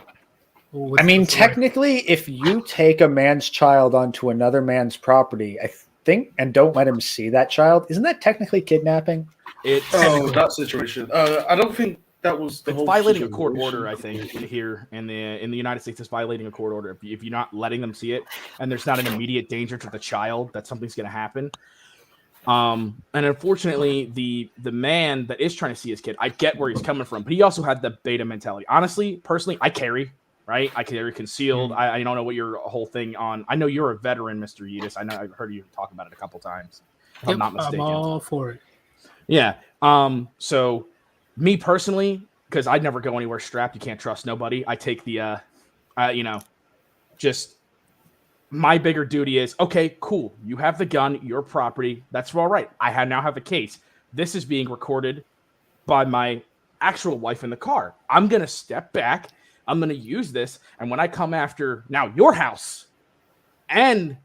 I mean, technically, if you take a man's child onto another man's property, I think, and don't let him see that child, isn't that technically kidnapping? That situation. I don't think that was the whole violating a court order. I think here in the United States, it's violating a court order if you're not letting them see it, and there's not an immediate danger to the child that something's going to happen. And unfortunately, the man that is trying to see his kid, I get where he's coming from, but he also had the beta mentality. Honestly, personally, I carry. Right, I carry concealed. I don't know what your whole thing on. I know you're a veteran, Mr. Yeetus. I know I've heard you talk about it a couple times. If I'm not mistaken. I'm all for it. Yeah. So me personally, because I'd never go anywhere strapped. You can't trust nobody. I take the, just my bigger duty is okay. Cool. You have the gun. Your property. That's all right. I now have a case. This is being recorded by my actual wife in the car. I'm gonna step back. I'm going to use this, and when I come after now your house and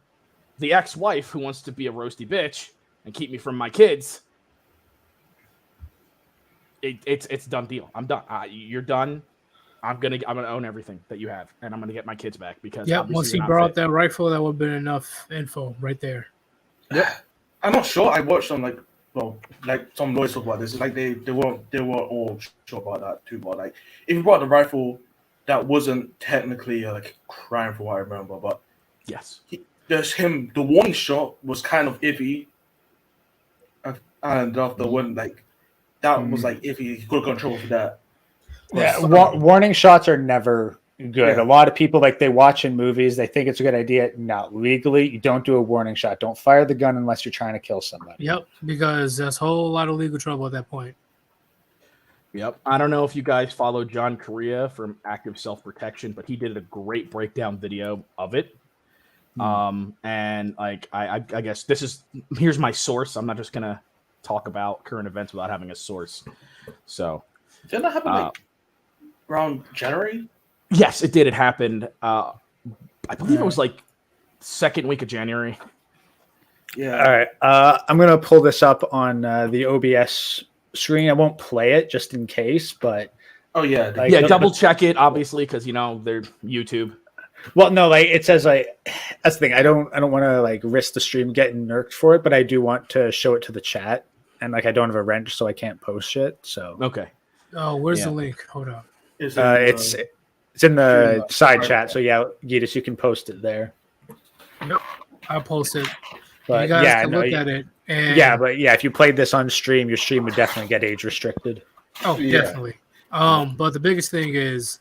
the ex-wife who wants to be a roasty bitch and keep me from my kids, it's done deal. I'm done. You're done. I'm gonna own everything that you have, and I'm gonna get my kids back because once he brought that rifle, that would have been enough info right there. Yep. I'm not sure. I watched some some lawyers talk about this. It's like they were all sure about that too. But like, if you brought the rifle, that wasn't technically a crime from what I remember, but yes, the warning shot was kind of iffy, and after one that was iffy. He could have control for that. Yeah, warning shots are never good. Yeah. A lot of people they watch in movies, they think it's a good idea. No, legally, you don't do a warning shot. Don't fire the gun unless you're trying to kill somebody. Yep, because that's a whole lot of legal trouble at that point. Yep. I don't know if you guys follow John Correa from Active Self-Protection, but he did a great breakdown video of it. And like I guess here's my source. I'm not just gonna talk about current events without having a source. So Didn't that happen like around January? yes, it did. It happened. I believe it was like second week of January. Yeah. All right. I'm gonna pull this up on the OBS screen. I won't play it just in case, but Oh yeah. Like, Yeah, the- double check it, obviously, because they're YouTube. well, no, like it says like that's the thing. I don't want to like risk the stream getting nerked for it, but I do want to show it to the chat, and like I don't have a wrench, so I can't post shit. So Okay. Oh, where's Yeah. the link? Hold on. It's in the side right chat. So yeah, Yeetus, you can post it there. I'll post it. But You guys yeah, can no, look at it. And but yeah, if you played this on stream, your stream would definitely get age restricted. Oh, Yeah. definitely. But the biggest thing is,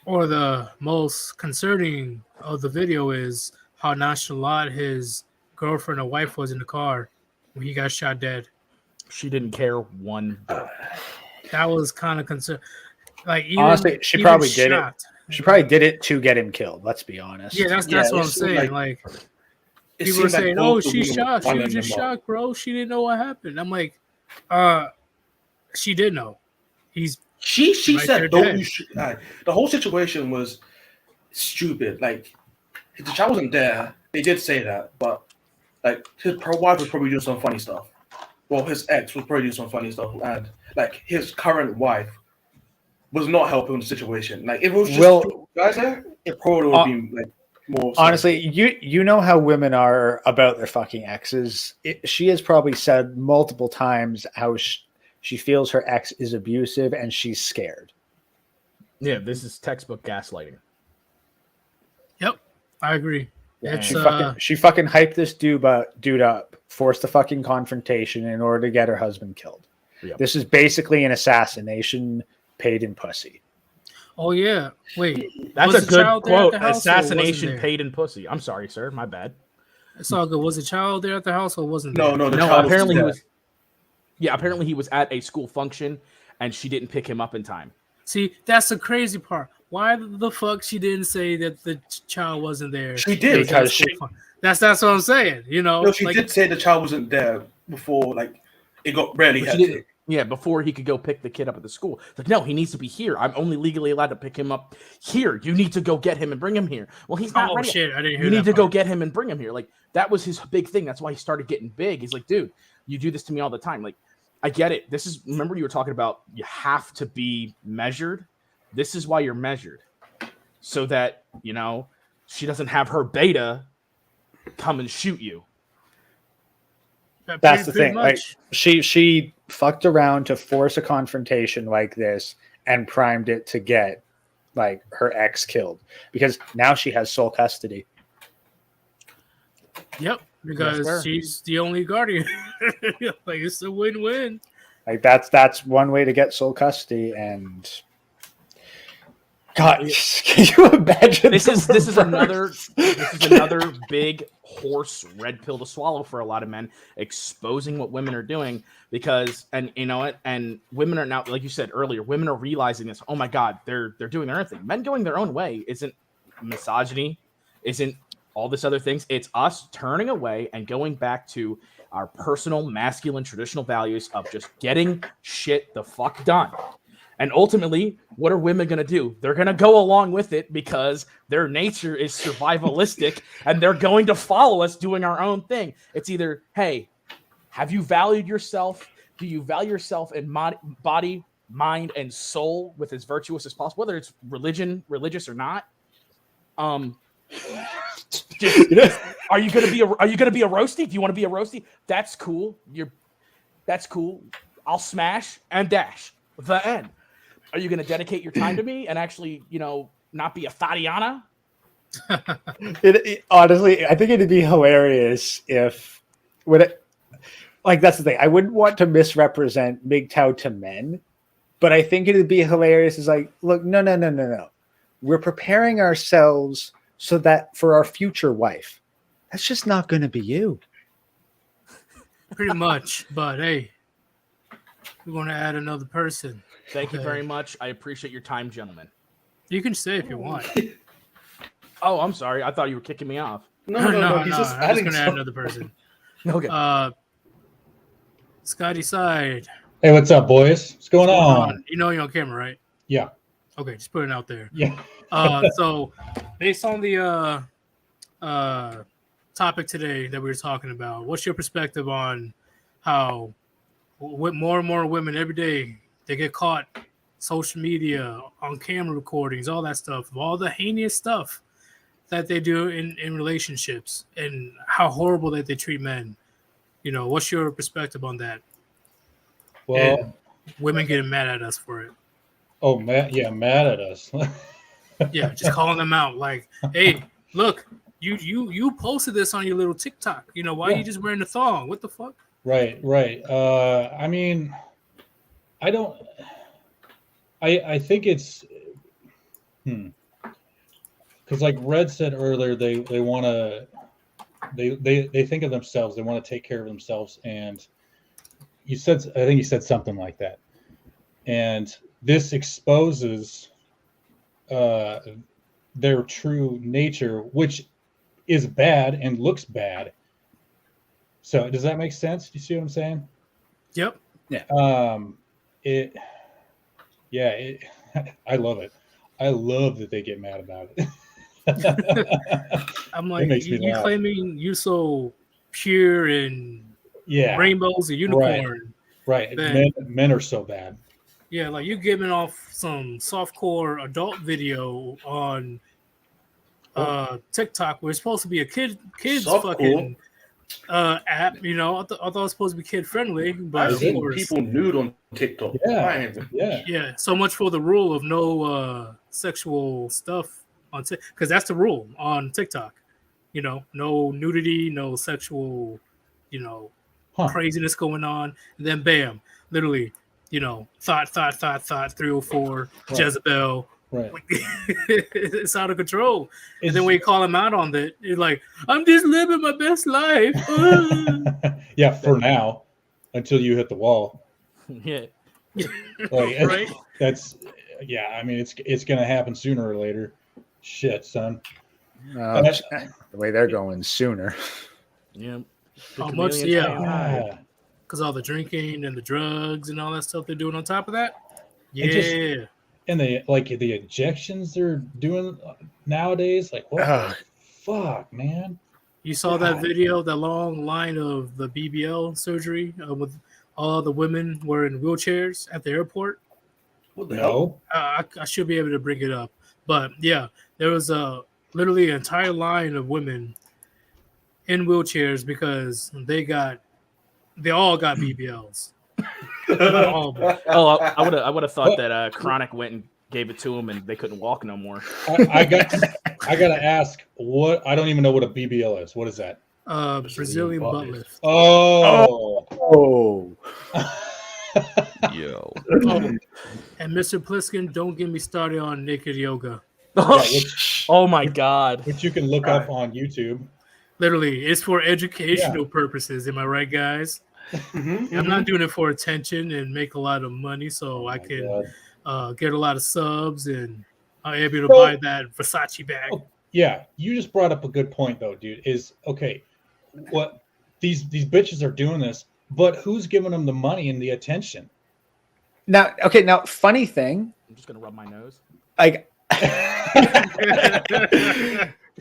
or the most concerning of the video is how nonchalant his girlfriend or wife was in the car when he got shot dead. She didn't care one bit. That was kind of concern. Like even, Honestly, she even probably did it. shot. She probably did it to get him killed. Let's be honest. Yeah, that's Yeah, what I'm it seemed saying. like- Like people were saying, "Oh, she shot. She was just shocked, bro. She didn't know what happened." I'm like, she did know. He's She Right said there don't dead. you the whole situation was stupid. Like the child wasn't there. They did say that, but like her wife was probably doing some funny stuff. Well, his ex was probably doing some funny stuff, and like his current wife was not helping the situation. Like if it was just two guys there, it probably would have been like more. Honestly, you know how women are about their fucking exes. She has probably said multiple times how she feels her ex is abusive and she's scared. Yeah, this is textbook gaslighting. Yep, I agree. It's She fucking hyped this dude up, forced a fucking confrontation in order to get her husband killed. Yep. This is basically an assassination paid in pussy. oh yeah. Wait, That's was a the good child there at quote. the house or wasn't Assassination there? paid in pussy. I'm sorry, sir. My bad. it's all good. Was the child there at the house or wasn't there? no, the No, child apparently he dead. was. Yeah, apparently he was at a school function and she didn't pick him up in time. See, that's the crazy part. Why the fuck she didn't say that the child wasn't there? She did. Because That's what I'm saying. You know, No, she like, did say the child wasn't there before. Like it got barely But she hectic. didn't- Yeah, before he could go pick the kid up at the school. It's like, no, he needs to be here. I'm only legally allowed to pick him up here. You need to go get him and bring him here. Well, he's not oh ready. shit, I didn't hear You that need to go part. get him and bring him here. Like, that was his big thing. That's why he started getting big. He's like, dude, you do this to me all the time. Like, I get it. Remember you were talking about you have to be measured. This is why you're measured. So that, she doesn't have her beta come and shoot you. That's the thing. Like much. she fucked around to force a confrontation like this and primed it to get like her ex killed because now she has sole custody. Yep, fair. because she's the only guardian. Like it's a win-win. Like that's one way to get sole custody. And God, can you imagine? This is another big horse red pill to swallow for a lot of men, exposing what women are doing because and women are now, like you said earlier, women are realizing this. Oh my God, they're doing their own thing. Men going their own way isn't misogyny, isn't all this other things. It's us turning away and going back to our personal masculine traditional values of just getting shit the fuck done. And ultimately, what are women going to do? They're going to go along with it because their nature is survivalistic and they're going to follow us doing our own thing. It's either, hey, have you valued yourself? Do you value yourself in body, mind, and soul with as virtuous as possible, whether it's religious or not? Are you going to be a roasty? Do you want to be a roasty? That's cool. That's cool. I'll smash and dash. The end. Are you going to dedicate your time to me and actually, not be a Tatiana? Honestly, I think it'd be hilarious if that's the thing. I wouldn't want to misrepresent MGTOW to men, but I think it'd be hilarious. Is like, look, no. We're preparing ourselves so that for our future wife, that's just not going to be you. Pretty much, but hey, we're going to add another person. Thank you very much. I appreciate your time, gentlemen. You can stay if you want. Oh, I'm sorry. I thought you were kicking me off. No, I'm he's just just adding gonna add some. another person. Okay. Scotty Side. Hey, what's up, boys? What's going on? You know you're on camera, right? Yeah, Okay, just put it out there. yeah. So based on the topic today that we were talking about, what's your perspective on how more and more women every day they get caught social media, on camera recordings, all that stuff, all the heinous stuff that they do in relationships, and how horrible that they treat men? You know, what's your perspective on that? Well, And women getting mad at us for it. oh, mad at us. Yeah, just calling them out like, hey, look, you posted this on your little TikTok. You know, why are you just wearing the thong? What the fuck? Right. I mean, I think it's, because like Red said earlier, they want to, they think of themselves, they want to take care of themselves, and I think you said something like that, and this exposes their true nature, which is bad and looks bad. So does that make sense? Do you see what I'm saying? Yep. I love it. I love that they get mad about it. I'm like, makes me you laugh. claiming you so pure and Yeah, rainbows and unicorn. right. Then- Men are so bad. Yeah, like you giving off some softcore adult video on TikTok where it's supposed to be a kids Softcore? fucking app. You know, I thought it was supposed to be kid friendly, but I've of seen course, people nude on TikTok. Yeah. Fine. Yeah, yeah. So much for the rule of no sexual stuff on TikTok, because that's the rule on TikTok. You know, no nudity, no sexual, craziness going on. And then bam, literally, thought 304, Right. Jezebel. right. It's out of control. And It's- then when you call them out on it, you're like, I'm just living my best life. yeah, for now, until you hit the wall. Yeah. Like, Right? That's I mean, it's gonna happen sooner or later. Shit, son. The way they're going sooner. Yeah. How The much? chameleon's Yeah. hanging high. Yeah. Because all the drinking and the drugs and all that stuff they're doing on top of that. Yeah. It just- And the injections they're doing nowadays, like what the fuck, man? You saw that God. video, that long line of the BBL surgery with all the women were in wheelchairs at the airport. What the hell? No. I should be able to bring it up. But yeah, there was literally an entire line of women in wheelchairs because they all got BBLs. All of them. Oh, I would have thought that Chronic went and gave it to him, and they couldn't walk no more. I gotta ask, what I don't even know what a BBL is. What is that? Brazilian butt lift. Oh. Yo. Oh, and Mr. Pliskin, don't get me started on naked yoga. Oh my God. Which you can look up on YouTube. Literally, it's for educational purposes. Am I right, guys? I'm not doing it for attention and make a lot of money so I can get a lot of subs and I'm able to buy that Versace bag. Yeah, you just brought up a good point though, dude. Is okay, what these bitches are doing this, but who's giving them the money and the attention? Now, funny thing, I'm just gonna rub my nose. like,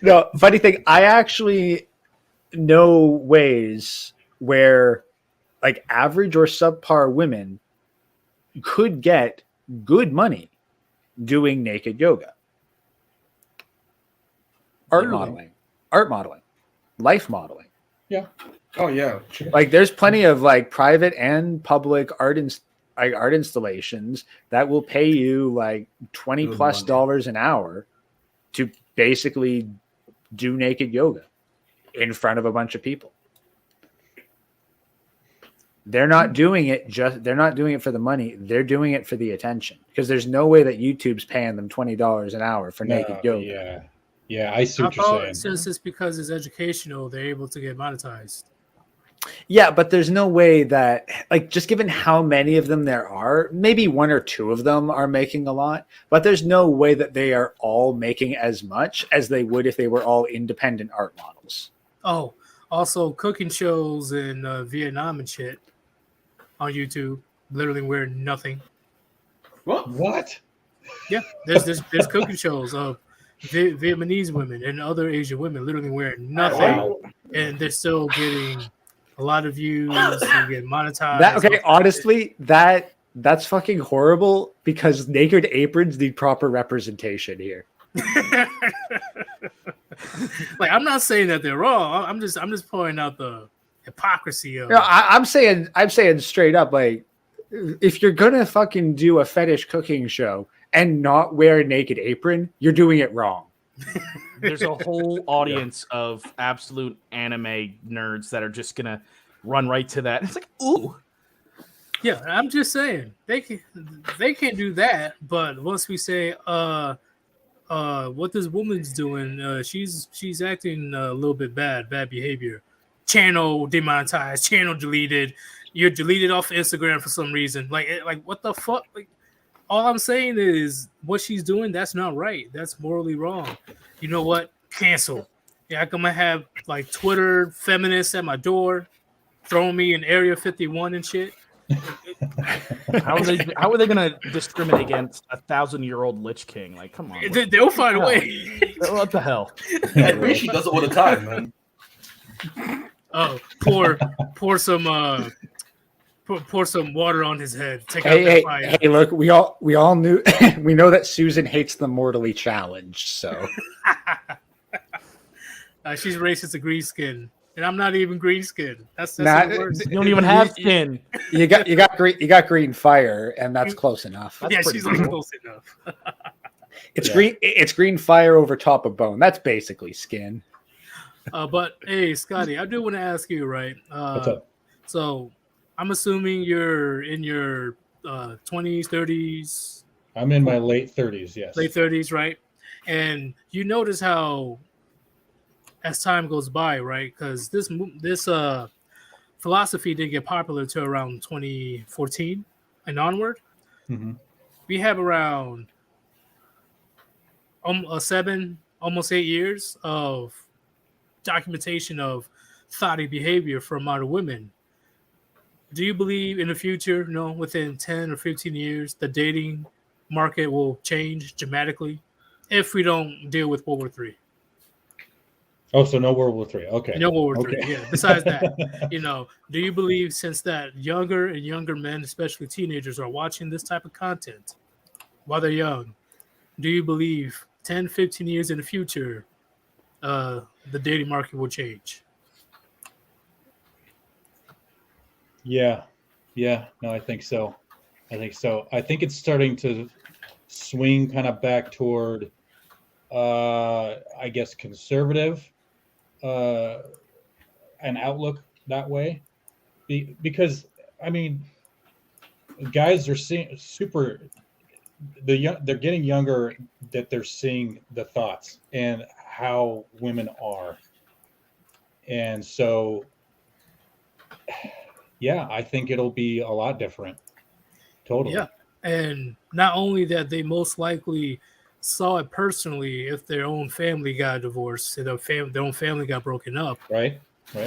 no, funny thing, I actually know ways where like average or subpar women could get good doing naked yoga. Art modeling, life modeling. Yeah. Oh yeah. Like there's plenty of like private and public art installations that will pay you like $20+ an hour to basically do naked yoga in front of a bunch of people. They're not doing it for the money. They're doing it for the attention because there's no way that YouTube's paying them $20 an hour for naked yoga. Yeah, I see what you're saying. Since it's because it's educational, they're able to get monetized. Yeah, but there's no way that, like, just given how many of them there are, maybe one or two of them are making a lot, but there's no way that they are all making as much as they would if they were all independent art models. Oh, also cooking shows in Vietnam and shit on YouTube, literally wearing nothing. What? Yeah, there's cooking shows of Vietnamese women and other Asian women literally wearing nothing, Wow. and they're still getting a lot of views. They get monetized. That okay, honestly, that's fucking horrible because naked aprons need proper representation here. Like, I'm not saying that they're wrong. I'm just pointing out the hypocrisy of. No, I'm saying straight up, like, if you're gonna fucking do a fetish cooking show and not wear a naked apron, you're doing it wrong. There's a whole audience of absolute anime nerds that are just gonna run right to that. It's like, ooh. Yeah, I'm just saying they can't do that. But once we say, what this woman's doing, she's acting a little bit bad behavior. Channel demonetized, channel deleted. You're deleted off Instagram for some reason. Like what the fuck? Like, all I'm saying is what she's doing, that's not right. That's morally wrong. You know what? Cancel. Yeah, I'm gonna have like Twitter feminists at my door, throwing me in Area 51 and shit. How are they gonna discriminate against a 1,000-year-old Lich King? Like, come on. They'll find a way. What the hell? I wish she does it all the time, man. Oh, pour some water on his head. Take out Hey, that hey, fire. hey! Look, we all knew we know that Susan hates the mortally challenged. So She's racist to green skin, and I'm not even green skin. That's Nah, the worst. You don't even have skin. you got green fire, and that's close enough. That's Yeah, pretty she's like cool. close enough. It's green fire over top of bone. That's basically skin. But hey, Scotty, I do want to ask you, right? What's up? So I'm assuming you're in your 20s, 30s, I'm in my late 30s. Yes. late 30s, right? And you notice how, as time goes by, right? Because this philosophy didn't get popular till around 2014 and onward. Mhm. We have around 7, almost 8 years of documentation of thoughty behavior from modern women. Do you believe in the future, within 10 or 15 years, the dating market will change dramatically if we don't deal with World War III? Oh, so no World War III. Okay. No World War III, Okay. yeah. Besides that, do you believe, since that younger and younger men, especially teenagers, are watching this type of content while they're young, do you believe 10, 15 years in the future, the dating market will change? Yeah. No, I think so. I think it's starting to swing kind of back toward, I guess, conservative, an outlook that way, because I mean, guys are seeing they're getting younger, that they're seeing the thoughts and how women are, and so. Yeah, I think it'll be a lot different. Totally. Yeah. And not only that, they most likely saw it personally if their own family got divorced, and their own family got broken up. Right.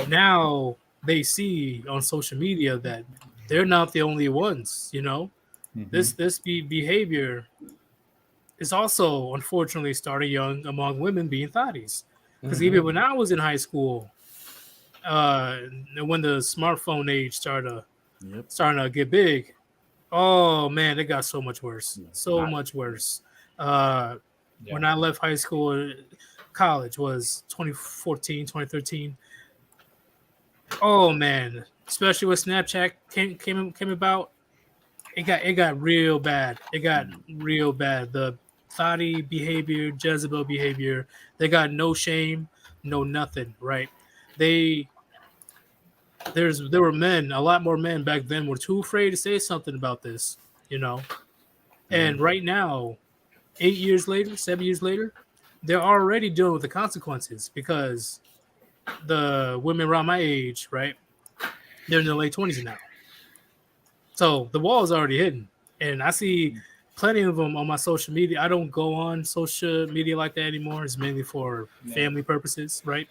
Now they see on social media that they're not the only ones, Mhm. This behavior is also unfortunately starting young among women being thotties. Because even when I was in high school, when the smartphone age starting to get big, oh man, it got so much worse. Much worse. When I left high school, college was 2014, 2013. Oh man, especially when Snapchat came about, it got real bad. It got real bad. The thotty behavior, Jezebel behavior, they got no shame, no nothing, right? There were men, a lot more men back then were too afraid to say something about this, And right now, 8 years later, 7 years later, they're already dealing with the consequences, because the women around my age, right, they're in their late 20s now. So the wall is already hidden, and I see plenty of them on my social media. I don't go on social media like that anymore. It's mainly for family purposes, right?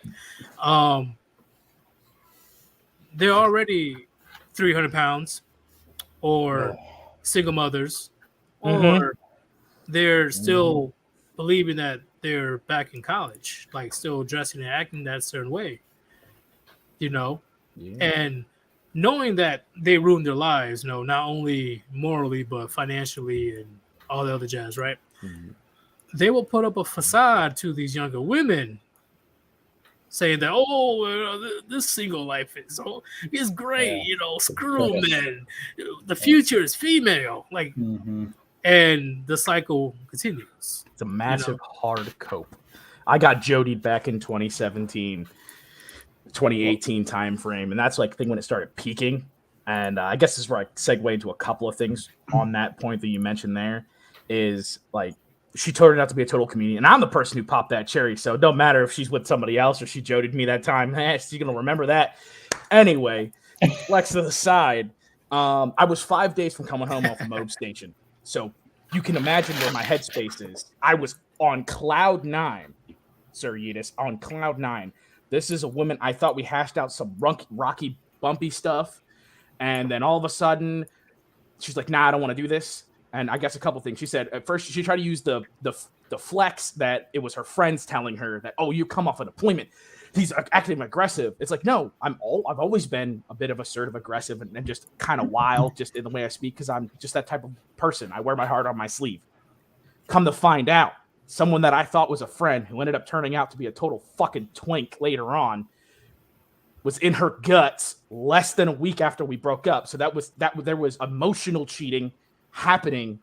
They're already 300 pounds, or single mothers, or they're still believing that they're back in college, like still dressing and acting that certain way, you know, and knowing that they ruined their lives, not only morally but financially and all the other jazz, right? They will put up a facade to these younger women, saying that this single life is great, screw men, the future is female, like, and the cycle continues. It's a massive hard cope. I got jodied back in 2017, 2018 time frame, and that's like I think when it started peaking. And I guess this is where I segue into a couple of things on that point that you mentioned. There is like she turned out to be a total comedian, and I'm the person who popped that cherry, so it don't matter if she's with somebody else or she jodied me that time. She's gonna remember that anyway. Flex to the side. I was 5 days from coming home off a mob station, so you can imagine where my headspace is. I was on cloud 9, Sir Yeetus, on cloud 9. This is a woman. I thought we hashed out some rocky, bumpy stuff, and then all of a sudden, she's like, "Nah, I don't want to do this." And I guess a couple things. She said at first she tried to use the flex that it was her friends telling her that, "Oh, you come off an deployment. He's acting aggressive." It's like, no, I've always been a bit of assertive, aggressive, and just kind of wild, just in the way I speak, because I'm just that type of person. I wear my heart on my sleeve. Come to find out, someone that I thought was a friend who ended up turning out to be a total fucking twink later on was in her guts less than a week after we broke up. So there was emotional cheating happening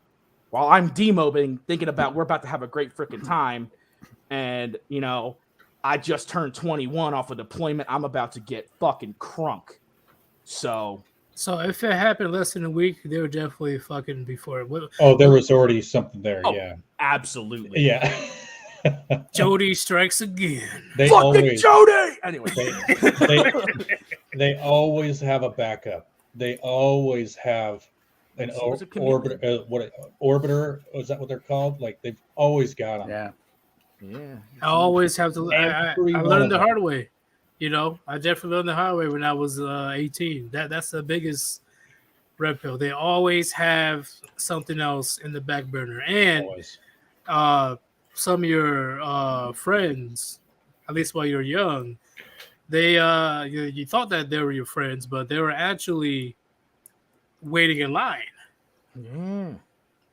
while I'm demobbing, thinking about we're about to have a great freaking time. And, I just turned 21 off a deployment. I'm about to get fucking crunk. So if it happened less than a week, they were definitely fucking before. Oh, there was already something there. Oh, yeah, absolutely. Yeah. Jody strikes again. Fucking Jody. Anyway, they always have a backup. They always have an orbiter. Orbiter? Is that what they're called? Like they've always got them. Yeah. Yeah. I always have to. I learned the hard way. I definitely learned the hard way when I was 18. That's the biggest red pill. They always have something else in the back burner. And some of your friends, at least while you're young, they you thought that they were your friends, but they were actually waiting in line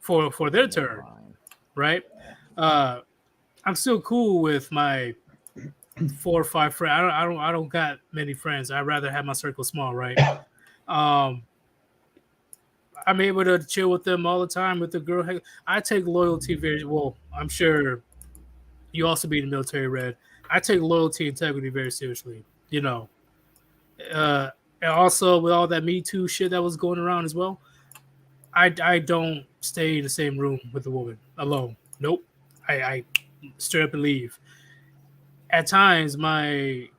for their turn, right? I'm still cool with my 4 or 5 friends. I don't got many friends. I'd rather have my circle small, right? I'm able to chill with them all the time with the girl. I take loyalty very well. I'm sure you also be in the military, Red. I take loyalty and integrity very seriously, and also with all that Me Too shit that was going around as well, I don't stay in the same room with a woman alone. Nope. I straight up and leave. At times, my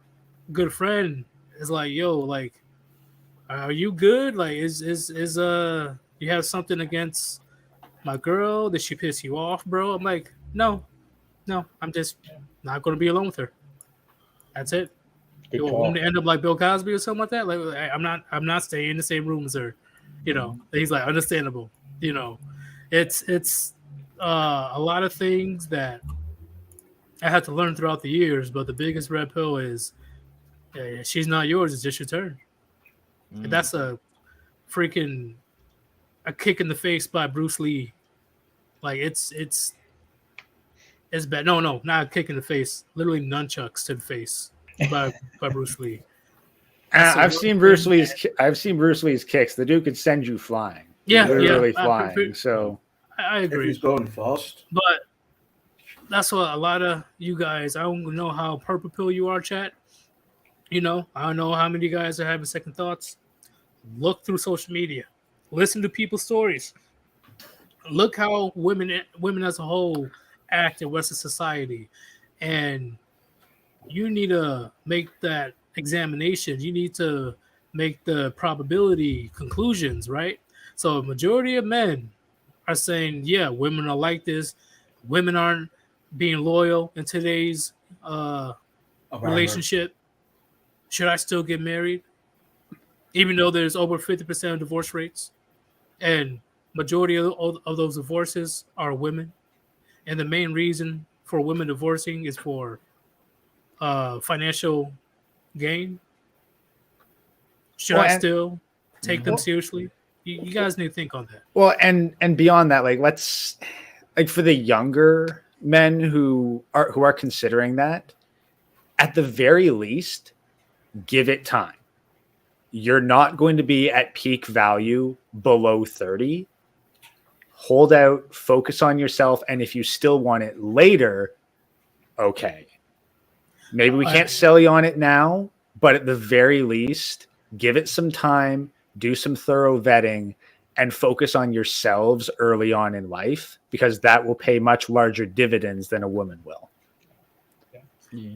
good friend is like, "Yo, like, are you good? Like, is you have something against my girl? Did she piss you off, bro?" I'm like, no, I'm just not going to be alone with her. That's it. You want me to end up like Bill Cosby or something like that? Like, I'm not staying in the same room as her. He's like, understandable. It's a lot of things that I had to learn throughout the years, but the biggest red pill is she's not yours. It's just your turn. And that's a freaking a kick in the face by Bruce Lee. Like it's bad. No, not a kick in the face. Literally nunchucks to the face by Bruce Lee. I've seen Bruce Lee's kicks. The dude could send you flying. Yeah, literally flying. So I agree. If he's going fast, but that's what a lot of you guys. I don't know how purple pill you are, chat. I don't know how many guys are having second thoughts. Look through social media, listen to people's stories. Look how women as a whole act in Western society, and you need to make that examination. You need to make the probability conclusions, right? So a majority of men are saying, yeah, women are like this. Women aren't being loyal in today's relationship. Should I still get married? Even though there's over 50% of divorce rates, and majority of those divorces are women, and the main reason for women divorcing is for financial gain. Should Well, I and- still take them seriously? You guys need to think on that. Well, and beyond that, like let's like for the younger men who are considering that, at the very least, give it time. You're not going to be at peak value below 30. Hold out, focus on yourself, and if you still want it later, okay. Maybe we can't sell you on it now, but at the very least, give it some time, do some thorough vetting, and focus on yourselves early on in life, because that will pay much larger dividends than a woman will.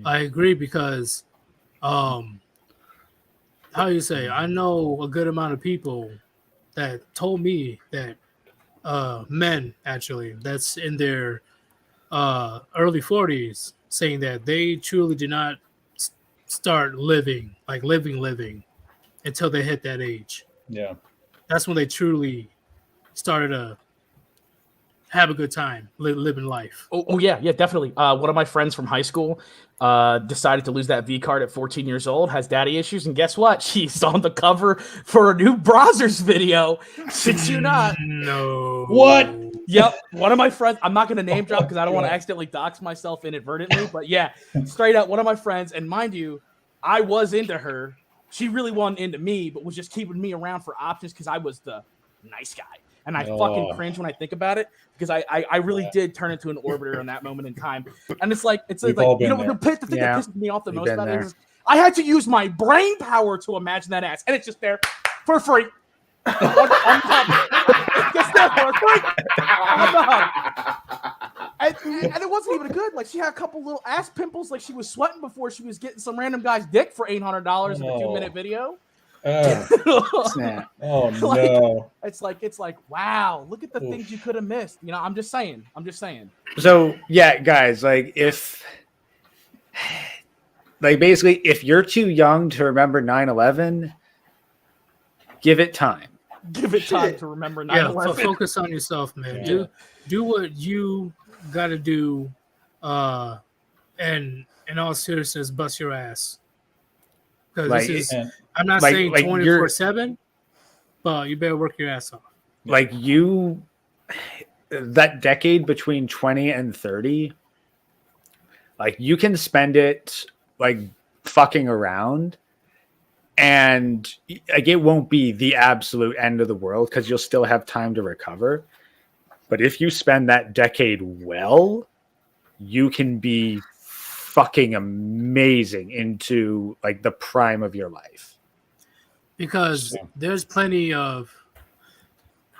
I agree, because how you say, I know a good amount of people that told me that men actually that's in their early 40s saying that they truly did not start living until they hit that age. Yeah. That's when they truly started to have a good time living life. Oh yeah, definitely. One of my friends from high school decided to lose that V card at 14 years old, has daddy issues, and guess what? She's on the cover for a new Brazzers video. Shit you not. No. What? Yep. One of my friends, I'm not going to name drop because I don't want to accidentally dox myself inadvertently, but yeah, straight up, one of my friends, and mind you, I was into her. She really wasn't into me, but was just keeping me around for options because I was the nice guy. And I fucking cringe when I think about it because I really did turn into an orbiter in that moment in time. And it's like We've all been there. the thing that pisses me off the most about it is I had to use my brain power to imagine that ass, and it's just there for free. on top. Just there for free. And it wasn't even good. Like, she had a couple little ass pimples, like she was sweating before she was getting some random guy's dick for $800 in a 2-minute video. Snap. Oh no. It's like, wow, look at the things you could have missed. You know, I'm just saying. So yeah, guys, like basically if you're too young to remember 9/11, give it time. Give it time to remember 9/11. Yeah, focus on yourself, man. Yeah. Do what you got to do, and in all seriousness, bust your ass. Because Like, this is, I'm not like- saying like 24/7, but you better work your ass off. Like that decade between 20 and 30, like you can spend it like fucking around, and like it won't be the absolute end of the world because you'll still have time to recover. But if you spend that decade well, you can be fucking amazing into like the prime of your life. Because there's plenty of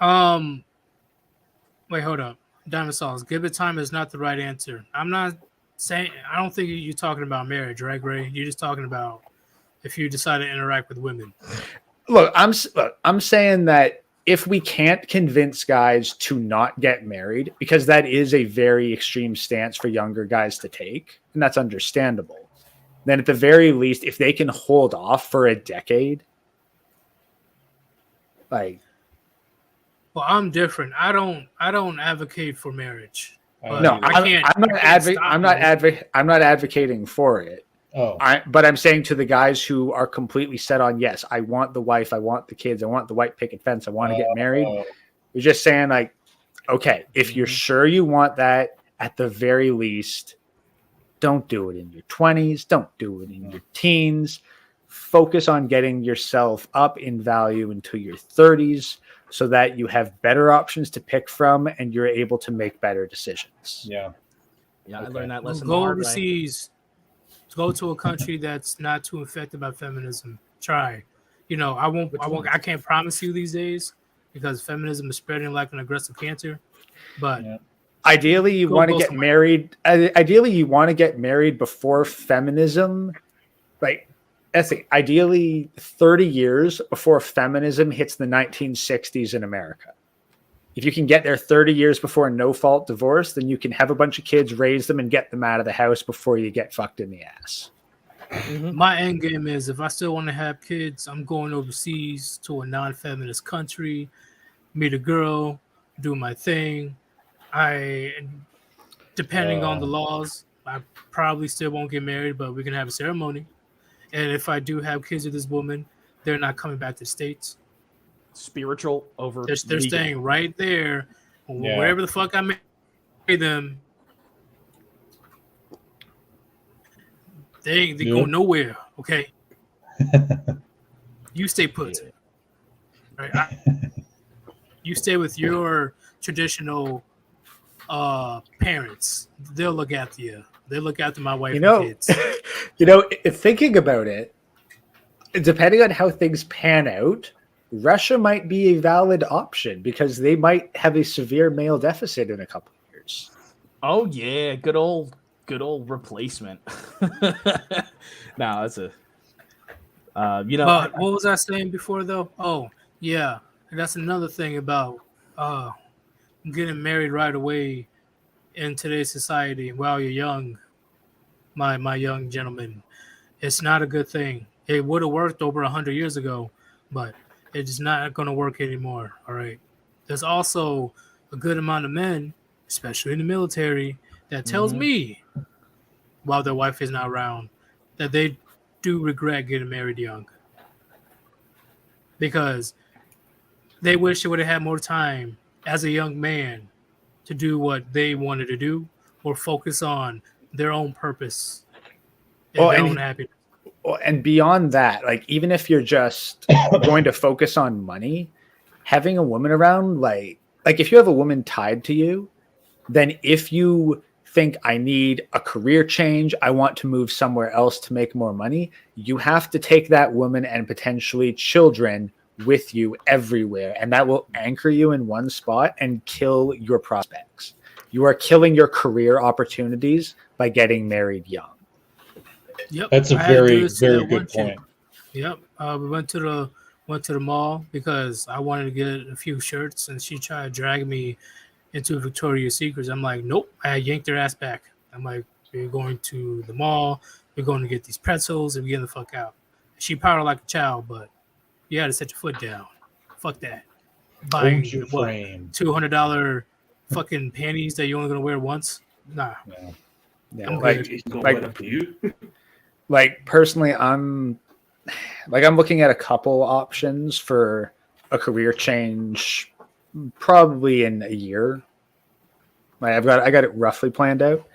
wait, hold up. Diamond Sauce, give it time is not the right answer. I'm not saying, I don't think you're talking about marriage, right, Gray? You're just talking about if you decide to interact with women. Look, I'm saying that if we can't convince guys to not get married, because that is a very extreme stance for younger guys to take, and that's understandable, then at the very least, if they can hold off for a decade, like, Well, I'm different. I don't advocate for marriage. But no, I'm not advocating for it. Oh, But I'm saying to the guys who are completely set on, yes, I want the wife, I want the kids, I want the white picket fence, I want to get married. You're just saying, like, okay, if you're sure you want that, at the very least, don't do it in your 20s, don't do it in your teens. Focus on getting yourself up in value into your 30s so that you have better options to pick from and you're able to make better decisions. yeah. I learned that lesson. Go overseas. Go to a country that's not too affected by feminism. Try. You know, I can't promise you these days because feminism is spreading like an aggressive cancer. But ideally, you want to get married. Ideally, you want to get married before feminism, like, I think ideally 30 years before feminism hits the 1960s in America. If you can get there 30 years before no-fault divorce, then you can have a bunch of kids, raise them, and get them out of the house before you get fucked in the ass. My end game is if I still want to have kids, I'm going overseas to a non-feminist country, meet a girl, do my thing. Depending on the laws, I probably still won't get married, but we can have a ceremony. And if I do have kids with this woman, they're not coming back to the States. Spiritual over. They're legal. staying right there, wherever the fuck I made them. They go nowhere. Okay, you stay put. Right? You stay with your traditional parents. They'll look after you. They look after my wife and kids. Thinking about it, depending on how things pan out, Russia might be a valid option because they might have a severe male deficit in a couple of years. Oh yeah, good old replacement. That's a But what was I saying before though? Oh yeah, that's another thing about getting married right away in today's society while you're young. My young gentleman, it's not a good thing. It would have worked over 100 years ago, but it's not going to work anymore. All right. There's also a good amount of men, especially in the military, that tells me while their wife is not around that they do regret getting married young because they wish they would have had more time as a young man to do what they wanted to do or focus on their own purpose and their own happiness. And beyond that, like even if you're just going to focus on money, having a woman around, like if you have a woman tied to you, then if you think I need a career change, I want to move somewhere else to make more money, you have to take that woman and potentially children with you everywhere. And that will anchor you in one spot and kill your prospects. You are killing your career opportunities by getting married young. Yep, That's a very, very good point. Yep, we went to the mall because I wanted to get a few shirts, and she tried to drag me into Victoria's Secrets. I'm like, nope. I yanked her ass back. I'm like, we're going to the mall. We're going to get these pretzels, and we're getting the fuck out. She pouted like a child, but you got to set your foot down. Fuck that. Buying what, $200 fucking panties that you're only gonna wear once? Nah. Yeah, like personally, I'm looking at a couple options for a career change, probably in a year. I got it roughly planned out,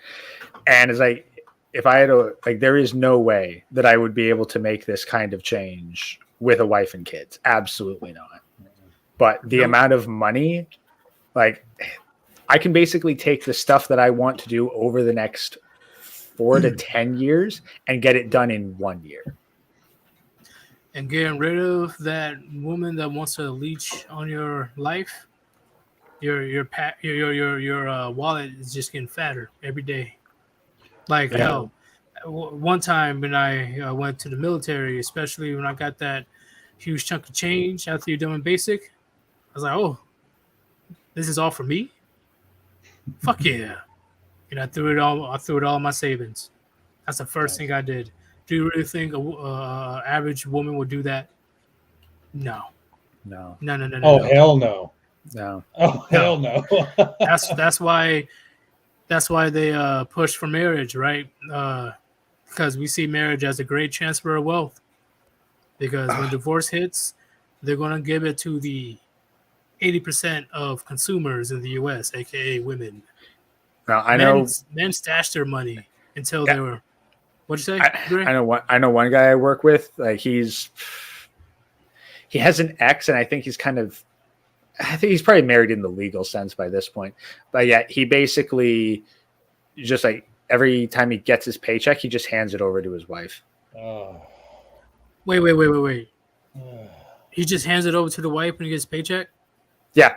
and if I had there is no way that I would be able to make this kind of change with a wife and kids. Absolutely not. But the amount of money, I can basically take the stuff that I want to do over the next 4 to 10 years and get it done in 1 year. And getting rid of that woman that wants to leech on your life, your wallet is just getting fatter every day. Hell, one time when I went to the military, especially when I got that huge chunk of change after you're doing basic, I was like, oh, this is all for me? Fuck yeah. And I threw it all in my savings. That's the first thing I did. Do you really think an average woman would do that? No. Oh, hell no. No. Oh, hell no. That's why they push for marriage, right? Because we see marriage as a great transfer of wealth. Because when divorce hits, they're going to give it to the 80% of consumers in the U.S., aka women. Now I know men stashed their money until they were. What'd you say? I know one guy I work with. He has an ex, and I think he's probably married in the legal sense by this point. But yeah, he basically just every time he gets his paycheck, he just hands it over to his wife. Wait. He just hands it over to the wife when he gets his paycheck? Yeah.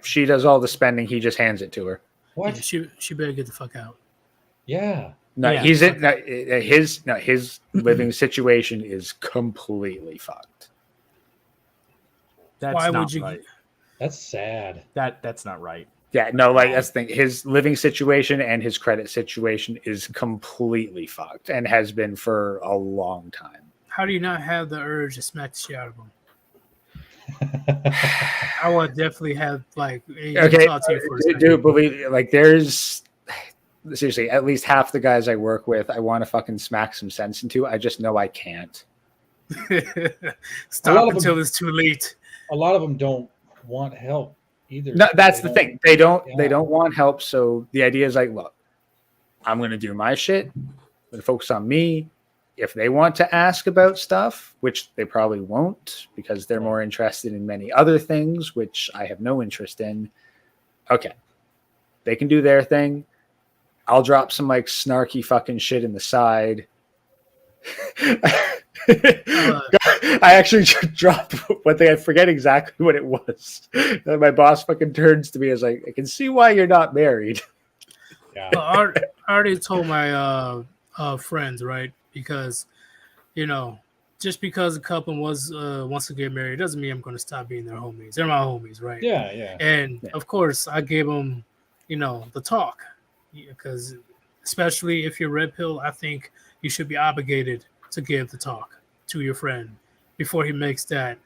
She does all the spending, he just hands it to her. What? Yeah, she better get the fuck out. Yeah. No, Yeah. he's in his living situation is completely fucked. That's Why not would you? right. That's sad. That's not right. Yeah, no, like that's the thing. His living situation and his credit situation is completely fucked and has been for a long time. How do you not have the urge to smack the shit out of him? I would definitely have like Okay, talk to you for a second. dude, believe like there's seriously at least half the guys I work with. I want to fucking smack some sense into. I just know I can't. Stop until it's too late. A lot of them don't want help either. No, that's the They thing. They don't Yeah. want help. So the idea is like, look, I'm gonna do my shit. I'm gonna focus on me. If they want to ask about stuff, which they probably won't because they're more interested in many other things, which I have no interest in. Okay. They can do their thing. I'll drop some like snarky fucking shit in the side. I actually dropped one thing. I forget exactly what it was. My boss fucking turns to me as like, I can see why you're not married. Yeah. I already told my friends, right? Because, just because a couple wants to get married doesn't mean I'm going to stop being their homies. They're my homies, right? Yeah, yeah. And of course, I gave them, the talk, because especially if you're red pill, I think you should be obligated to give the talk to your friend before he makes that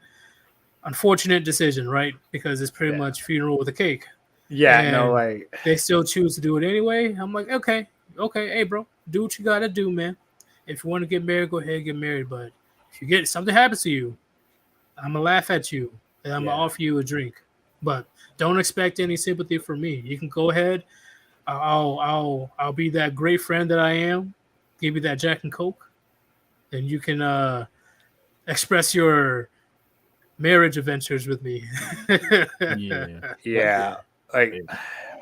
unfortunate decision, right? Because it's pretty much funeral with a cake. Yeah, And no, like they still choose to do it anyway. I'm like, okay, hey, bro, do what you gotta do, man. If you want to get married, go ahead and get married. But if you get something happens to you, I'm gonna laugh at you and I'm gonna offer you a drink. But don't expect any sympathy from me. You can go ahead. I'll be that great friend that I am. Give you that Jack and Coke, and you can express your marriage adventures with me. yeah. Like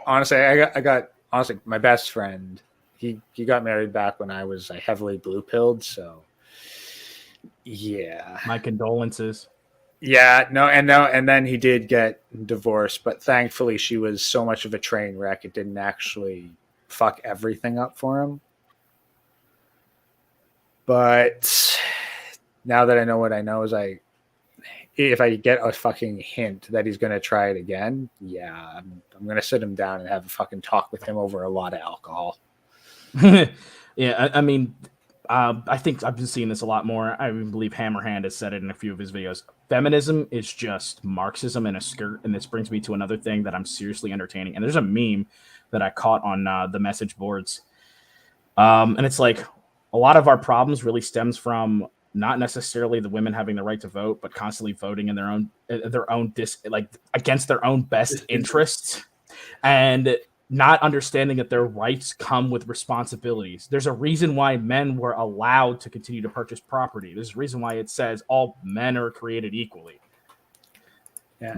honestly, I got honestly my best friend. He got married back when I was heavily blue pilled. So yeah, My condolences. yeah, and then he did get divorced, but thankfully she was so much of a train wreck it didn't actually fuck everything up for him. But now that I know what I know, is if I get a fucking hint that he's going to try it again, yeah, I'm going to sit him down and have a fucking talk with him over a lot of alcohol. Yeah, I mean, I think I've been seeing this a lot more. I even believe Hammerhand has said it in a few of his videos. Feminism is just Marxism in a skirt, and this brings me to another thing that I'm seriously entertaining. And there's a meme that I caught on the message boards, and it's like a lot of our problems really stems from not necessarily the women having the right to vote, but constantly voting in their own against their own best interests, and not understanding that their rights come with responsibilities. There's a reason why men were allowed to continue to purchase property. There's a reason why it says all men are created equally. Yeah,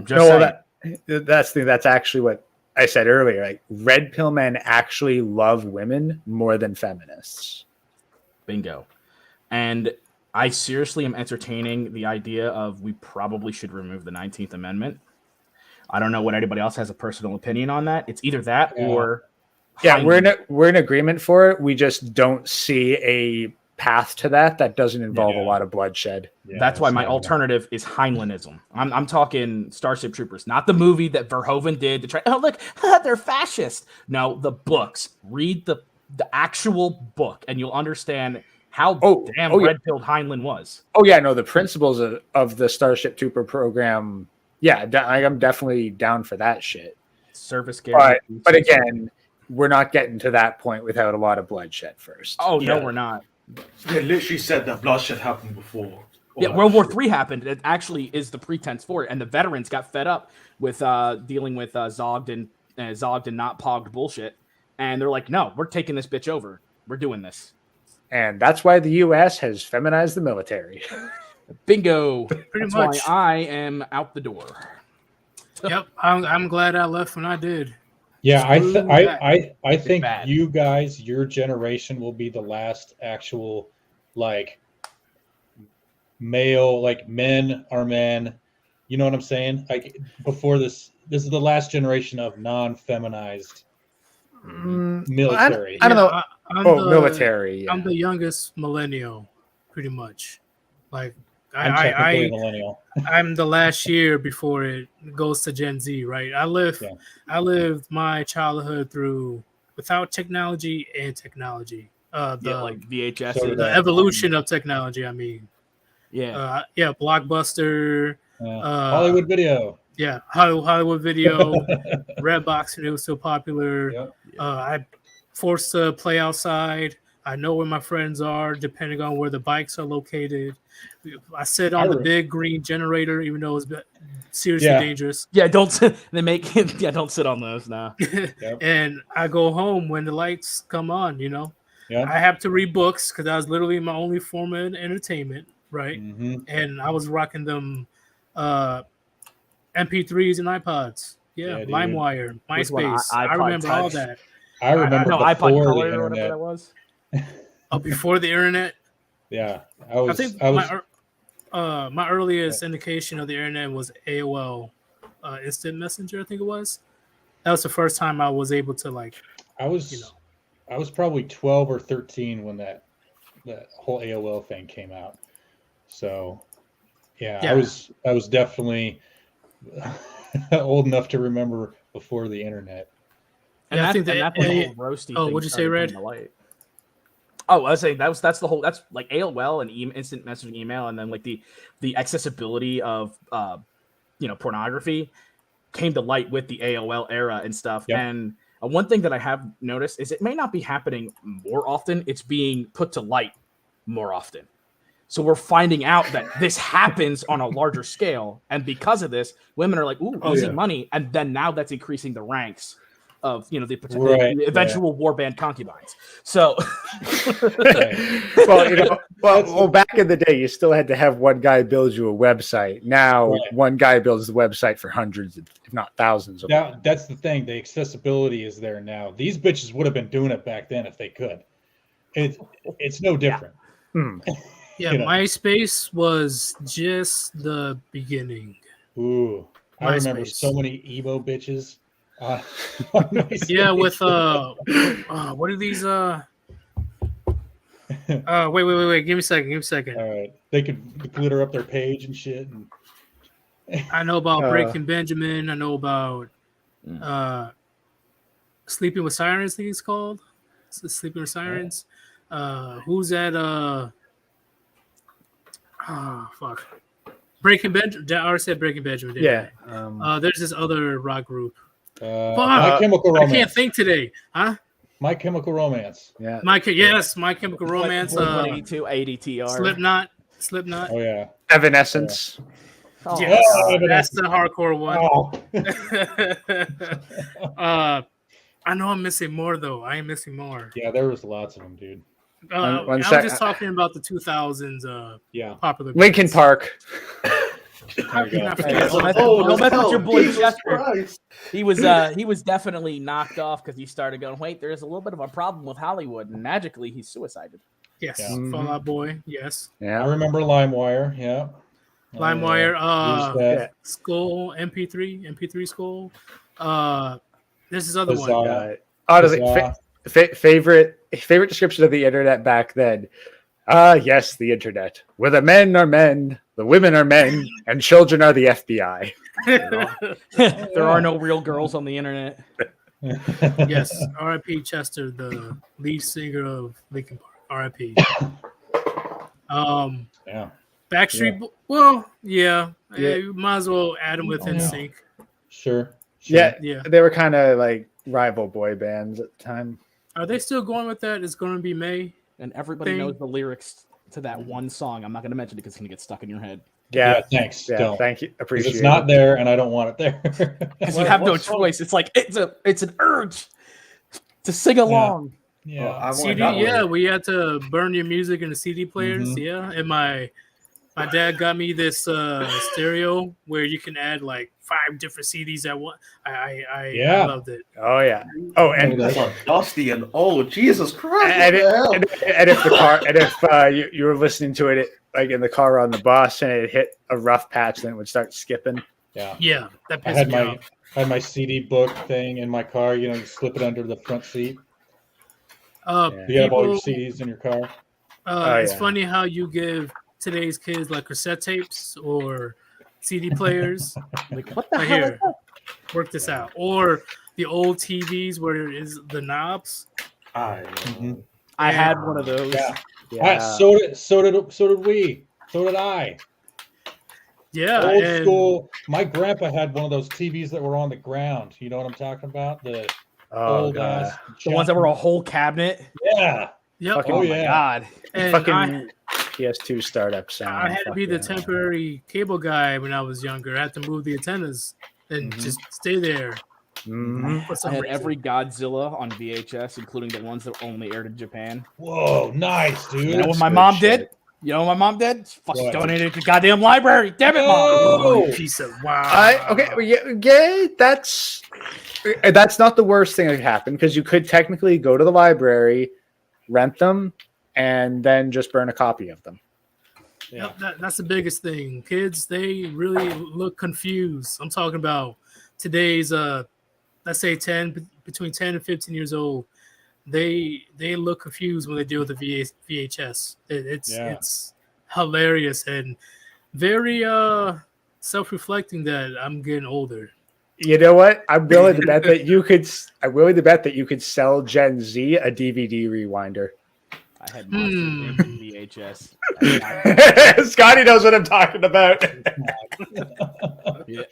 that's actually what I said earlier. Like red pill men actually love women more than feminists. Bingo. And I seriously am entertaining the idea of we probably should remove the 19th Amendment. I don't know what anybody else has a personal opinion on that. It's either that or we're in agreement for it. We just don't see a path to that doesn't involve a lot of bloodshed. Yeah, that's why my alternative is Heinleinism. I'm talking Starship Troopers, not the movie that Verhoeven did to try. Oh, look, they're fascist. No, the books. Read the actual book, and you'll understand how red-pilled Heinlein was. Oh yeah, no, the principles of the Starship Trooper program. Yeah, I'm definitely down for that shit. Service guarantee. But again, we're not getting to that point without a lot of bloodshed first. Oh no, we're not. They literally said that bloodshed happened before. Yeah, World War III happened. It actually is the pretense for it, and the veterans got fed up with dealing with Zogged and not pogged bullshit, and they're like, "No, we're taking this bitch over. We're doing this." And that's why the U.S. has feminized the military. Bingo. Pretty That's much. why I am out the door. Yep, I'm glad I left when I did. Yeah, I think bad. you guys, your generation, will be the last actual male, men are men. You know what I'm saying? Like before this is the last generation of non-feminized Military. I don't know. I'm Military. Yeah. I'm the youngest millennial, pretty much. Like I'm technically I a millennial. I'm the last year before it goes to Gen Z, right? I lived my childhood through without technology and technology. Like VHS. So did The I. evolution of technology. I mean, Yeah. Blockbuster. Hollywood Video. Yeah, Hollywood Video, Redbox, and it was still popular. Yep. I forced to play outside. I know where my friends are, depending on where the bikes are located. I sit on the big green generator, even though it's seriously dangerous. Yeah, don't they make it? Yeah, don't sit on those now. And I go home when the lights come on. You know, Yeah. I have to read books because that was literally my only form of entertainment, right? Mm-hmm. And I was rocking them. MP3s and iPods. Yeah, dude. LimeWire, Which one? MySpace. I iPod remember all Touch? that. I remember No, before iPod the Color or whatever internet. that was. Oh, before the internet. Yeah, I think my earliest indication of the internet was AOL Instant Messenger. I think it was. That was the first time I was able to I was probably 12 or 13 when that whole AOL thing came out. So yeah. I was definitely old enough to remember before the internet. And I think that's when the whole roasty. Oh, thing what'd you say, started Red? coming to light. Oh, I was saying that's like AOL and instant messaging email, and then like the accessibility of pornography came to light with the AOL era and stuff. Yep. And one thing that I have noticed is it may not be happening more often; it's being put to light more often. So we're finding out that this happens on a larger scale, and because of this, women are like, "Ooh, easy money," and then now that's increasing the ranks of the eventual warband concubines. So, well, back in the day, you still had to have one guy build you a website. Now, one guy builds the website for hundreds, if not thousands of them. That's the thing. The accessibility is there now. These bitches would have been doing it back then if they could. It's no different. Yeah, MySpace was just the beginning. Ooh, I MySpace. remember so many emo bitches. Yeah, with what are these? Wait. Give me a second. All right, they could glitter up their page and shit. And I know about Breaking Benjamin. I know about Sleeping with Sirens. I think it's called. Sleeping with Sirens. Who's that? Fuck. Breaking Benjamin. I already said Breaking Benjamin. Yeah. There's this other rock group. My Chemical Romance. I can't think today. Huh? My Chemical Romance. Yeah. My Chemical Romance. 182 ADTR. Slipknot. Oh yeah. Evanescence. Oh, Yes, God. that's the hardcore one. Oh. I know I'm missing more though. I am missing more. Yeah, there was lots of them, dude. I was just talking about the 2000s. Yeah. Popular. Linkin Park. How can I forget? That's what your boy Jesus Chester. Christ. He was definitely knocked off because he started going, wait, there's a little bit of a problem with Hollywood, and magically he suicided. Yes, Yeah. Fall Out Boy. Yes, I Yeah. remember LimeWire. Yeah. LimeWire. Skull MP3 Skull. This is other one. Honestly, favorite description of the internet back then. Yes, the internet, where the men are men, the women are men, and children are the FBI. There are no real girls on the internet. Yes, R.I.P. Chester, the lead singer of Linkin Park. R.I.P. Yeah. Backstreet. Well, yeah. You might as well add them with NSYNC. Sure. Yeah, Yeah. they were kind of like rival boy bands at the time. Are they still going with that? It's going to be May. And everybody knows the lyrics to that one song. I'm not going to mention it because it's going to get stuck in your head. Yeah, thanks. Yeah, Don't. thank you. Appreciate it. It's not there, and I don't want it there. Because you have no choice. It's like it's an urge to sing along. Yeah. Well, I want CD, that one. yeah, we had to burn your music in the CD players. Mhm. Yeah, and my dad got me this stereo where you can add like 5 different CDs at once. I loved it. Oh yeah. Oh, and That's all dusty and Jesus Christ! and, what the hell? and if the car and if you were listening to it like in the car or on the bus and it hit a rough patch, then it would start skipping. Yeah, that I pissed me off. had my CD book thing in my car. You know, you slip it under the front seat. Yeah. You have all your People, CDs in your car. it's yeah. funny how you give today's kids like cassette tapes or CD players. Like, what the Right hell? here, work this out. Or the old TVs where it is the knobs. I know. Mhm. I had one of those. Yeah. Yeah. So did we. So did I. Yeah, Old and school. My grandpa had one of those TVs that were on the ground. You know what I'm talking about? The Oh old god. ass. The ones that were a whole cabinet. Yeah. yep. Fucking- Oh Oh, my yeah. god. And Fucking PS2 startup sound. I had to Fuck be the yeah. temporary cable guy when I was younger. I had to move the antennas and Mhm. just stay there Mhm. for I some had reason. every Godzilla on VHS, including the ones that only aired in Japan. Whoa, nice, dude. You know what That's my good mom shit. did? You know what my mom did? Fucking What? donated to the goddamn library. Damn it, mom. Oh, Oh! you piece of wow. Okay, well, yeah, that's not the worst thing that could happen because you could technically go to the library, rent them, and then just burn a copy of them. Yep, that's the biggest thing. Kids, they really look confused. I'm talking about today's let's say between 10 and 15 years old. They look confused when they deal with the VHS. It's hilarious and very self-reflecting that I'm getting older. You know what? I'm willing to bet that you could. I'm willing to bet that you could sell Gen Z a DVD rewinder. I had Monsters Inc. in VHS. Scotty knows what I'm talking about. Yeah.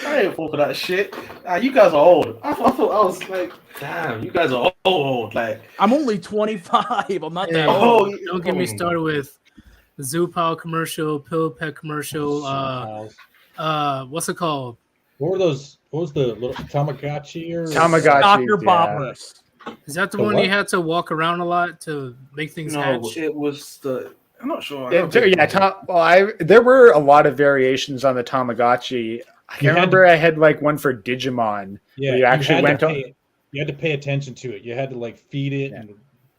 I ain't full for that shit. You guys are old. I thought I was like, damn, you guys are old. Like, I'm only 25. I'm not that Hey, old. don't get me started with the Zoo Pal commercial, Pill Pet commercial. What's it called? What were those? What was the little Tamagotchi or Tamagotchi. Soccer yeah. boppers. Is that the The one what? you had to walk around a lot to make things no, hatch? it was the. I'm not sure. I Yeah, don't think- there were a lot of variations on the Tamagotchi. I You can't had remember. I had like one for Digimon. Yeah, You actually had went to on- pay, you had to pay attention to it. You had to like feed it and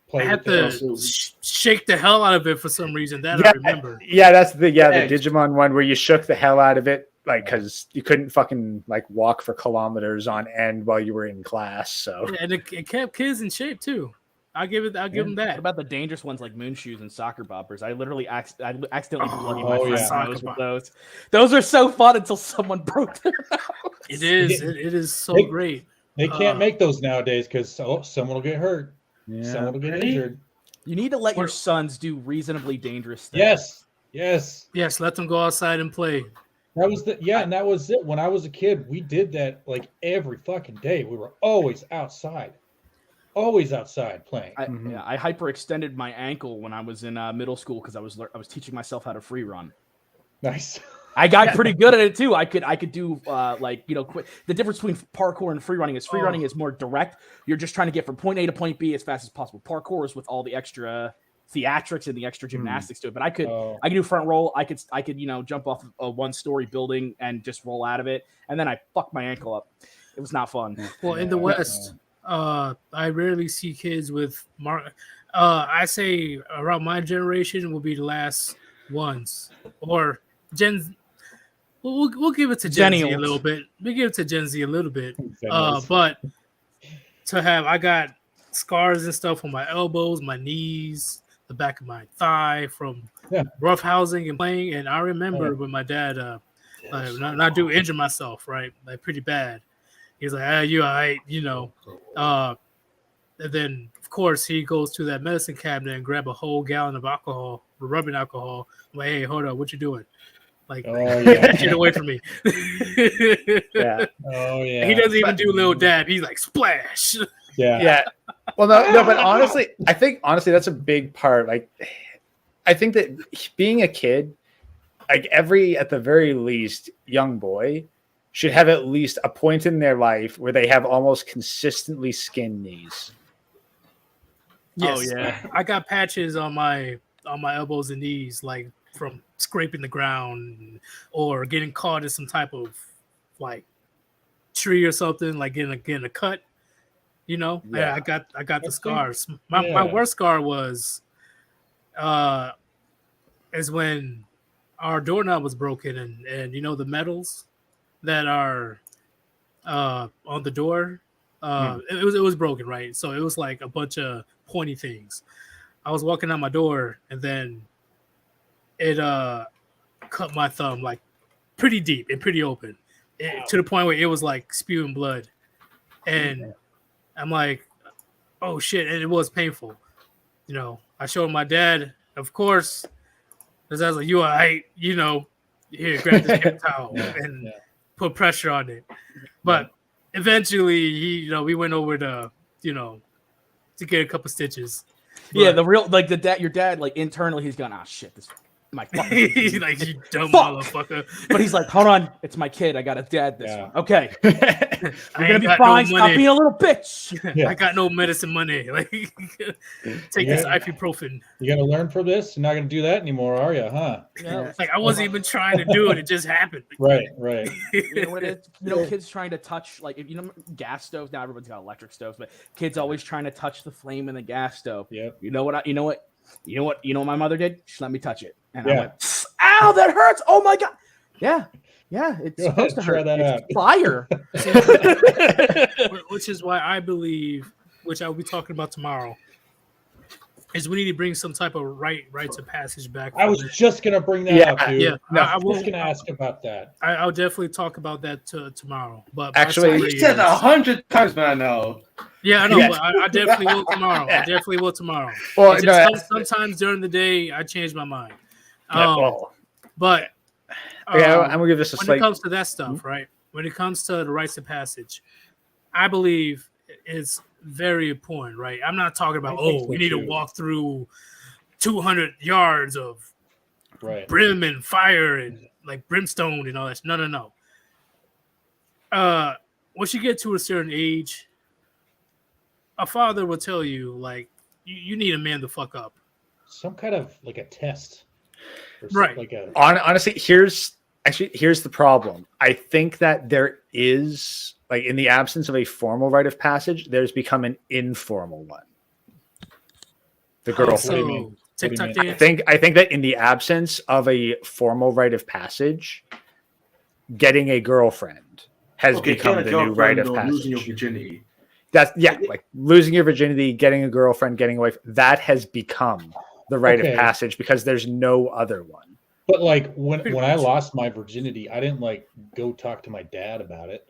play I had with it. to shake the hell out of it for some reason. That I remember. Yeah, that's the Yeah. Digimon one where you shook the hell out of it, like because you couldn't fucking like walk for kilometers on end while you were in class. So Yeah, and it kept kids in shape too. I'll give them What that. about the dangerous ones like moon shoes and soccer boppers? I literally accidentally bloodied Oh, my yeah. friend's nose Soccer with those. Those are so fun until someone broke their nose. It is. It is so Hey, great. They can't make those nowadays because someone will get hurt. Someone will get Really? injured. You need to let your sons do reasonably dangerous stuff. Yes. Yes, let them go outside and play. That was and that was it. When I was a kid, we did that like every fucking day. We were always outside playing. I hyperextended my ankle when I was in middle school because I was teaching myself how to free run. Nice. I got pretty good at it too. I could do the difference between parkour and free running is running is more direct. You're just trying to get from point A to point B as fast as possible. Parkour is with all the extra theatrics and the extra gymnastics to it. But I could do front roll. I could jump off a 1-story building and just roll out of it. And then I fucked my ankle up. It was not fun. Well, in the West, I rarely see kids with I say around my generation will be the last ones, or Gen. We'll give it to Gen Z a Gennials. little bit. We give it to Gen Z a little bit. Gennials. But I got scars and stuff on my elbows, my knees, the back of my thigh from rough housing and playing. And I remember when my dad, not do injure myself, right, like pretty bad. He's like, you all right, and then of course he goes to that medicine cabinet and grab a whole gallon of alcohol, rubbing alcohol. I'm like, hey, hold up, what you doing? Like, get away from me. yeah. Oh yeah. He doesn't even do little dab. He's like splash. Yeah. Well, no, but honestly, I think that's a big part. Like, I think that being a kid, like at the very least, young boy should have at least a point in their life where they have almost consistently skinned knees. Yes. Oh yeah. I got patches on my elbows and knees, like from scraping the ground or getting caught in some type of like tree or something, like getting a cut. I got the scars. My worst scar was is when our doorknob was broken and the metals that are on the door. It was broken, right? So it was like a bunch of pointy things. I was walking out my door, and then it cut my thumb like pretty deep and pretty open, to the point where it was like spewing blood. And I'm like, oh shit, and it was painful. You know, I showed my dad, of course, because I was like, you all right? You know, here, grab this cat towel and put pressure on it. But eventually, we went over to get a couple stitches. Yeah, the real like your dad like internally he's going, shit, this my fucking he's like, you dumb motherfucker. But he's like, hold on, it's my kid. I got a dad this one. Okay. You're gonna be fine. Stop being a little bitch. I got no medicine money. Like, take this ibuprofen. You gonna learn from this? You're not gonna do that anymore, are you? Huh? Yeah. Like I wasn't even trying to do it. It just happened. Right. You know what it is? Kids trying to touch like gas stoves. Now everyone's got electric stoves, but kids always trying to touch the flame in the gas stove. Yep. You know what my mother did? She let me touch it. And I went, ow, that hurts. Oh my God. Yeah. Yeah. It's supposed to hurt. It's fire. Which is why I believe, which I'll be talking about tomorrow, is we need to bring some type of rites of passage back. I was just going to bring that up, dude. Yeah. I was going to ask about that. I'll definitely talk about that tomorrow. But actually, you said 100 times by now. Yeah, I know, but I definitely will tomorrow. I definitely will tomorrow. Well, sometimes during the day, I change my mind. But I'm gonna give this a when it comes to that stuff, right? When it comes to the rites of passage, I believe it's very important, right? I'm not talking about we need to walk through 200 yards of brim and fire and like brimstone and all that. No. Once you get to a certain age, a father will tell you like you need to man the fuck up. Some kind of like a test. Right. Honestly, here's the problem. I think that there is, like, in the absence of a formal rite of passage, there's become an informal one. The girlfriend. TikTok I think that in the absence of a formal rite of passage, getting a girlfriend has become the new rite of passage. Losing your virginity. Like losing your virginity, getting a girlfriend, getting a wife. That has become the rite of passage because there's no other one. But like when I lost my virginity, I didn't like go talk to my dad about it.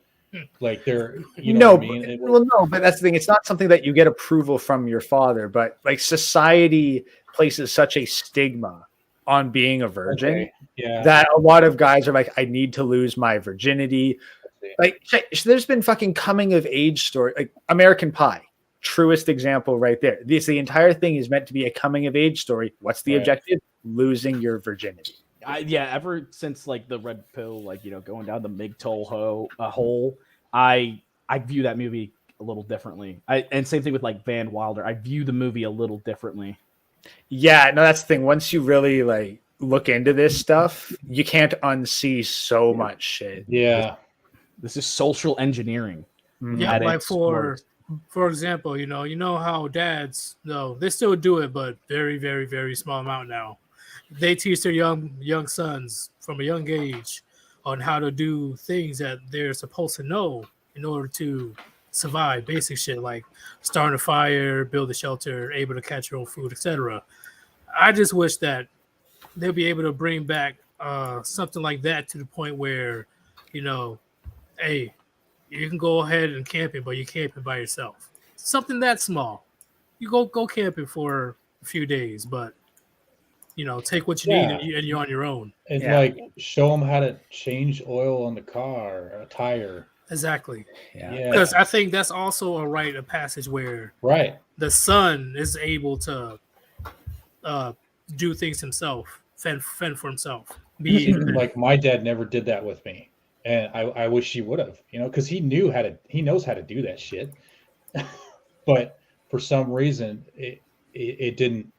Like what I mean? No, but that's the thing. It's not something that you get approval from your father, but like society places such a stigma on being a virgin that a lot of guys are like, I need to lose my virginity. Like there's been fucking coming of age story, like American Pie. Truest example right there. The entire thing is meant to be a coming of age story. What's the objective? Losing your virginity. Ever since like the red pill, like going down the MGTOW hole, I view that movie a little differently. And same thing with like Van Wilder. I view the movie a little differently. Yeah, no, that's the thing. Once you really like look into this stuff, you can't unsee so much shit. Yeah, this is social engineering. Yeah, like for example, you know how dads, they still do it, but very, very, very small amount now. They teach their young sons from a young age on how to do things that they're supposed to know in order to survive. Basic shit like starting a fire, build a shelter, able to catch your own food, etc. I just wish that they'll be able to bring back something like that to the point where, hey, you can go ahead and camping, but you camping by yourself. Something that small. You go camping for a few days, but take what you need and you're on your own. And like show them how to change oil on the car, a tire. Exactly. Yeah. Because I think that's also a rite of passage where the son is able to do things himself, fend for himself. Like my dad never did that with me. And I wish he would have, because he knows how to do that shit. But for some reason, it didn't,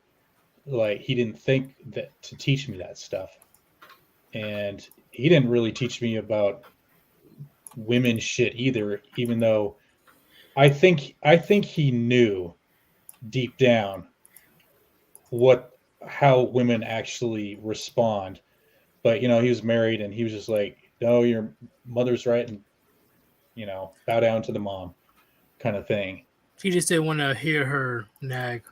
like, he didn't think that to teach me that stuff. And he didn't really teach me about women shit either, even though I think he knew deep down how women actually respond. But, he was married and he was just like, no, your mother's right, and bow down to the mom, kind of thing. He just didn't want to hear her nag.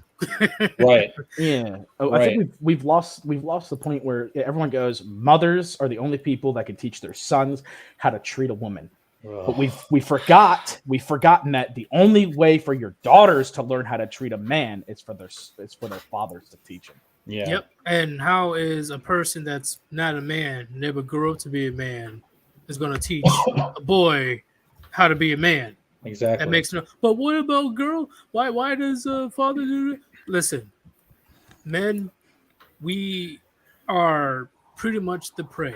Right. Yeah. I Right. think we've lost the point where everyone goes, mothers are the only people that can teach their sons how to treat a woman. But we've forgotten that the only way for your daughters to learn how to treat a man is for their fathers to teach them. Yeah. Yep. And how is a person that's not a man, never grew up to be a man, is going to teach a boy how to be a man? Exactly. That makes no. But what about girl? Why does father do it? Listen, men, we are pretty much the prey.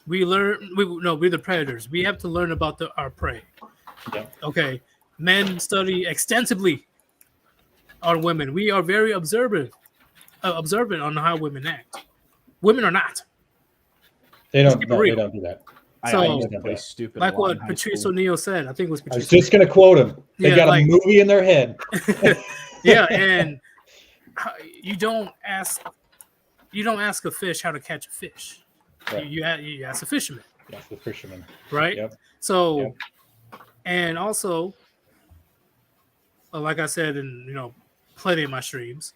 We're the predators. We have to learn about our prey. Yeah. Okay, men study extensively on women. We are very observant on how women act. Women are not. They don't. keep it No, they real. don't do that. So, I used to play stupid. Like a lot what in high Patrice school. O'Neill said. I think it was I Patrice. was just gonna quote him. They Yeah, got like- a movie in their head. Yeah, and you don't ask a fish how to catch a fish. Right. You ask a fisherman, That's the fisherman. right? Yep. So, Yep. and also, like I said in plenty of my streams,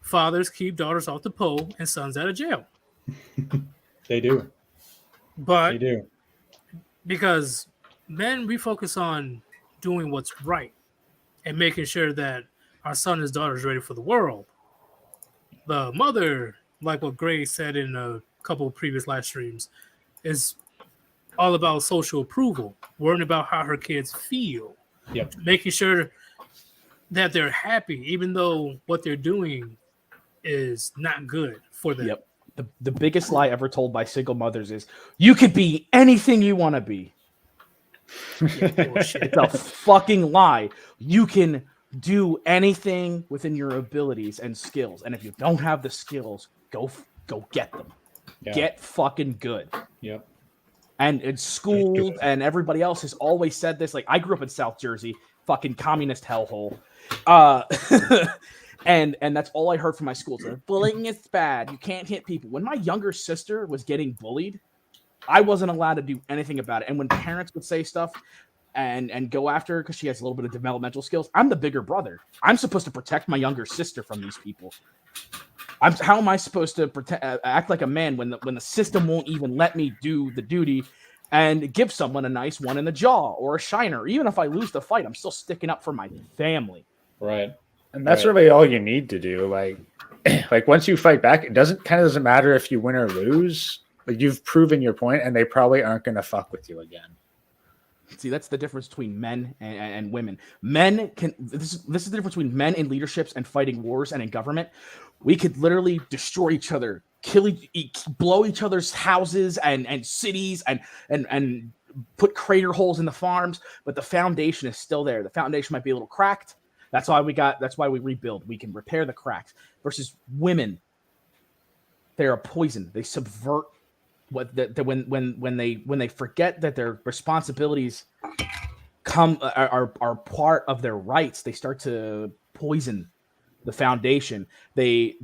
fathers keep daughters off the pole and sons out of jail. They do. But They do. because men, we focus on doing what's right and making sure that our son and daughter is ready for the world. The mother, like what Gray said in a couple of previous live streams, is all about social approval, worrying about how her kids feel, Yep. making sure that they're happy, even though what they're doing is not good for them. Yep. The biggest lie ever told by single mothers is you could be anything you want to be. Bullshit. It's a fucking lie. You can do anything within your abilities and skills, and if you don't have the skills, go get them. Yeah. Get fucking good. Yep. And in school and everybody else has always said this. Like, I grew up in South Jersey, fucking communist hellhole. And that's all I heard from my school. So bullying is bad. You can't hit people. When my younger sister was getting bullied, I wasn't allowed to do anything about it. And when parents would say stuff and go after her because she has a little bit of developmental skills, I'm the bigger brother. I'm supposed to protect my younger sister from these people. How am I supposed to act like a man when the system won't even let me do the duty and give someone a nice one in the jaw or a shiner? Even if I lose the fight, I'm still sticking up for my family. Right. And that's Right. really all you need to do. Like once you fight back, it doesn't matter if you win or lose. Like, you've proven your point, and they probably aren't going to fuck with you again. See, that's the difference between men and women. Men can. This is the difference between men in leaderships and fighting wars and in government. We could literally destroy each other, blow each other's houses and cities, and put crater holes in the farms. But the foundation is still there. The foundation might be a little cracked. That's why we rebuild. We can repair the cracks. Versus women, they're a poison. They subvert when they forget that their responsibilities are part of their rights. They start to poison the foundation. They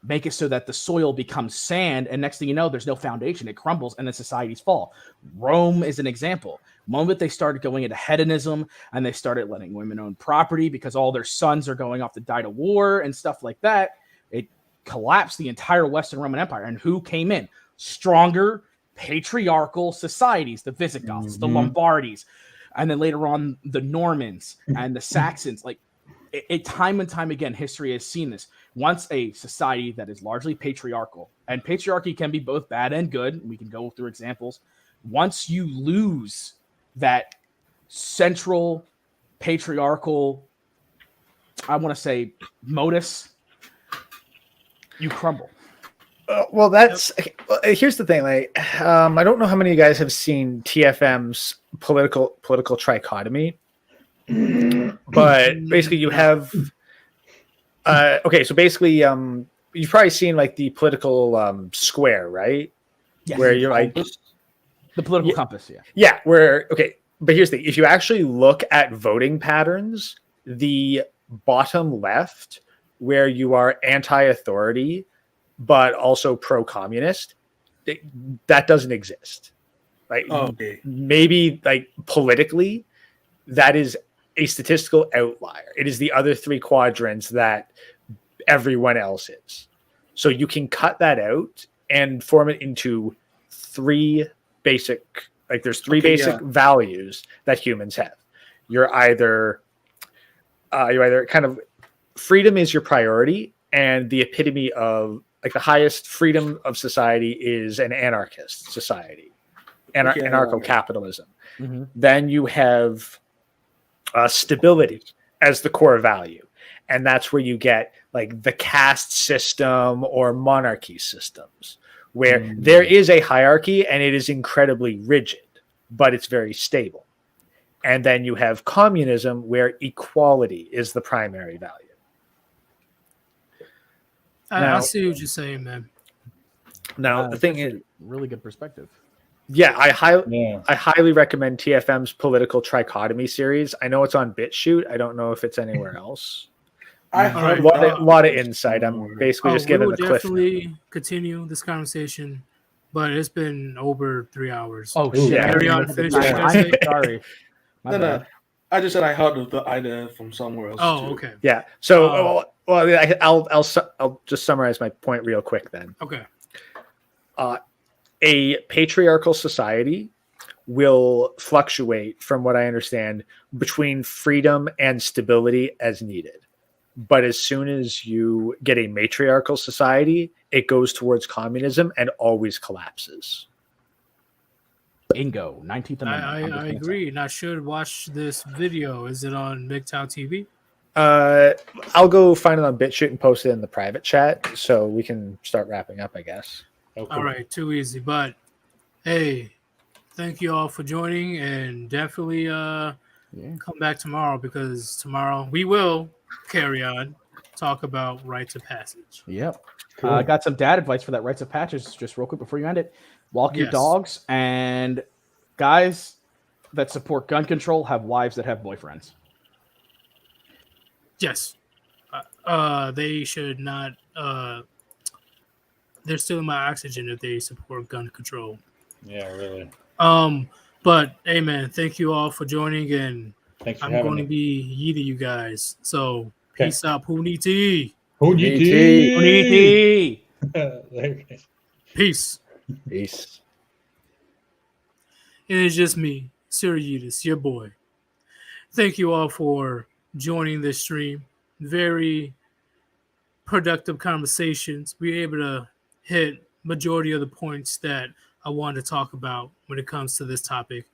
make it so that the soil becomes sand, and next thing you know, there's no foundation. It crumbles, and then societies fall. Rome is an example. The moment they started going into hedonism and they started letting women own property because all their sons are going off to die to war and stuff like that, it collapsed the entire Western Roman Empire. And who came in? Stronger patriarchal societies, the Visigoths, the Lombardis, and then later on the Normans and the Saxons. Like, it time and time again, history has seen this. Once a society that is largely patriarchal, and patriarchy can be both bad and good, we can go through examples. Once you lose that central patriarchal, I want to say, modus, you crumble. Well, that's here's the thing. Like, I don't know how many of you guys have seen TFM's political trichotomy, but basically you have. Okay, so basically, you've probably seen like the political square, right? Yes. Where you're like The political compass, yeah. Yeah, but here's the thing. If you actually look at voting patterns, the bottom left, where you are anti-authority, but also pro-communist, that doesn't exist. Like Okay. maybe like politically, that is a statistical outlier. It is the other three quadrants that everyone else is. So you can cut that out and form it into three basic, like there's three basic values that humans have. You're either kind of freedom is your priority, and the epitome of like the highest freedom of society is an anarchist society, anarcho-capitalism. Mm-hmm. Then you have stability as the core value, and that's where you get like the caste system or monarchy systems, where there is a hierarchy and it is incredibly rigid, but it's very stable. And then you have communism, where equality is the primary value. I see what you're saying, man. Now the thing is, really good perspective. Yeah, I highly recommend TFM's political trichotomy series. I know it's on BitChute. I don't know if it's anywhere else. I heard a lot of insight. I'm basically just giving the cliff. We will definitely continue this conversation, but it's been over 3 hours. Oh shit! Yeah. Carry on. Finish your I'm say. sorry. No. I just said I heard of the idea from somewhere else. Oh, too. okay. Yeah. So, I'll just summarize my point real quick then. Okay. A patriarchal society will fluctuate, from what I understand, between freedom and stability as needed. But as soon as you get a matriarchal society, it goes towards communism and always collapses. Bingo. 19th Amendment. I agree. And I should watch this video. Is it on MGTOW TV? I'll go find it on BitChute and post it in the private chat so we can start wrapping up, I guess. Oh, cool. All right, too easy. But hey, thank you all for joining, and definitely come back tomorrow, because tomorrow we will carry on talk about rites of passage. Yep. Cool. I got some dad advice for that rites of passage. Just real quick before you end it. Walk your dogs, and guys that support gun control have wives that have boyfriends. Yes. They should not. They're stealing my oxygen if they support gun control. Yeah, really. But hey, man, thank you all for joining, and Thanks for I'm having going to me. be yeeting you guys. So Okay. peace out, Puniti. Uniti. Peace. Peace. And it's just me, Sir Yeetus, your boy. Thank you all for joining this stream. Very productive conversations. We were able to hit majority of the points that I wanted to talk about when it comes to this topic.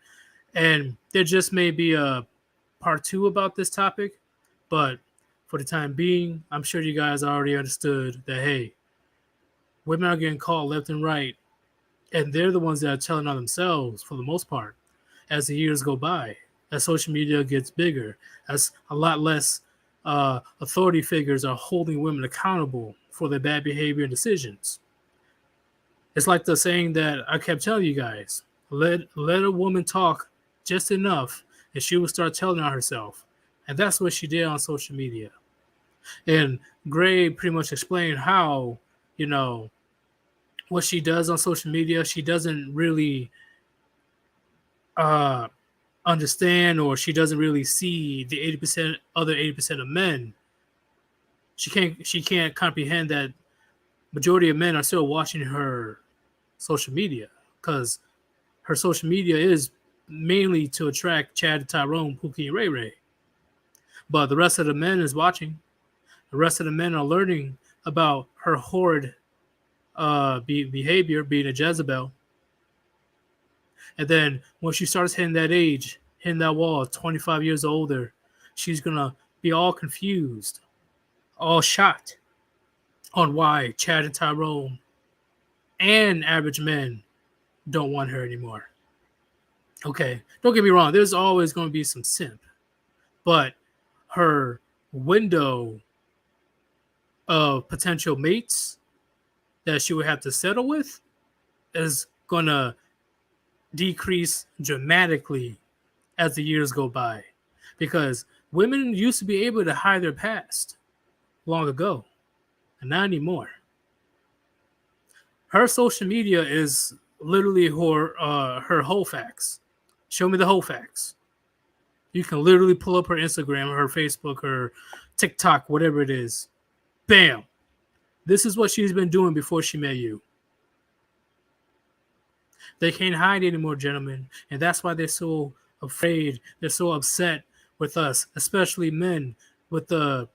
And there just may be a part 2 about this topic, but for the time being, I'm sure you guys already understood that, hey, women are getting caught left and right, and they're the ones that are telling on themselves for the most part as the years go by, as social media gets bigger, as a lot less authority figures are holding women accountable for their bad behavior and decisions. It's like the saying that I kept telling you guys, let a woman talk just enough and she will start telling on herself. And that's what she did on social media. And Gray pretty much explained how, what she does on social media, she doesn't really understand, or she doesn't really see the 80% of men. She can't comprehend that majority of men are still watching her social media, because her social media is mainly to attract Chad, Tyrone, Pookie, and Ray Ray. But the rest of the men is watching. The rest of the men are learning about her horrid behavior, being a Jezebel. And then when she starts hitting that age, hitting that wall, 25 years older, she's going to be all confused, all shocked on why Chad and Tyrone and average men don't want her anymore. Okay, don't get me wrong. There's always going to be some simp. But her window of potential mates that she would have to settle with is going to decrease dramatically as the years go by, because women used to be able to hide their past long ago, and not anymore. Her social media is literally her whole facts. Show me the whole facts. You can literally pull up her Instagram, her Facebook, her TikTok, whatever it is. Bam. This is what she's been doing before she met you. They can't hide anymore, gentlemen. And that's why they're so afraid. They're so upset with us, especially men with the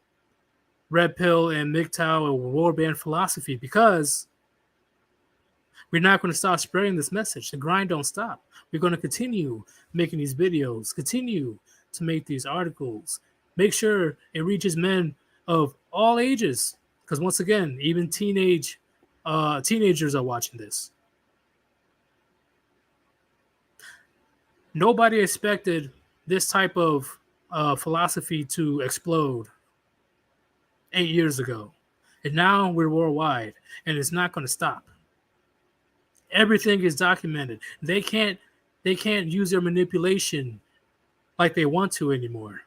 red pill and MGTOW and warband philosophy, because we're not going to stop spreading this message. The grind don't stop. We're going to continue making these videos, continue to make these articles, make sure it reaches men of all ages. Because once again, even teenagers are watching this. Nobody expected this type of philosophy to explode 8 years ago. And now we're worldwide, and it's not going to stop. Everything is documented. They can't use their manipulation like they want to anymore.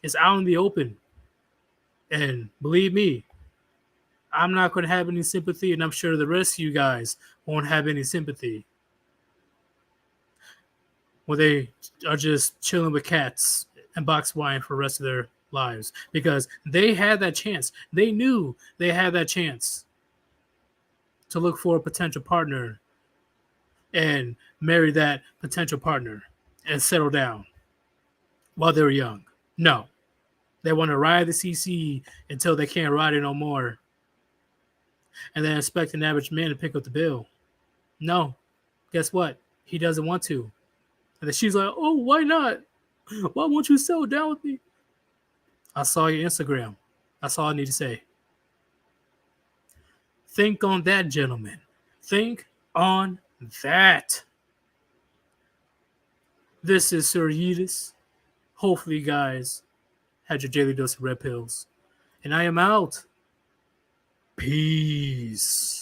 It's out in the open. And believe me, I'm not going to have any sympathy, and I'm sure the rest of you guys won't have any sympathy when they are just chilling with cats and box wine for the rest of their lives, because they had that chance. They knew they had that chance to look for a potential partner and marry that potential partner and settle down while they were young. No. They want to ride the CC until they can't ride it no more, and then expect an average man to pick up the bill. No. Guess what? He doesn't want to. And then she's like, oh, why not? Why won't you settle down with me? I saw your Instagram. That's all I need to say. Think on that, gentlemen. Think on that. This is Sir Yeetus. Hopefully, you guys had your daily dose of red pills. And I am out. Peace.